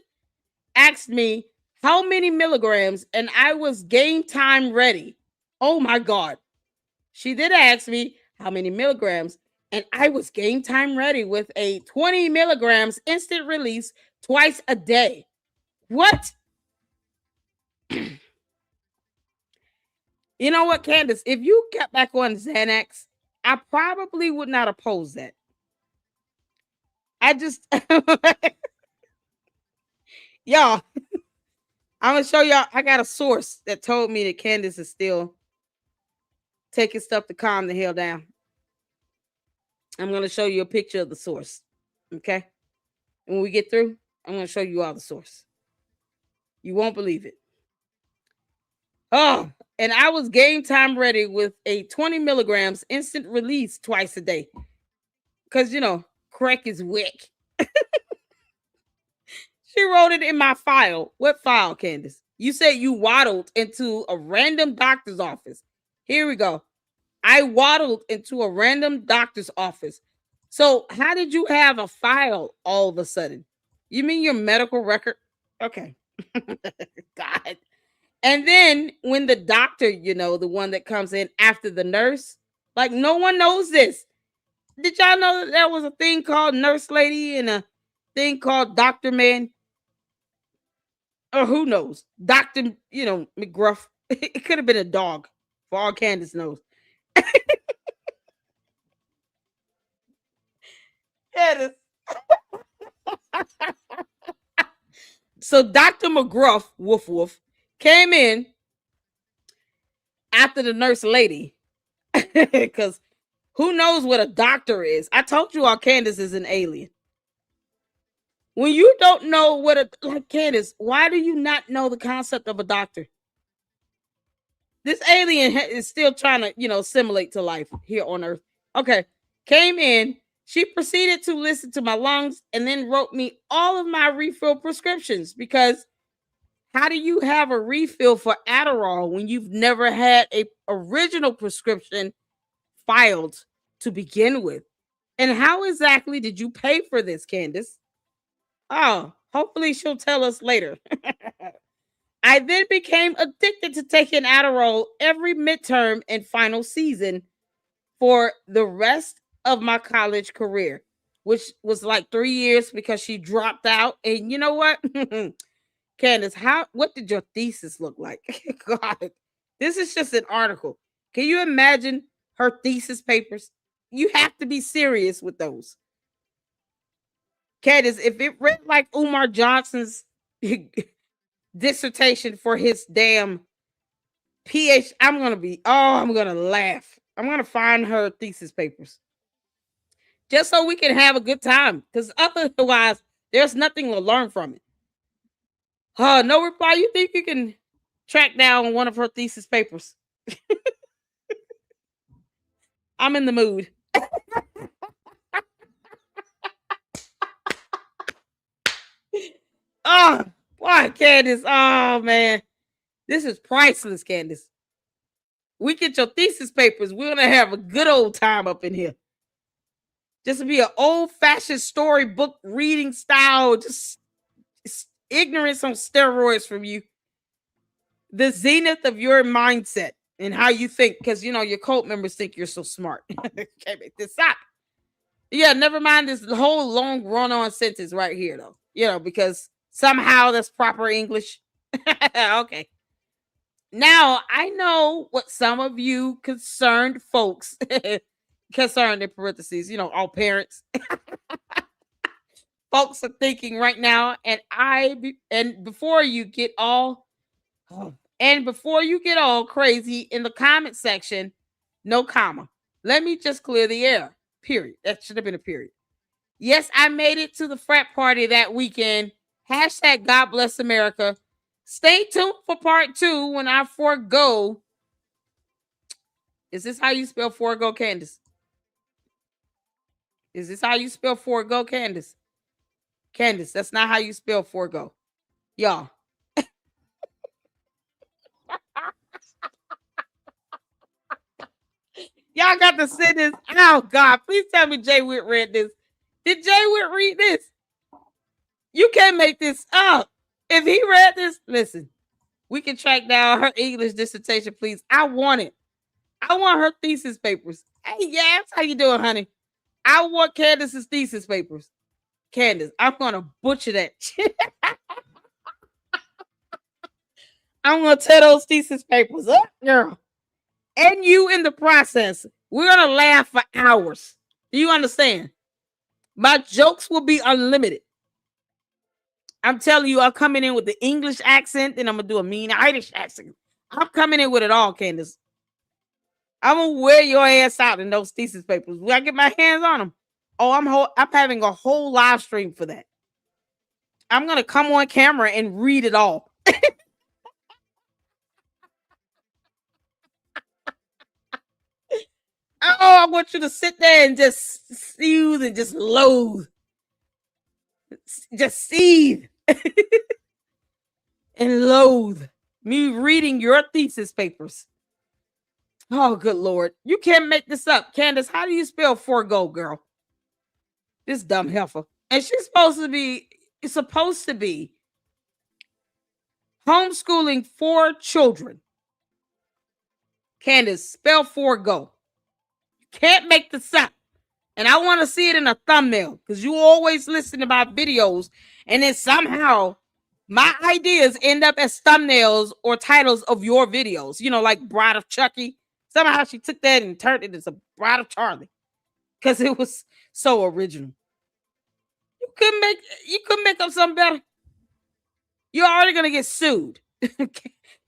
asked me how many milligrams, and I was game time ready. Oh my God. She did ask me how many milligrams, and I was game time ready with a 20 milligrams instant release twice a day. What? You know what, Candace? If you got back on Xanax, I probably would not oppose that. I just, y'all, I'm going to show y'all. I got a source that told me that Candace is still taking stuff to calm the hell down. I'm going to show you a picture of the source. Okay. And when we get through, I'm going to show you all the source. You won't believe it. Oh, and I was game time ready with a 20 milligrams instant release twice a day. Because, crack is wick. She wrote it in my file. What file, Candace? You said you waddled into a random doctor's office. Here we go. I waddled into a random doctor's office. So how did you have a file all of a sudden? You mean your medical record? Okay. God. And then when the doctor, the one that comes in after the nurse, like no one knows this. Did y'all know that there was a thing called nurse lady and a thing called doctor man? Or who knows? Dr. McGruff. It could have been a dog for all Candace knows. Candace. So Dr. McGruff, woof woof, came in after the nurse lady. Because who knows what a doctor is? I told you all Candace is an alien. When you don't know like Candace, why do you not know the concept of a doctor? This alien is still trying to, assimilate to life here on Earth. Okay. Came in. She proceeded to listen to my lungs and then wrote me all of my refill prescriptions because how do you have a refill for Adderall when you've never had a original prescription filed to begin with? And how exactly did you pay for this, Candace? Oh, hopefully she'll tell us later. I then became addicted to taking Adderall every midterm and final season for the rest of my college career. which was like 3 years because she dropped out. And you know what? Candace, what did your thesis look like? God, this is just an article. Can you imagine her thesis papers? You have to be serious with those. Candace, if it read like Umar Johnson's dissertation for his damn I'm gonna laugh. I'm gonna find her thesis papers just so we can have a good time, because otherwise there's nothing to learn from it. No reply. You think you can track down one of her thesis papers? I'm in the mood. Oh, boy, Candace. Oh, man. This is priceless, Candace. We get your thesis papers. We're going to have a good old time up in here. Just to be an old-fashioned storybook reading style. Just ignorance on steroids from you. The zenith of your mindset and how you think. Because, your cult members think you're so smart. Can't make this up. Yeah, never mind this whole long run-on sentence right here, though. Because somehow that's proper English. Okay. Now, I know what some of you concerned folks, concerned in parentheses, all parents, folks are thinking right now, and before you get all crazy in the comment section, no comma. Let me just clear the air. Period. That should have been a period. Yes, I made it to the frat party that weekend. Hashtag God bless America. Stay tuned for part 2 when I forego. Is this how you spell forego, Candace? Is this how you spell forego, Candace? Candace, that's not how you spell forego. Y'all. Y'all got to send this. Oh, God. Please tell me Jay Witt read this. Did Jay Witt read this? You can't make this up. If he read this, listen, we can track down her English dissertation, please. I want it. I want her thesis papers. Hey, yes, how you doing, honey? I want Candace's thesis papers. Candace, I'm going to butcher that. I'm going to tear those thesis papers up, girl. And you in the process. We're going to laugh for hours. Do you understand? My jokes will be unlimited. I'm telling you, I'm coming in with the English accent, and I'm going to do a mean Irish accent. I'm coming in with it all, Candace. I'm going to wear your ass out in those thesis papers. Will I get my hands on them? Oh, I'm having a whole live stream for that. I'm going to come on camera and read it all. Oh, I want you to sit there and just soothe and just loathe. Just seethe. And loathe me reading your thesis papers. Oh, good Lord. You can't make this up. Candace, how do you spell forego, girl? This dumb heifer. And she's supposed to be homeschooling 4 children. Candace, spell forego. You can't make this up. And I want to see it in a thumbnail, because you always listen to my videos, and then somehow my ideas end up as thumbnails or titles of your videos. Like Bride of Chucky. Somehow she took that and turned it into Bride of Charlie, because it was so original. You couldn't make up something better. You're already gonna get sued.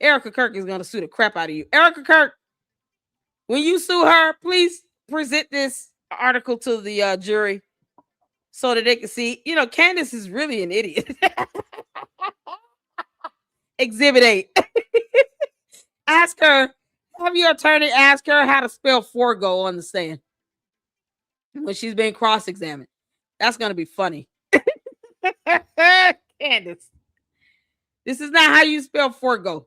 Erika Kirk is gonna sue the crap out of you. Erika Kirk, when you sue her, please present this article to the jury so that they can see. Candace is really an idiot. Exhibit 8. Ask her. Have your attorney ask her how to spell forego on the stand when she's being cross-examined. That's going to be funny. Candace, this is not how you spell forego.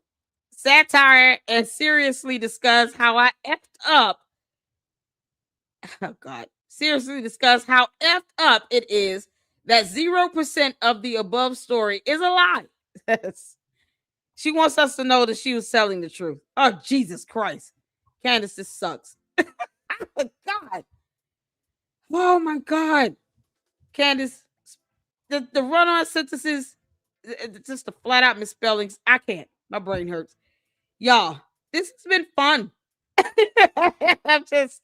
Satire and seriously discuss how I effed up. Oh, God. Seriously discuss how effed up it is that 0% of the above story is a lie. She wants us to know that she was telling the truth. Oh, Jesus Christ. Candace, this sucks. Oh, God. Oh, my God. Candace, the run-on sentences, just the flat-out misspellings. I can't. My brain hurts. Y'all, this has been fun. I'm just,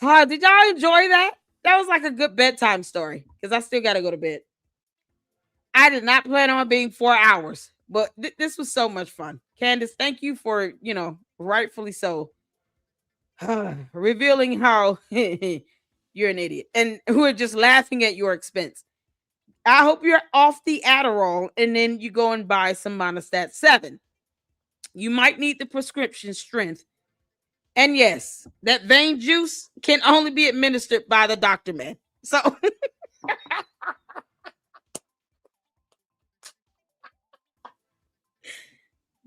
did y'all enjoy that? That was like a good bedtime story because I still got to go to bed. I did not plan on being 4 hours, but this was so much fun. Candace, thank you for, rightfully so, revealing how you're an idiot and who are just laughing at your expense. I hope you're off the Adderall and then you go and buy some Monostat 7. You might need the prescription strength. And yes, that vein juice can only be administered by the doctor, man. So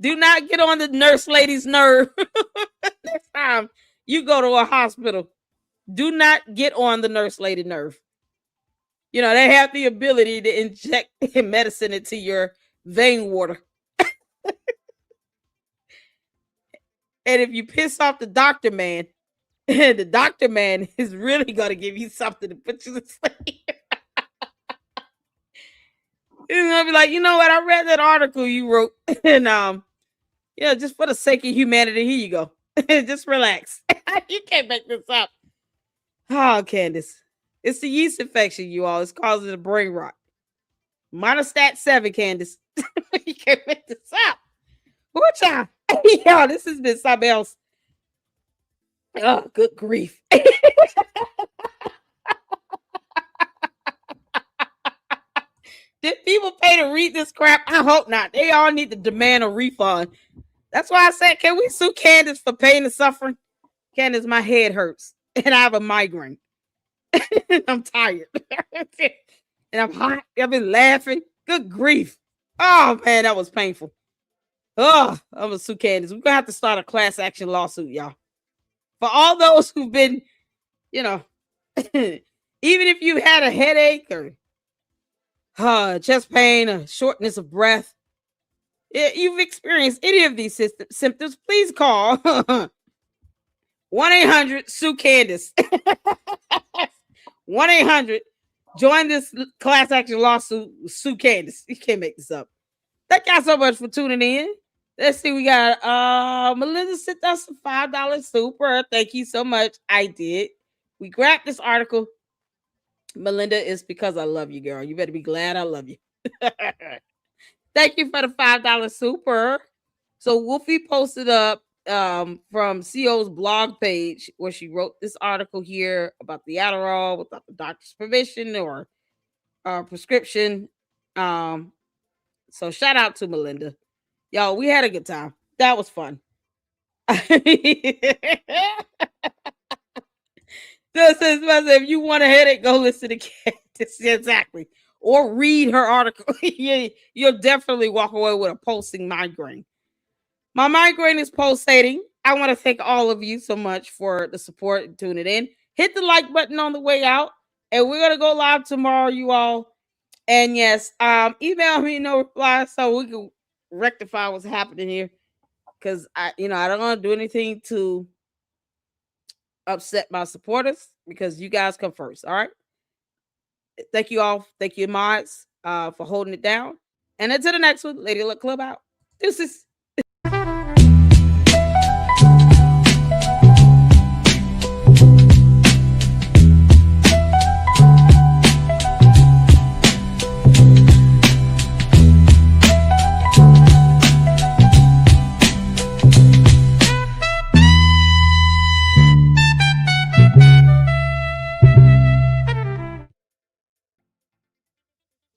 do not get on the nurse lady's nerve. Next time you go to a hospital, do not get on the nurse lady nerve. They have the ability to inject medicine into your vein water. And if you piss off the doctor man, the doctor man is really going to give you something to put you to sleep. He's going to be like, you know what? I read that article you wrote. And, just for the sake of humanity, here you go. Just relax. You can't make this up. Oh, Candace. It's the yeast infection, you all. It's causing a brain rot. Monostat 7, Candace. You can't make this up. What y'all? Yo, this has been something else. Oh, good grief. Did people pay to read this crap? I hope not. They all need to demand a refund. That's why I said, can we sue Candace for pain and suffering? Candace, my head hurts. And I have a migraine. I'm tired. And I'm hot. I've been laughing. Good grief. Oh, man, that was painful. Oh, I'm going to sue Candace. We're going to have to start a class action lawsuit, y'all. For all those who've been, even if you had a headache or chest pain or shortness of breath, you've experienced any of these symptoms, please call 1-800-SUE-CANDACE. 1-800, join this class action lawsuit, sue Candace. You can't make this up. Thank y'all so much for tuning in. Let's see, we got Melinda sent us a $5 super. Thank you so much. I did. We grabbed this article. Melinda, it's because I love you, girl. You better be glad I love you. Thank you for the $5 super. So Wolfie posted up from CO's blog page where she wrote this article here about the Adderall without the doctor's permission or prescription. So shout out to Melinda. Y'all, we had a good time. That was fun. If you want a headache, go listen to Candace. Exactly. Or read her article. You'll definitely walk away with a pulsing migraine. My migraine is pulsating. I want to thank all of you so much for the support and tuning in. Hit the like button on the way out. And we're going to go live tomorrow, you all. And yes, email me no reply so we can rectify what's happening here. Because I don't want to do anything to upset my supporters because you guys come first. All right. Thank you all. Thank you, mods, for holding it down. And until the next one, Lady Luck Club out. Deuces.